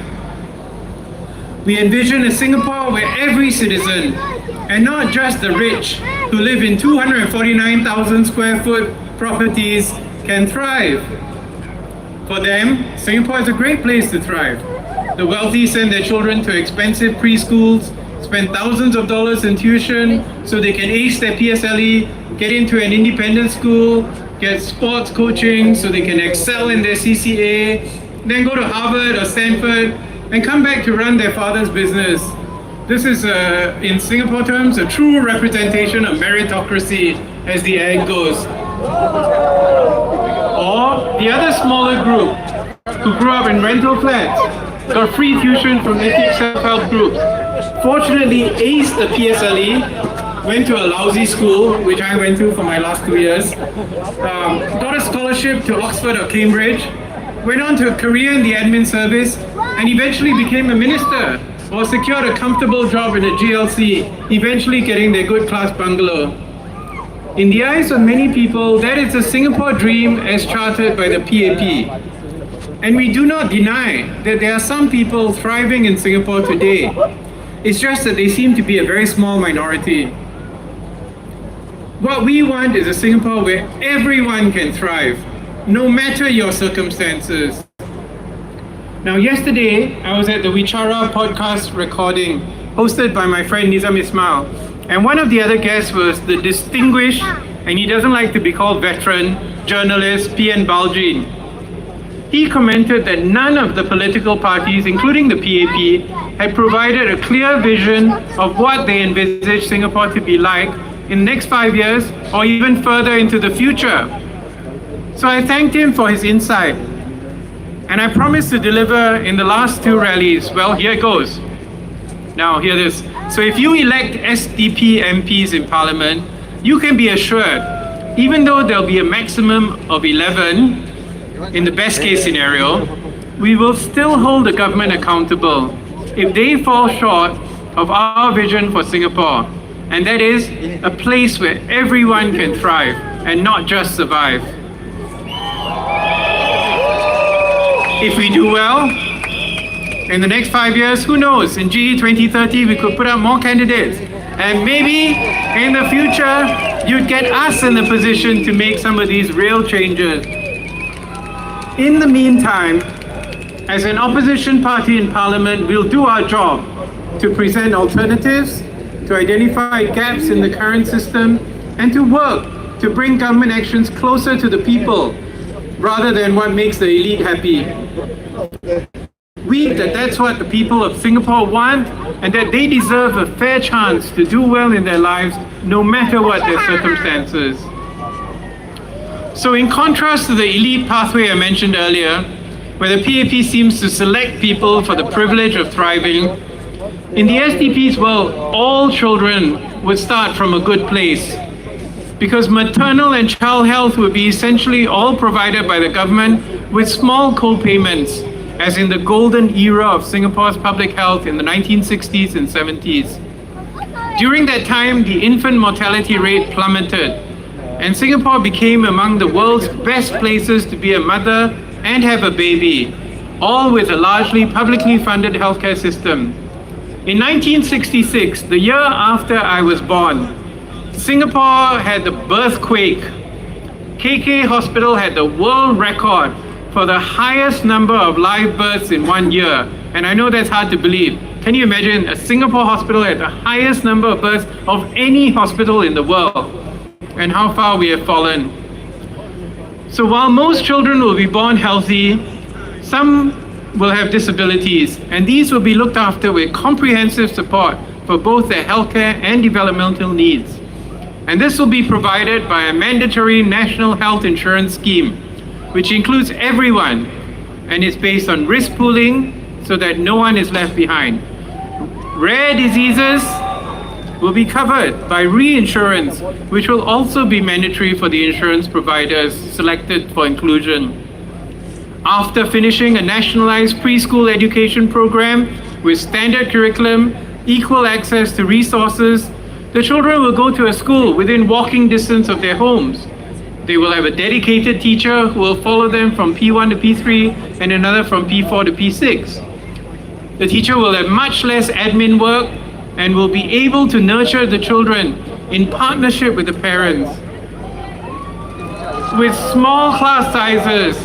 We envision a Singapore where every citizen, and not just the rich who live in 249,000 square foot properties, can thrive. For them, Singapore is a great place to thrive. The wealthy send their children to expensive preschools, spend thousands of dollars in tuition so they can ace their PSLE, get into an independent school, get sports coaching so they can excel in their CCA, then go to Harvard or Stanford, and come back to run their father's business. This is, in Singapore terms, a true representation of meritocracy, as the ad goes. Or the other smaller group who grew up in rental flats, got free tuition from ethnic self-help groups, fortunately aced the PSLE, went to a lousy school, which I went to for my last 2 years, got a scholarship to Oxford or Cambridge, went on to a career in the admin service, and eventually became a minister or secured a comfortable job in a GLC, eventually getting their good class bungalow. In the eyes of many people, that is a Singapore dream as charted by the PAP. And we do not deny that there are some people thriving in Singapore today. It's just that they seem to be a very small minority. What we want is a Singapore where everyone can thrive, no matter your circumstances. Now, yesterday, I was at the Wichara podcast recording hosted by my friend Nizam Ismail. And one of the other guests was the distinguished, and he doesn't like to be called veteran, journalist P.N. Baljin. He commented that none of the political parties, including the PAP, had provided a clear vision of what they envisage Singapore to be like in the next 5 years or even further into the future. So I thanked him for his insight. And I promised to deliver in the last 2 rallies. Well, here it goes. Now, hear this. So if you elect SDP MPs in Parliament, you can be assured, even though there'll be a maximum of 11, in the best case scenario, we will still hold the government accountable if they fall short of our vision for Singapore. And that is a place where everyone can thrive and not just survive. If we do well, in the next 5 years, who knows, in GE 2030, we could put up more candidates. And maybe in the future, you'd get us in the position to make some of these real changes. In the meantime, as an opposition party in Parliament, we'll do our job to present alternatives, to identify gaps in the current system, and to work to bring government actions closer to the people, rather than what makes the elite happy. That's what the people of Singapore want, and that they deserve a fair chance to do well in their lives, no matter what their circumstances. So in contrast to the elite pathway I mentioned earlier, where the PAP seems to select people for the privilege of thriving, in the SDP's world, all children would start from a good place, because maternal and child health would be essentially all provided by the government with small co-payments, as in the golden era of Singapore's public health in the 1960s and 70s. During that time, the infant mortality rate plummeted, and Singapore became among the world's best places to be a mother and have a baby, all with a largely publicly funded healthcare system. In 1966, the year after I was born, Singapore had the birthquake. KK Hospital had the world record for the highest number of live births in 1 year. And I know that's hard to believe. Can you imagine a Singapore hospital had the highest number of births of any hospital in the world? And how far we have fallen. So while most children will be born healthy, some will have disabilities, and these will be looked after with comprehensive support for both their healthcare and developmental needs. And this will be provided by a mandatory national health insurance scheme, which includes everyone and is based on risk pooling so that no one is left behind. Rare diseases will be covered by reinsurance, which will also be mandatory for the insurance providers selected for inclusion. After finishing a nationalized preschool education program with standard curriculum, equal access to resources, the children will go to a school within walking distance of their homes. They will have a dedicated teacher who will follow them from P1 to P3 and another from P4 to P6. The teacher will have much less admin work and will be able to nurture the children in partnership with the parents. With small class sizes,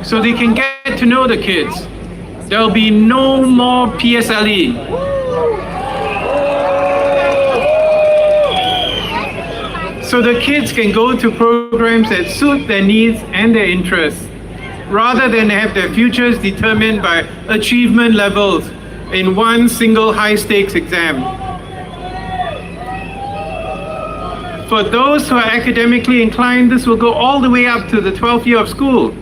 so they can get to know the kids. There'll be no more PSLE. So the kids can go to programs that suit their needs and their interests, rather than have their futures determined by achievement levels in one single high-stakes exam. For those who are academically inclined, this will go all the way up to the 12th year of school.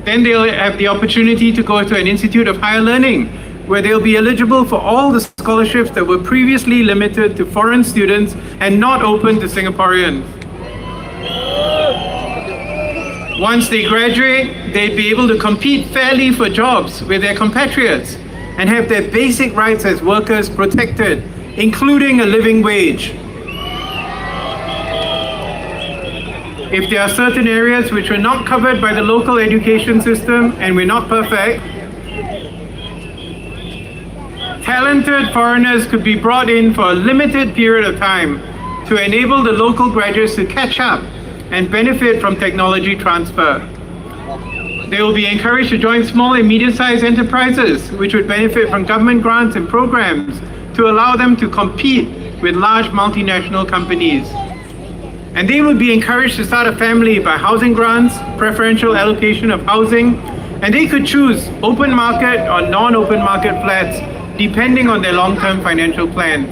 Then they'll have the opportunity to go to an institute of higher learning, where they'll be eligible for all the scholarships that were previously limited to foreign students and not open to Singaporeans. Once they graduate, they'd be able to compete fairly for jobs with their compatriots and have their basic rights as workers protected, including a living wage. If there are certain areas which were not covered by the local education system and were not perfect, talented foreigners could be brought in for a limited period of time to enable the local graduates to catch up and benefit from technology transfer. They will be encouraged to join small and medium-sized enterprises, which would benefit from government grants and programs to allow them to compete with large multinational companies. And they would be encouraged to start a family by housing grants, preferential allocation of housing, and they could choose open market or non-open market flats depending on their long-term financial plans.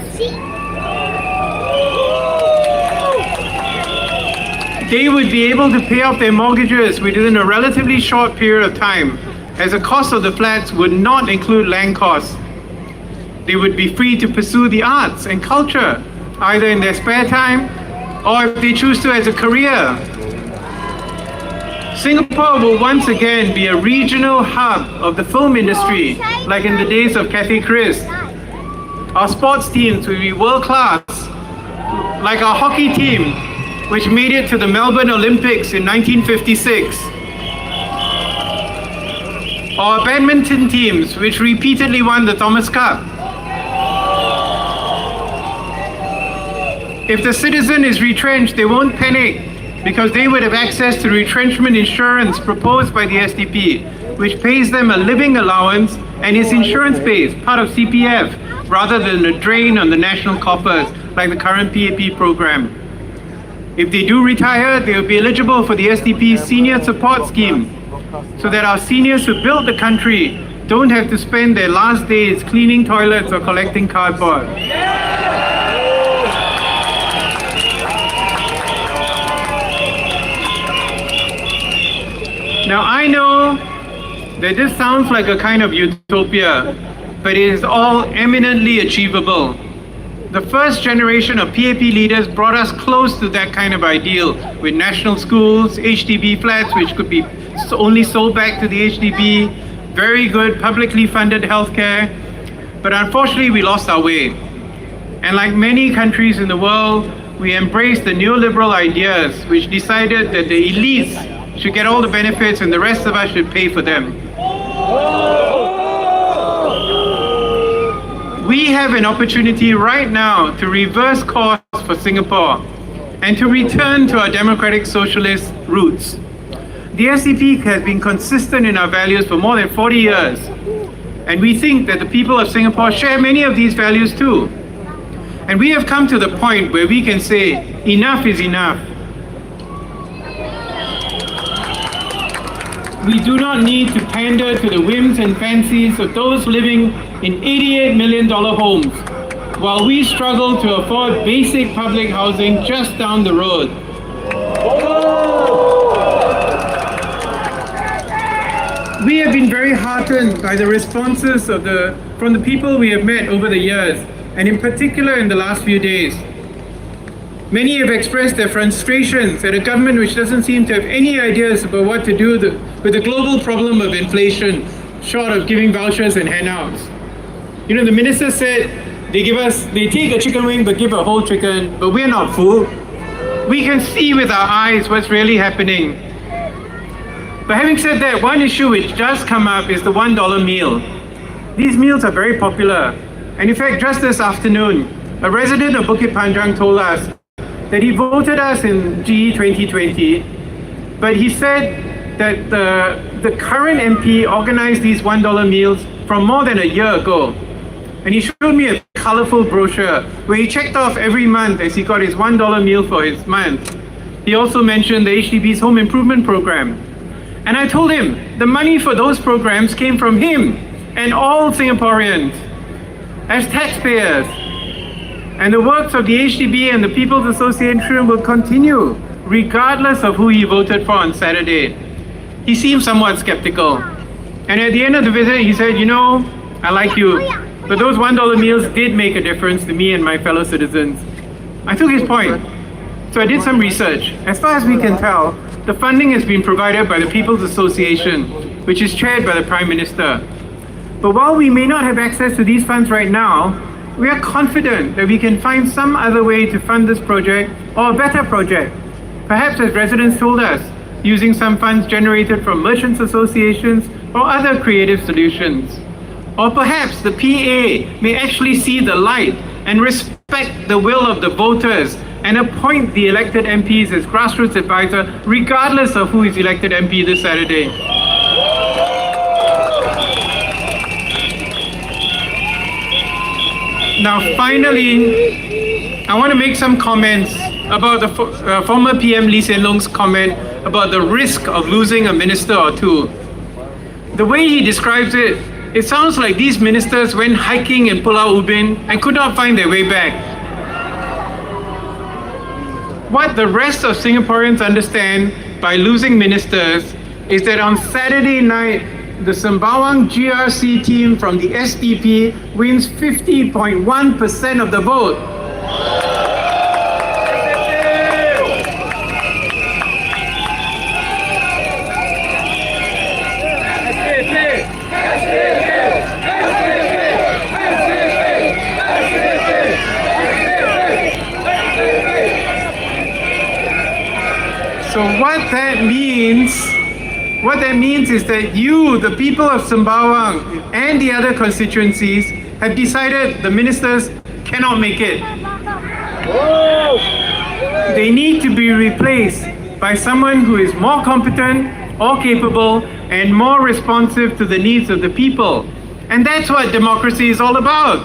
They would be able to pay off their mortgages within a relatively short period of time, as the cost of the flats would not include land costs. They would be free to pursue the arts and culture, either in their spare time or if they choose to as a career. Singapore will once again be a regional hub of the film industry, like in the days of Cathay Chris. Our sports teams will be world-class, like our hockey team, which made it to the Melbourne Olympics in 1956. Our badminton teams, which repeatedly won the Thomas Cup. If the citizen is retrenched, they won't panic because they would have access to retrenchment insurance proposed by the SDP, which pays them a living allowance and is insurance-based, part of CPF, rather than a drain on the national coffers like the current PAP program. If they do retire, they will be eligible for the SDP's senior support scheme, so that our seniors who built the country don't have to spend their last days cleaning toilets or collecting cardboard. Now I know that this sounds like a kind of utopia, but it is all eminently achievable. The first generation of PAP leaders brought us close to that kind of ideal, with national schools, HDB flats which could be only sold back to the HDB, very good publicly funded healthcare, but unfortunately we lost our way. And like many countries in the world, we embraced the neoliberal ideas which decided that the elites should get all the benefits and the rest of us should pay for them. We have an opportunity right now to reverse course for Singapore and to return to our democratic socialist roots. The SDP has been consistent in our values for more than 40 years, and we think that the people of Singapore share many of these values too. And we have come to the point where we can say, enough is enough. We do not need to pander to the whims and fancies of those living in $88 million homes, while we struggle to afford basic public housing just down the road. We have been very heartened by the responses from the people we have met over the years, and in particular in the last few days. Many have expressed their frustrations at a government which doesn't seem to have any ideas about what to do with the global problem of inflation, short of giving vouchers and handouts. You know, the minister said they take a chicken wing but give a whole chicken, but we're not fooled. We can see with our eyes what's really happening. But having said that, one issue which does come up is the $1 meal. These meals are very popular. And in fact, just this afternoon, a resident of Bukit Panjang told us that he voted us in GE 2020, but he said that the current MP organized these $1 meals from more than a year ago. And he showed me a colorful brochure where he checked off every month as he got his $1 meal for his month. He also mentioned the HDB's home improvement program. And I told him the money for those programs came from him and all Singaporeans as taxpayers. And the works of the HDB and the People's Association will continue regardless of who he voted for on Saturday. He seemed somewhat skeptical. And at the end of the visit, he said, you know, I like you, but those $1 meals did make a difference to me and my fellow citizens. I took his point. So I did some research. As far as we can tell, the funding has been provided by the People's Association, which is chaired by the Prime Minister. But while we may not have access to these funds right now, we are confident that we can find some other way to fund this project, or a better project. Perhaps, as residents told us, using some funds generated from merchants associations or other creative solutions. Or perhaps the PA may actually see the light and respect the will of the voters and appoint the elected MPs as grassroots advisor, regardless of who is elected MP this Saturday. Now, finally, I want to make some comments about the former PM Lee Hsien Loong's comment about the risk of losing a minister or two. The way he describes it, it sounds like these ministers went hiking in Pulau Ubin and could not find their way back. What the rest of Singaporeans understand by losing ministers is that on Saturday night, the Sembawang GRC team from the SDP wins 50.1% of the vote. So what that means is that you, the people of Sembawang and the other constituencies, have decided the ministers cannot make it. They need to be replaced by someone who is more competent or capable and more responsive to the needs of the people. And that's what democracy is all about.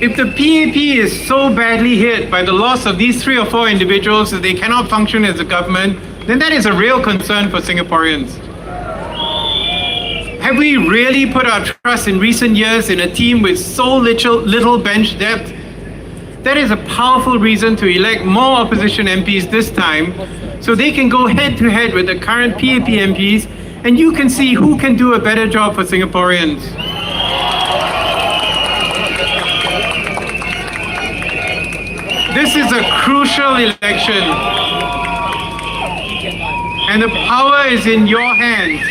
If the PAP is so badly hit by the loss of these 3 or 4 individuals that they cannot function as a government, then that is a real concern for Singaporeans. Have we really put our trust in recent years in a team with so little bench depth? That is a powerful reason to elect more opposition MPs this time, so they can go head to head with the current PAP MPs, and you can see who can do a better job for Singaporeans. This is a crucial election. and the power is in your hands.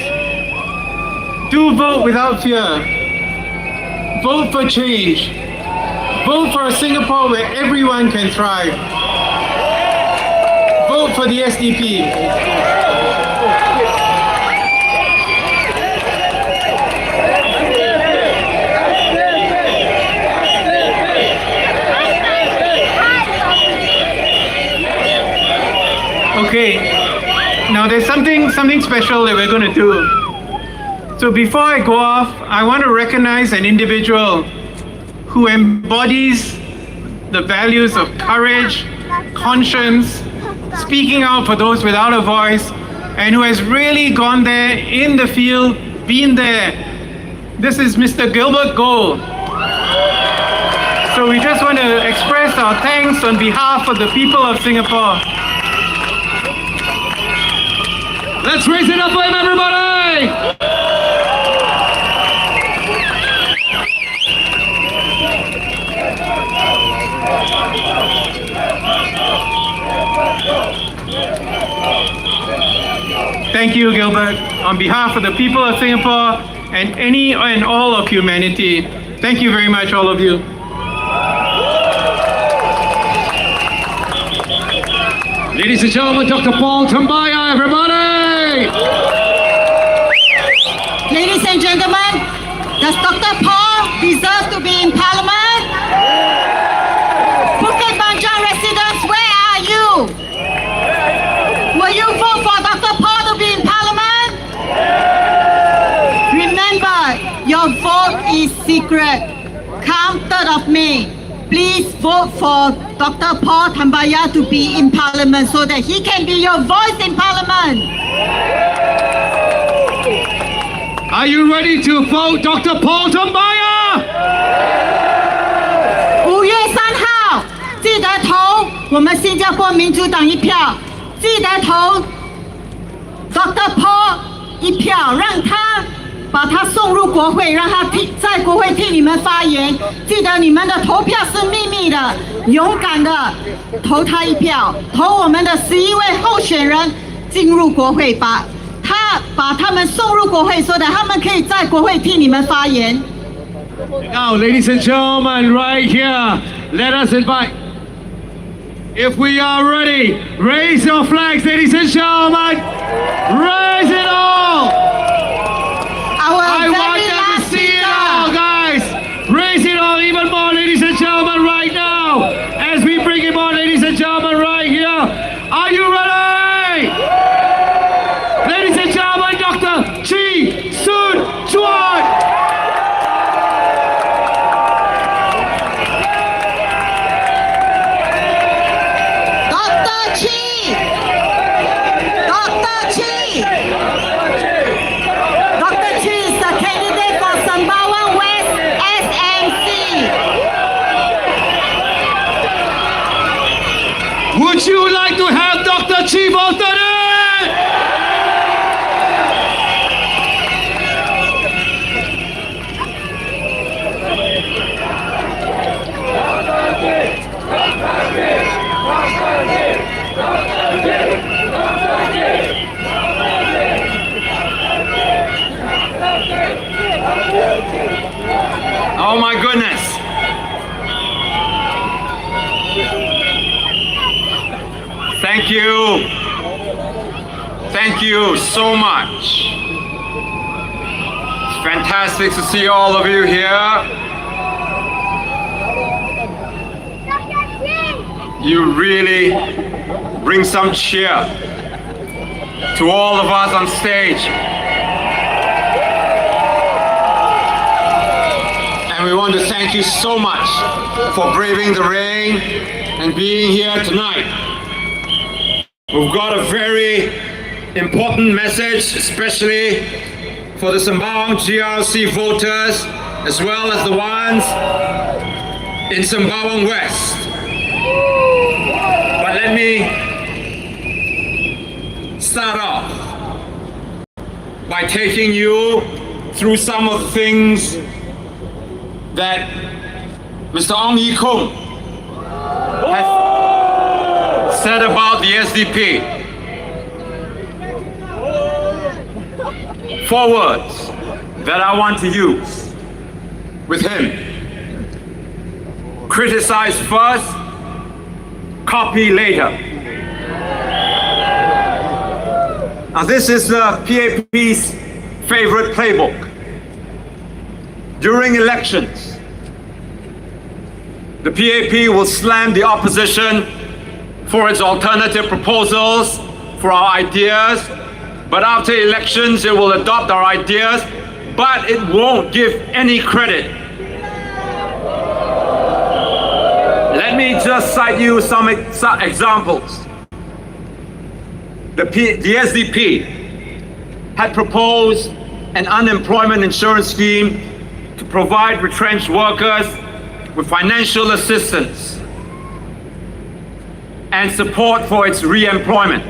Do vote without fear. Vote for change. Vote for a Singapore where everyone can thrive. Vote for the SDP. Okay, now there's something special that we're going to do. So before I go off, I want to recognize an individual who embodies the values of courage, conscience, speaking out for those without a voice, and who has really gone there in the field, been there. This is Mr. Gilbert Gold. So we just want to express our thanks on behalf of the people of Singapore. Let's raise it up for him, everybody! Thank you, Gilbert, on behalf of the people of Singapore and any and all of humanity. Thank you very much, all of you. Ladies and gentlemen, Dr. Paul Tambaya, everybody! Ladies and gentlemen, does Dr. Paul deserve to be in Parliament? Bukit Panjang residents, where are you? Will you vote for Dr. Paul to be in Parliament? Remember, your vote is secret. Come 3rd of May. Please vote for Dr. Paul Tambaya to be in Parliament so that he can be your voice in Parliament. Are you ready to vote Dr. Paul Tambaya? 5月3号，记得投我们新加坡民主党一票，记得投 Dr. Paul 一票，让他把他送入国会，让他在国会替你们发言。记得你们的投票是秘密的，勇敢的投他一票，投我们的11位候选人进入国会，把他们送入国会，说的他们可以在国会替你们发言。Now, ladies and gentlemen, right here, let us invite. If we are ready, raise your flags, ladies and gentlemen. Raise it all. I want them to see it all, guys. Raise it all even more, ladies and gentlemen, right now. As we bring him on, ladies and gentlemen, right here. Are you ready? Ladies and gentlemen, Dr. Chi Soon Chuan. Dr. Chi is the candidate for Sembawang West SMC. Would you like to have Dr. Chi voted in? Oh my goodness. Thank you. Thank you so much. It's fantastic to see all of you here. You really bring some cheer to all of us on stage. And we want to thank you so much for braving the rain and being here tonight. We've got a very important message, especially for the Sembawang GRC voters, as well as the ones in Sembawang West. But let me start off by taking you through some of the things that Mr. Ong Ye Kung has said about the SDP. 4 words that I want to use with him. Criticize first, copy later. Now this is the PAP's favorite playbook. During elections, the PAP will slam the opposition for its alternative proposals, for our ideas, but after elections it will adopt our ideas, but it won't give any credit. Let me just cite you some examples. The SDP had proposed an unemployment insurance scheme to provide retrenched workers with financial assistance and support for its re-employment.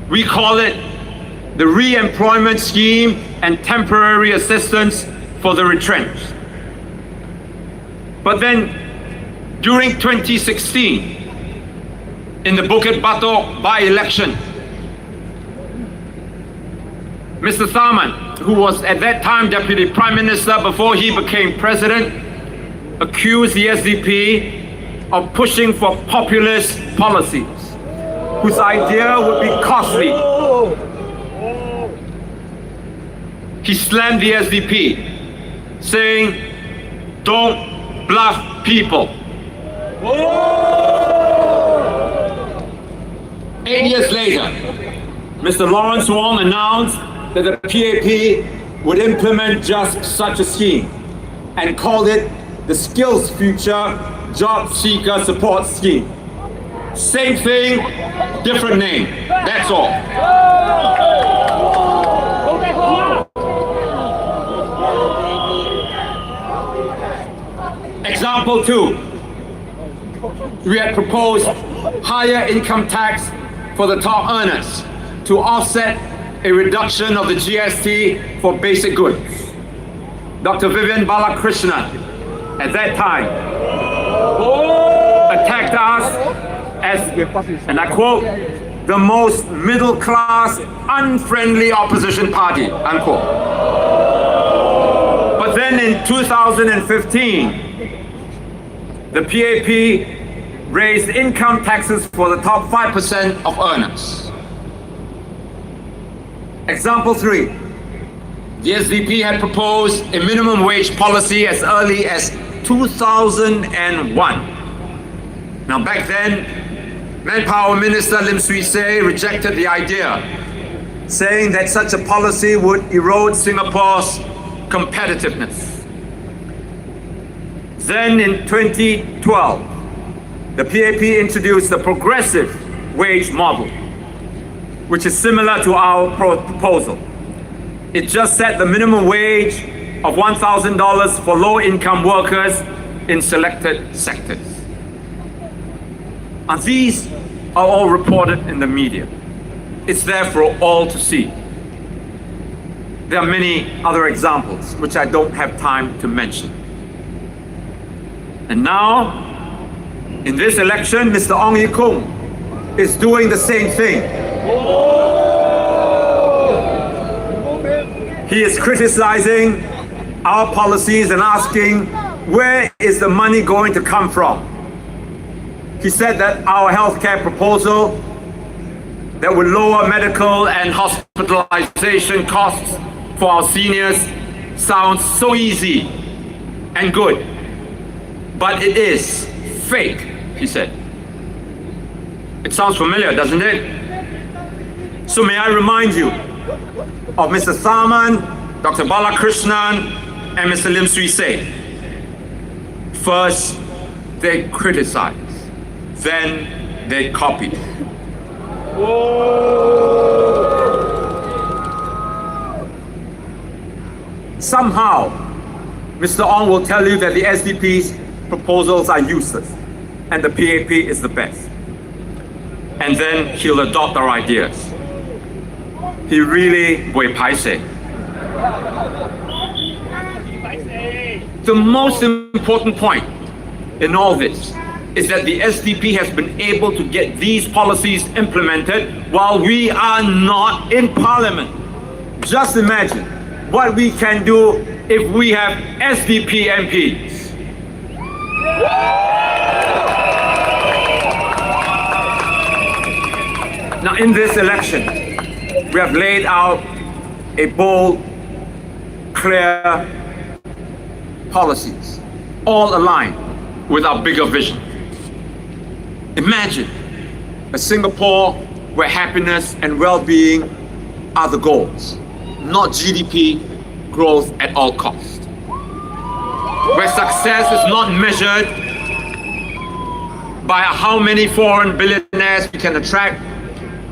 We call it the Re-Employment Scheme and Temporary Assistance for the Retrenched. But then, during 2016, in the Bukit Batok by-election, Mr. Tharman, who was at that time Deputy Prime Minister before he became President, accused the SDP of pushing for populist policies, whose idea would be costly. He slammed the SDP, saying, "Don't bluff people." 8 years later, Mr. Lawrence Wong announced that the PAP would implement just such a scheme and called it the Skills Future Job Seeker Support Scheme. Same thing, different name. That's all. Example 2. We had proposed higher income tax for the top earners to offset a reduction of the GST for basic goods. Dr. Vivian Balakrishnan, at that time, attacked us as, and I quote, the most middle-class, unfriendly opposition party, unquote. But then in 2015, the PAP raised income taxes for the top 5% of earners. Example 3. The SDP had proposed a minimum wage policy as early as 2001. Now back then, Manpower Minister Lim Swee Say rejected the idea, saying that such a policy would erode Singapore's competitiveness. Then in 2012, the PAP introduced the progressive wage model, which is similar to our proposal. It just set the minimum wage of $1,000 for low-income workers in selected sectors. And these are all reported in the media. It's there for all to see. There are many other examples which I don't have time to mention. And now, in this election, Mr. Ong Ye Kung is doing the same thing. He is criticizing our policies and asking, where is the money going to come from? He said that our healthcare proposal that would lower medical and hospitalization costs for our seniors sounds so easy and good. But it is fake, he said. It sounds familiar, doesn't it? So may I remind you of Mr. Tharman, Dr. Balakrishnan, and Mr. Lim Swee Say. First, they criticize, then they copy. Somehow, Mr. Ong will tell you that the SDP's proposals are useless and the PAP is the best. And then he'll adopt our ideas. He really buay paise. The most important point in all this is that the SDP has been able to get these policies implemented while we are not in Parliament. Just imagine what we can do if we have SDP MPs. Now, in this election, we have laid out a bold, clear policies, all aligned with our bigger vision. Imagine a Singapore where happiness and well-being are the goals, not GDP growth at all costs. Where success is not measured by how many foreign billionaires we can attract,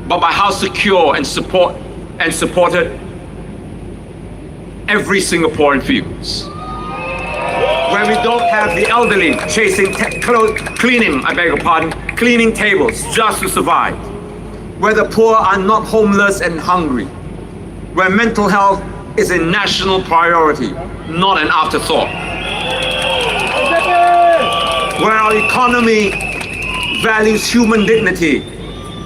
but by how secure and supported every Singaporean feels. Where we don't have the elderly chasing cleaning tables just to survive. Where the poor are not homeless and hungry. Where mental health is a national priority, not an afterthought. Where our economy values human dignity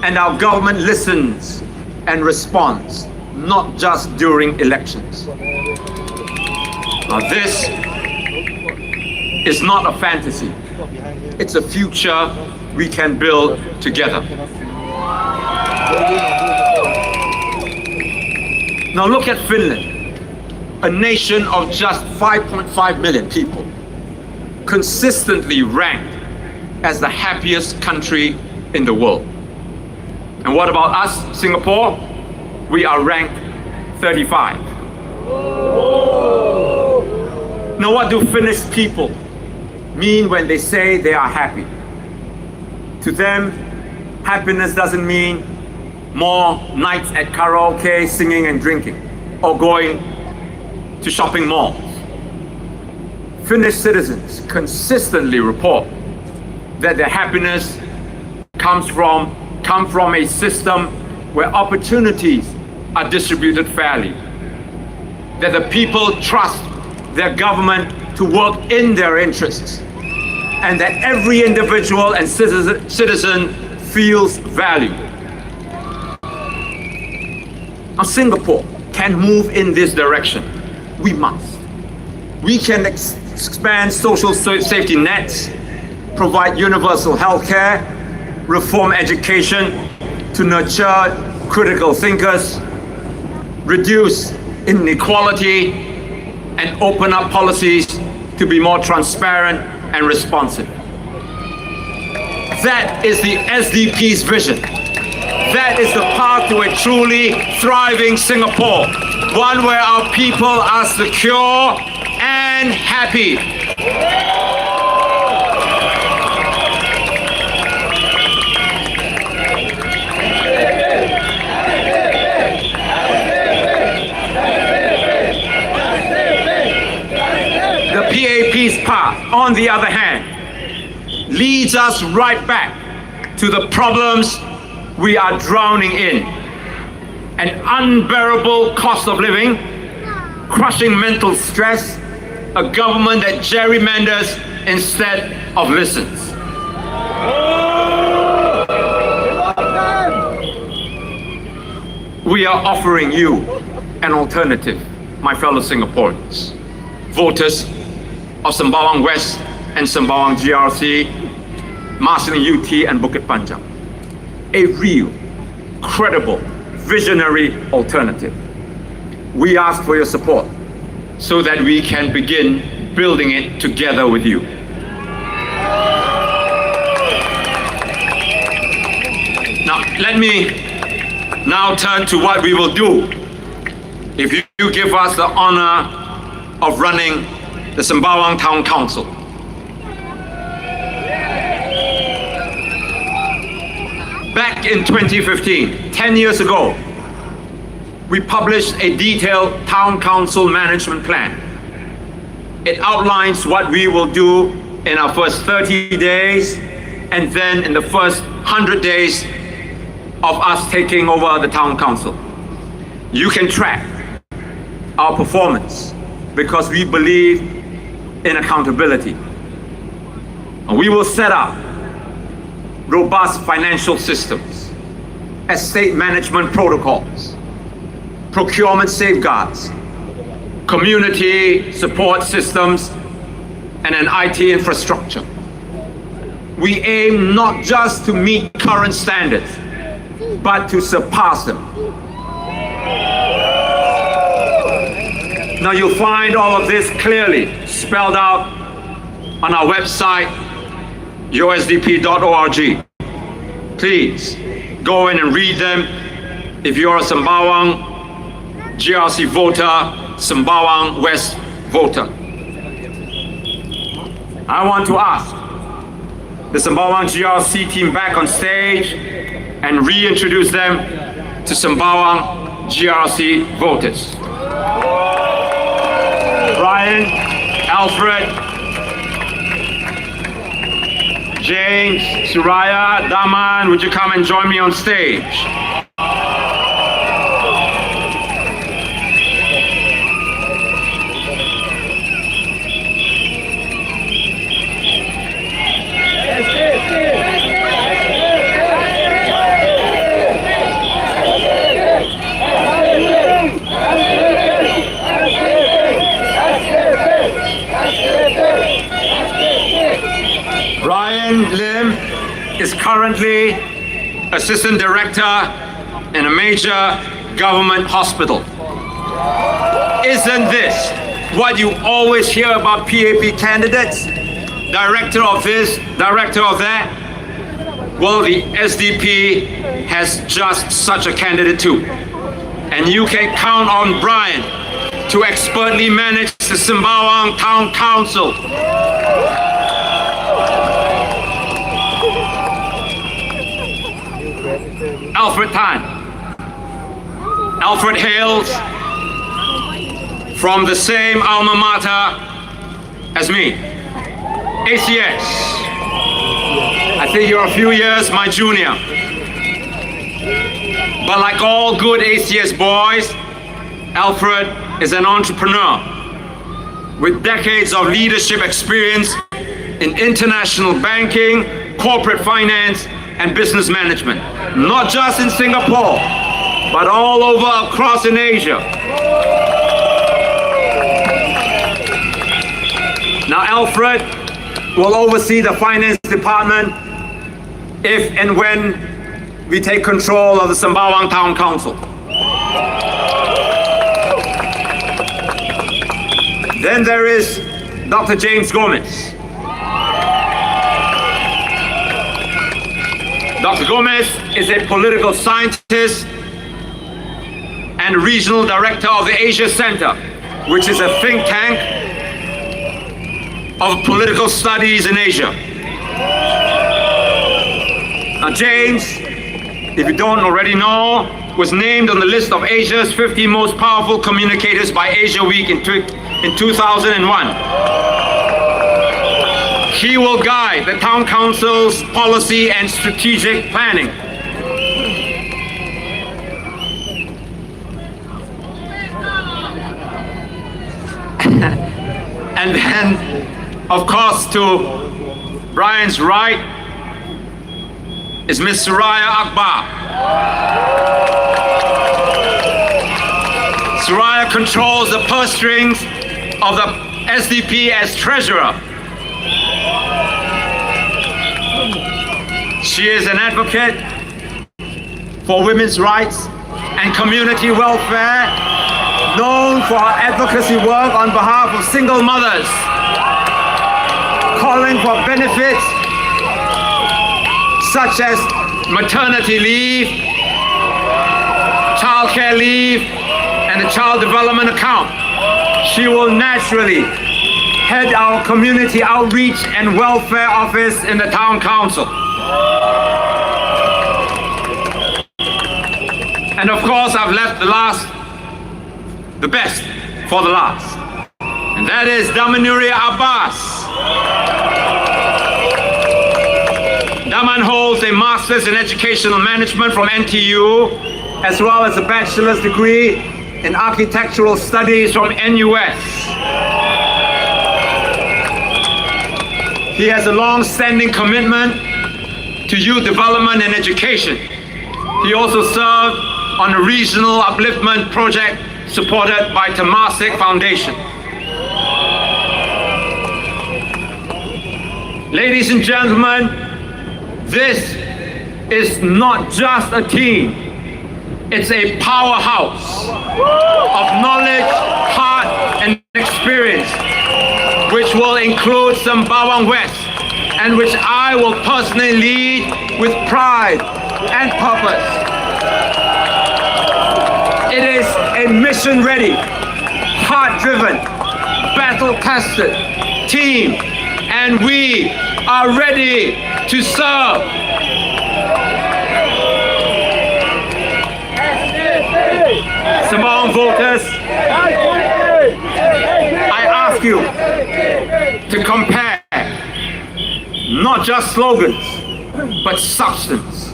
and our government listens and responds, not just during elections. Now this is not a fantasy. It's a future we can build together. Now look at Finland, a nation of just 5.5 million people, consistently ranked as the happiest country in the world. And what about us, Singapore? We are ranked 35. Now what do Finnish people mean when they say they are happy? To them, happiness doesn't mean more nights at karaoke, singing and drinking, or going to shopping malls. Finnish citizens consistently report that their happiness come from a system where opportunities are distributed fairly, that the people trust their government to work in their interests, and that every individual and citizen feels valued. Now Singapore can move in this direction. We must. We can expand social safety nets, provide universal health care, reform education to nurture critical thinkers, reduce inequality, and open up policies to be more transparent and responsive. That is the SDP's vision. That is the path to a truly thriving Singapore, one where our people are secure and happy. The PAP's path, on the other hand, leads us right back to the problems we are drowning in. An unbearable cost of living, crushing mental stress, a government that gerrymanders instead of listens. We are offering you an alternative, my fellow Singaporeans, voters of Sembawang West and Sembawang GRC, Marsiling UT and Bukit Panjang. A real, credible, visionary alternative. We ask for your support so that we can begin building it together with you. Now, let me now turn to what we will do if you give us the honor of running the Sembawang Town Council. Back in 2015, 10 years ago, we published a detailed town council management plan. It outlines what we will do in our first 30 days and then in the first 100 days of us taking over the town council. You can track our performance because we believe in accountability. And we will set up robust financial systems, estate management protocols, procurement safeguards, community support systems, and an IT infrastructure. We aim not just to meet current standards, but to surpass them. Now you'll find all of this clearly spelled out on our website, yourdp.org. Please go in and read them. If you're a Sembawang GRC voter, Sembawang West voter. I want to ask the Sembawang GRC team back on stage and reintroduce them to Sembawang GRC voters. Brian, Alfred, James, Suraya, Daman, would you come and join me on stage? Brian Lim is currently Assistant Director in a major government hospital. Isn't this what you always hear about PAP candidates? Director of this, director of that? Well, the SDP has just such a candidate too. And you can count on Brian to expertly manage the Sembawang Town Council. Alfred Tan. Alfred hails from the same alma mater as me, ACS. I think you're a few years my junior. But like all good ACS boys, Alfred is an entrepreneur with decades of leadership experience in international banking, corporate finance, and business management, not just in Singapore, but all over across in Asia. Now Alfred will oversee the finance department if and when we take control of the Sembawang Town Council. Then there is Dr. James Gomez. Dr. Gomez is a political scientist and regional director of the Asia Center, which is a think tank of political studies in Asia. Now James, if you don't already know, was named on the list of Asia's 50 most powerful communicators by Asia Week in 2001. He will guide the town council's policy and strategic planning. And then, of course, to Brian's right is Miss Suraya Akbar. Suraya controls the purse strings of the SDP as treasurer. She is an advocate for women's rights and community welfare, known for her advocacy work on behalf of single mothers, calling for benefits such as maternity leave, childcare leave, and a child development account. She will naturally head our community outreach and welfare office in the town council. And of course, I've left the best for the last. And that is Damanuria Abbas. Daman holds a master's in educational management from NTU, as well as a bachelor's degree in architectural studies from NUS. He has a long-standing commitment to youth development and education. He also served on a regional upliftment project supported by Temasek Foundation. Ladies and gentlemen, this is not just a team, it's a powerhouse of knowledge, heart, and experience, which will include Sembawang West, and which I will personally lead with pride and purpose. It is a mission-ready, heart-driven, battle-tested team, and we are ready to serve. Sembawang voters, I ask you to compare not just slogans, but substance,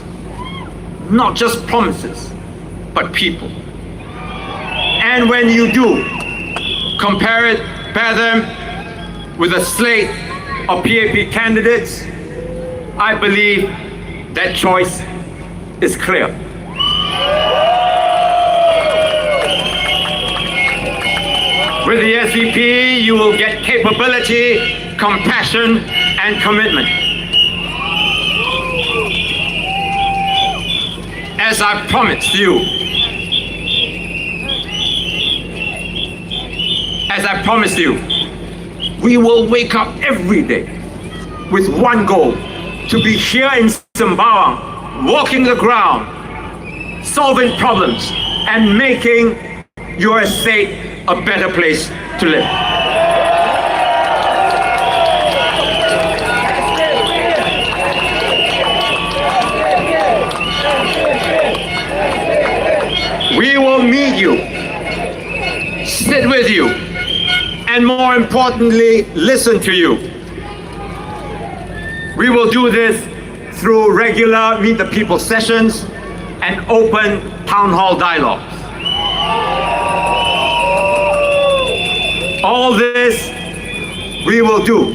not just promises, but people. And when you do, compare them with a slate of PAP candidates, I believe that choice is clear. With the SDP, you will get capability, compassion, and commitment. As I promised you, we will wake up every day with one goal: to be here in Sembawang, walking the ground, solving problems, and making your estate a better place to live. We will meet you, sit with you, and more importantly, listen to you. We will do this through regular Meet the People sessions and open town hall dialogues. All this we will do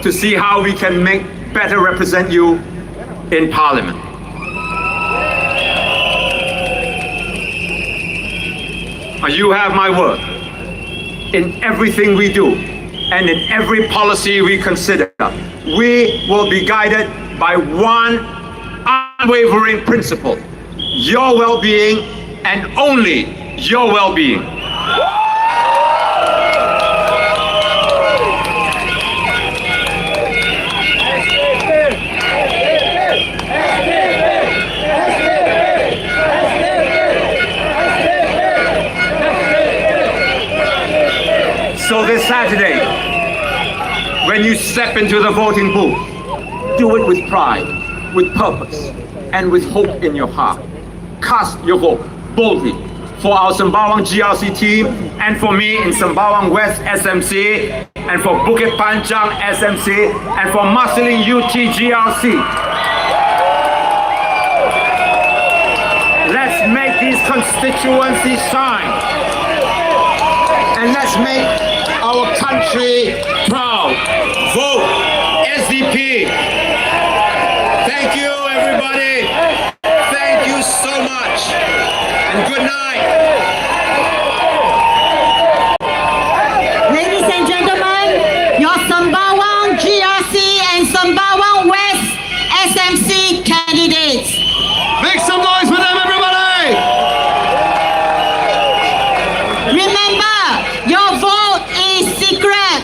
to see how we can better represent you in Parliament. You have my word. In everything we do and in every policy we consider, we will be guided by one unwavering principle: your well-being and only your well-being. So this Saturday, when you step into the voting booth, do it with pride, with purpose, and with hope in your heart. Cast your vote boldly for our Sembawang GRC team, and for me in Sembawang West SMC, and for Bukit Panjang SMC, and for Marsiling UT GRC. Let's make these constituencies shine, and let's make our country proud. Vote SDP. Thank you, everybody. Thank you so much. And good night. Ladies and gentlemen, your Sembawang GRC and Sembawang West SMC candidates. Make some noise for them, everybody! Remember, your vote is secret.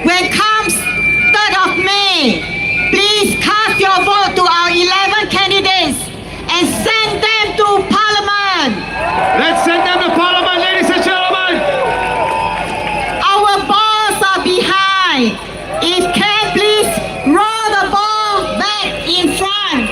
When comes 3rd of May, please cast your vote to our 11 candidates and send them to Parliament. Let's send them to Parliament, ladies and gentlemen! Our balls are behind. If can, please roll the ball back in front.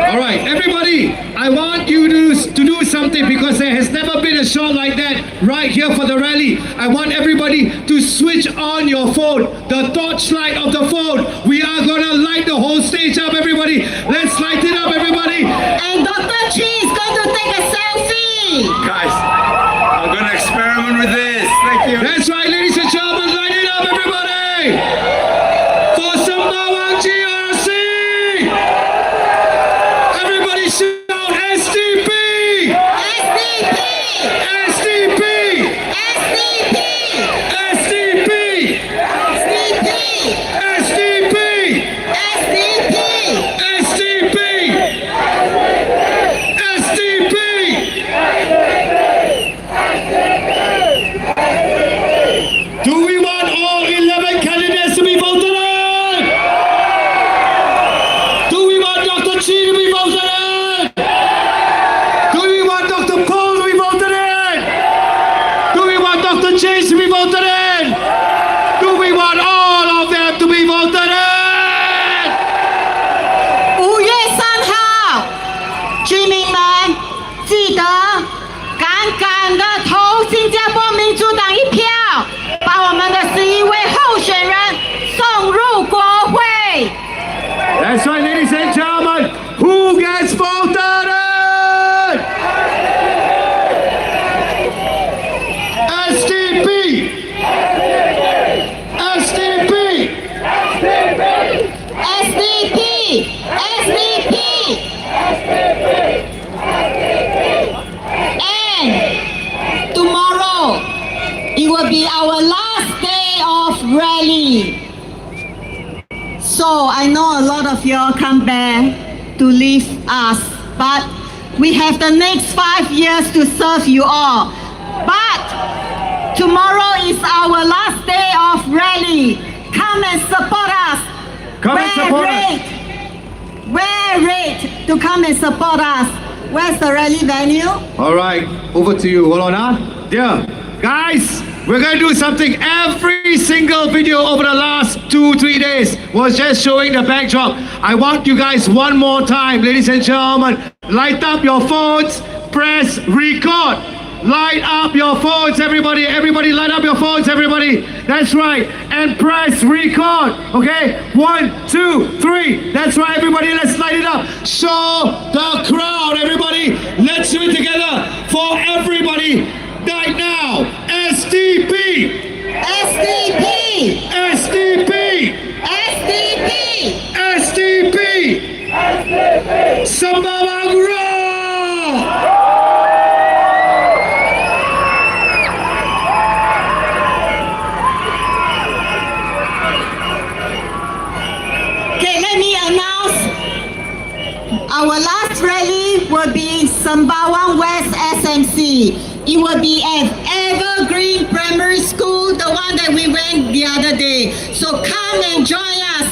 All right, everybody, I want you to do something, because there has never been a show like that right here for the rally. I want everybody to switch on your phone, the torchlight of the phone. We are gonna light the whole stage up, everybody. Let's light it up, everybody. And Dr. Chi is going to take a selfie. Guys, I'm gonna experiment with this. Thank you. That's right, ladies and gentlemen, light it up, everybody. For Sembawang GRC. Everybody shout SD! Oh, I know a lot of y'all come back to leave us, but we have the next 5 years to serve you all. But tomorrow is our last day of rally. Come and support us. Come and support us. Wear red to come and support us. Where's the rally venue? All right, over to you. Hold on, huh? Yeah. Guys, we're going to do something. Every single video over the last 2-3 days was just showing the backdrop. I want you guys one more time, ladies and gentlemen, light up your phones, press record. Light up your phones, everybody. Everybody, light up your phones, everybody. That's right. And press record. Okay? 1, 2, 3. That's right, everybody. Let's light it up. Show the crowd, everybody. Let's do it together for everybody. Right now. SDP. SDP. SDP. SDP. SDP. SDP. Sembawang Roar. Our last rally will be Sembawang West SMC. It will be at Evergreen Primary School, the one that we went the other day. So come and join us.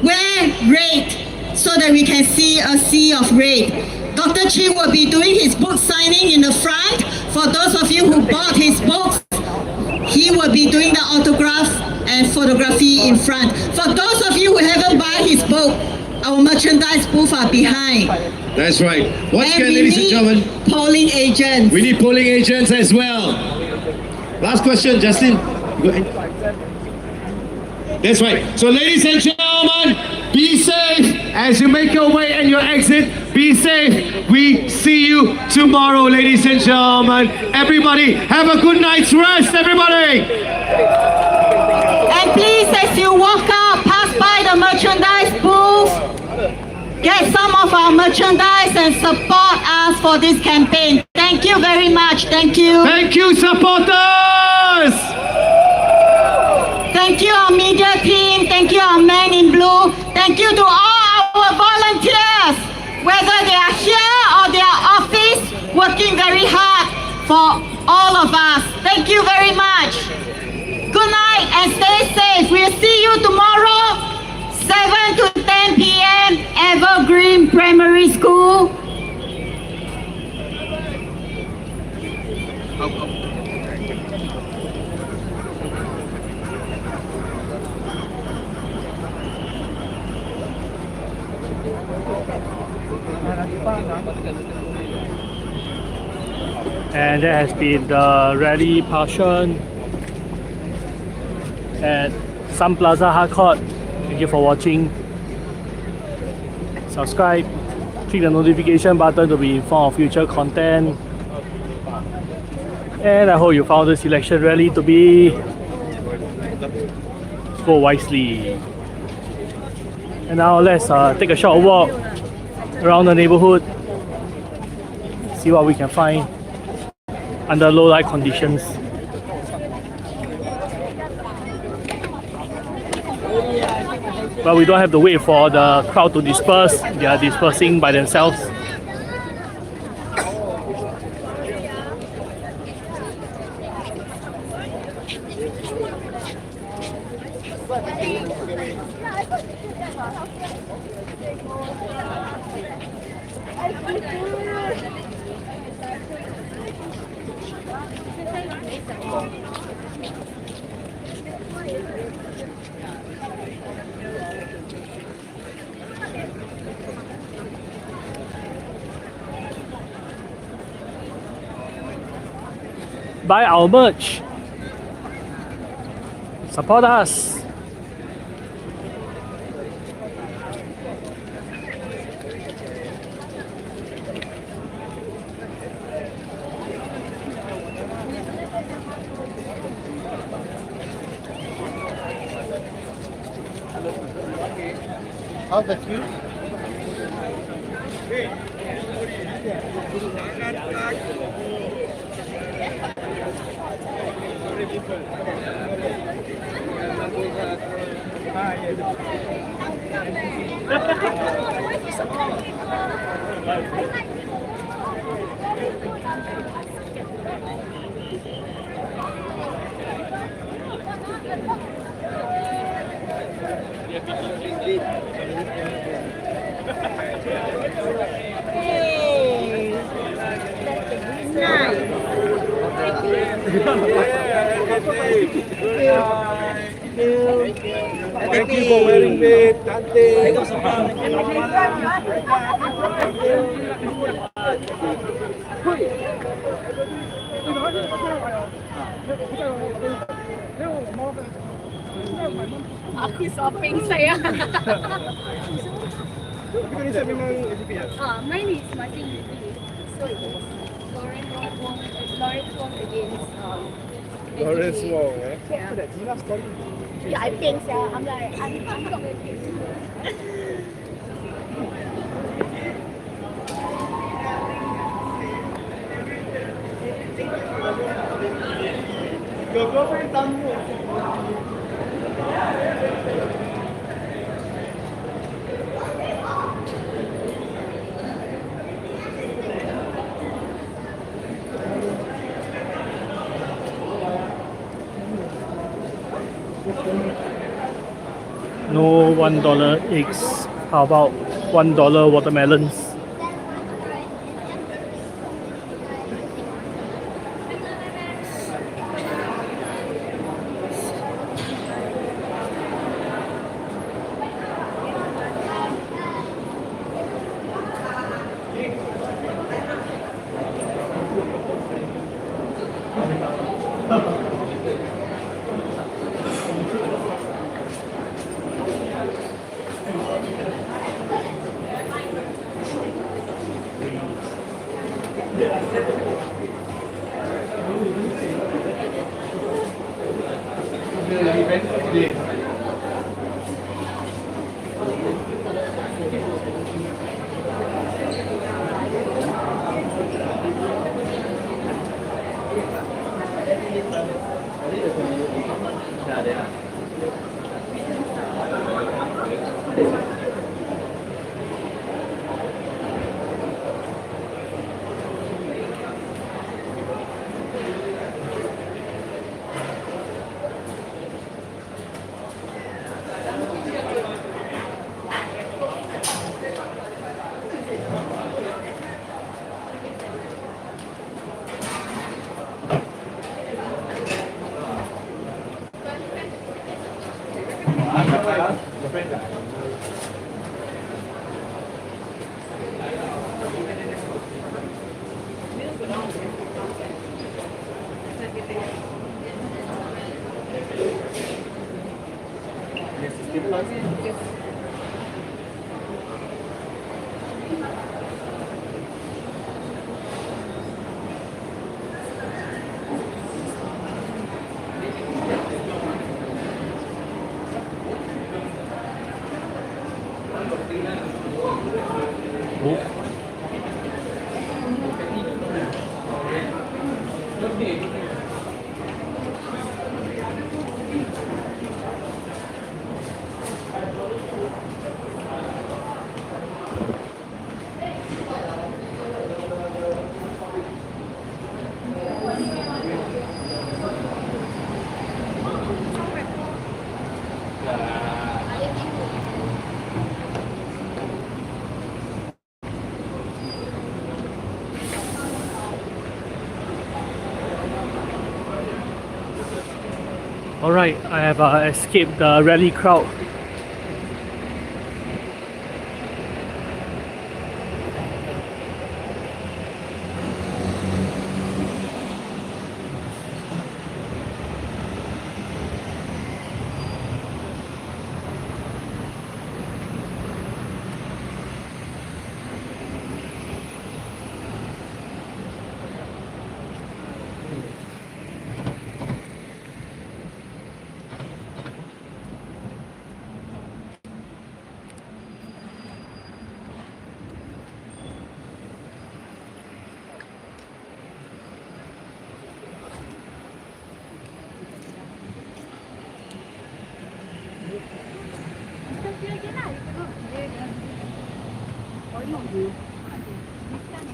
Wear red so that we can see a sea of red. Dr. Chi will be doing his book signing in the front. For those of you who bought his books, he will be doing the autograph and photography in front. For those of you who haven't bought his book, our merchandise booth are behind. That's right. Once And again, we ladies and need gentlemen, polling agents. we need polling agents as well. Last question, Justin. Go ahead. That's right. So ladies and gentlemen, be safe as you make your way and your exit. Be safe. We see you tomorrow, ladies and gentlemen. Everybody, have a good night's rest, everybody. And please, as you walk out, pass by the merchandise booth. Get some of our merchandise and support us for this campaign. Thank you very much. Thank you. Thank you, supporters. Thank you, our media team. Thank you, our men in blue. Thank you to all our volunteers, whether they are here or they are office, working very hard for all of us. Thank you very much. Good night and stay safe. We'll see you tomorrow, 7 to 10 p.m. Evergreen Primary School. And that has been the rally portion at Sun Plaza Hardcourt. Thank you for watching. Subscribe, click the notification button to be informed of future content. And I hope you found this election rally to be go wisely. And now let's take a short walk around the neighborhood, see what we can find under low light conditions. But we don't have to wait for the crowd to disperse. They are dispersing by themselves. Buy our merch. Support us. How's the queue? Thank you for wearing it. Aku shopping saya. Mine is matching with this. So it is Lawrence Wong against Lawrence Wong, eh? Yeah, I think so. I'm not Your girlfriend done more. No $1 eggs. How about $1 watermelons? Alright, I have escaped the rally crowd.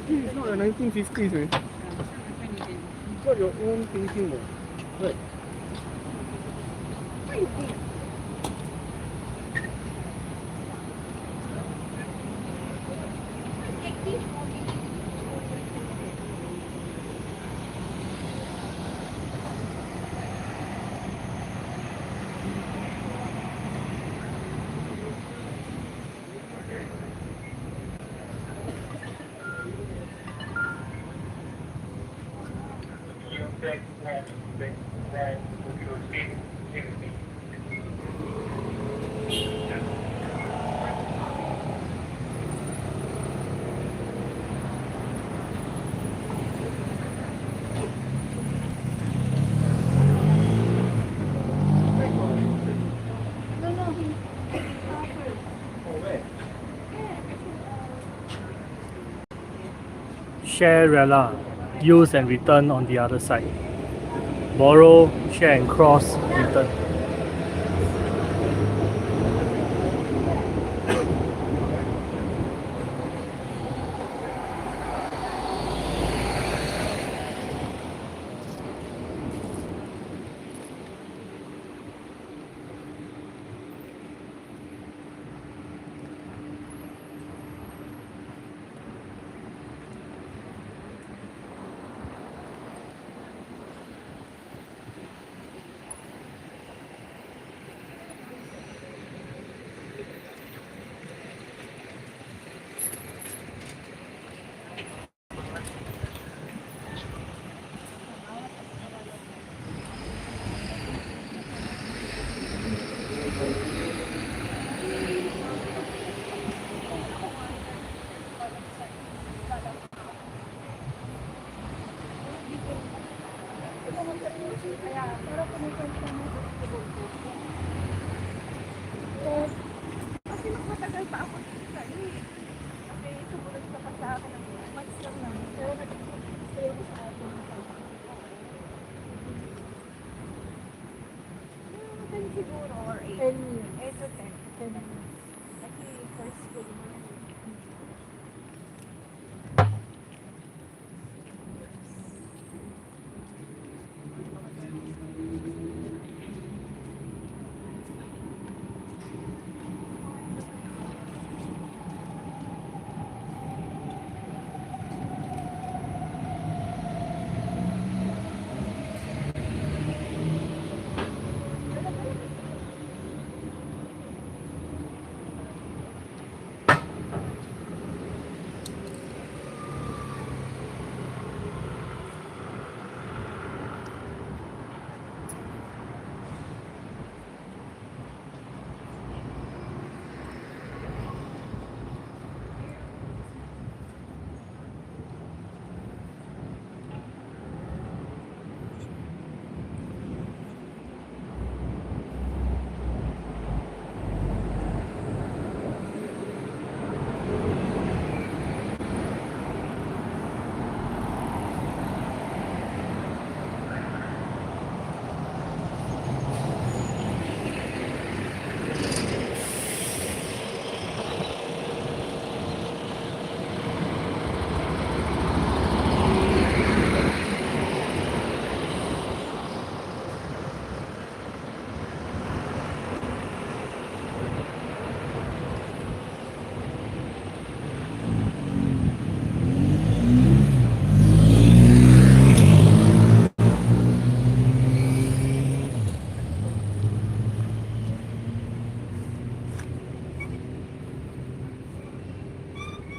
This is not the 1950s, man. You've got your own thinking, man. Right. Share Rela, use and return on the other side. Borrow, share and cross, return.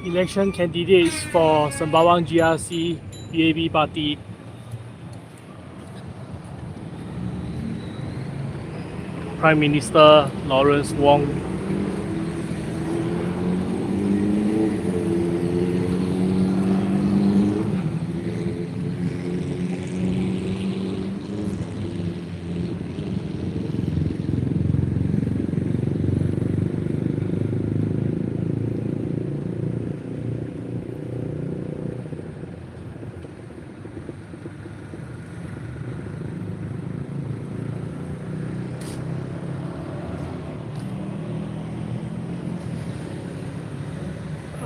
Election candidates for Sembawang GRC PAB party. Prime Minister Lawrence Wong.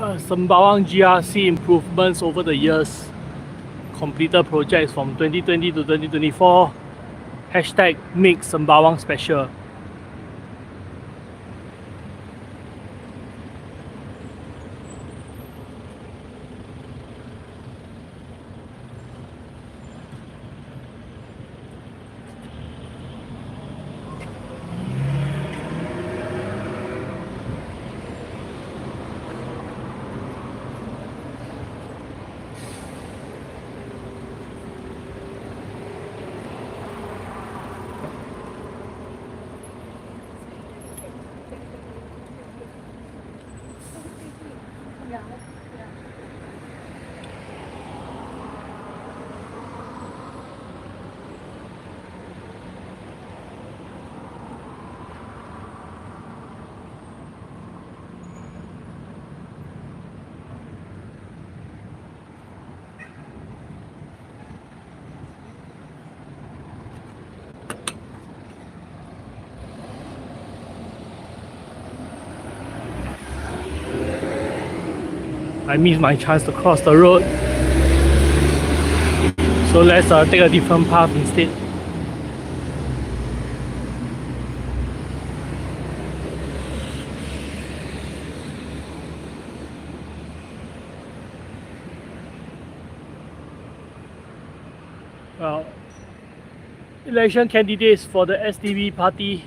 Sembawang GRC improvements over the years, completed projects from 2020 to 2024, hashtag make Sembawang special. I missed my chance to cross the road, so let's take a different path instead. Well, election candidates for the SDB party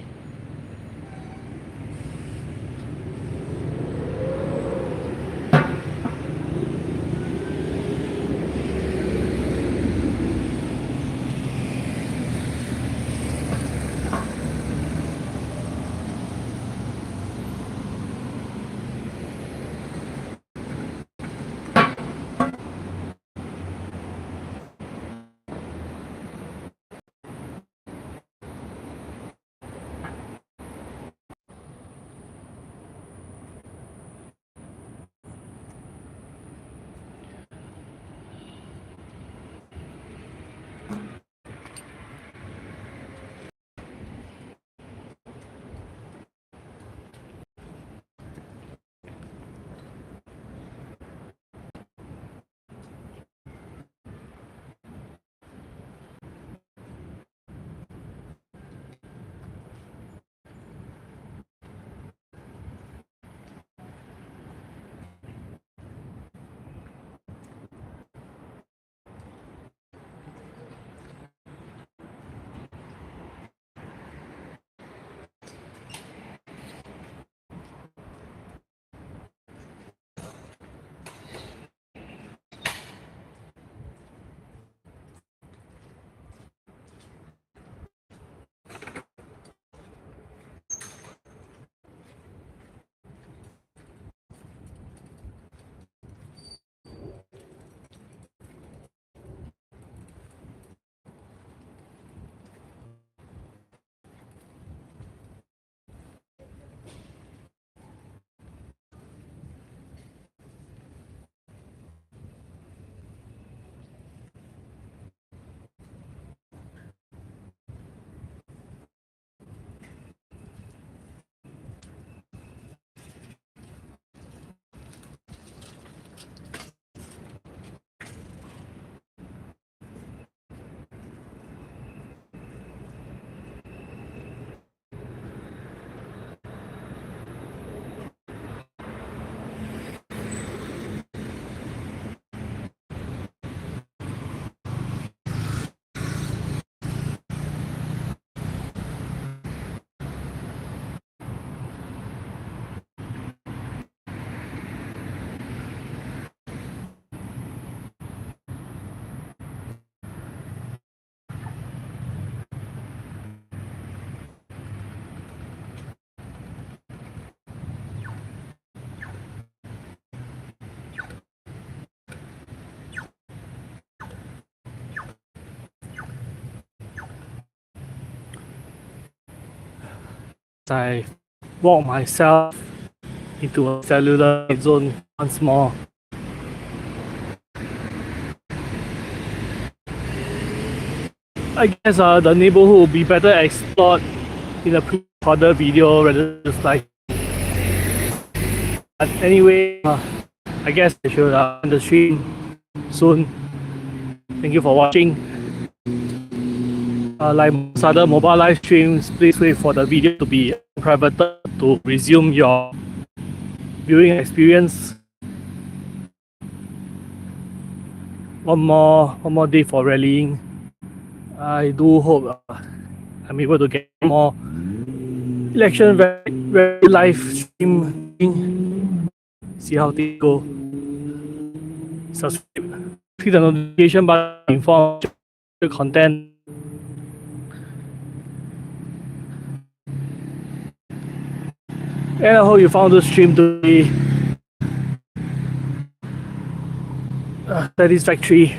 I walk myself into a cellular zone once more. I guess the neighborhood will be better explored in a pre-recorded video rather than just like. But anyway, I guess I should end the stream soon. Thank you for watching. Like most other mobile live streams, please wait for the video to be private to resume your viewing experience. One more day for rallying. I do hope I'm able to get more election very live stream. See how things go. Subscribe, click the notification button, inform the content. And I hope you found this stream to be satisfactory.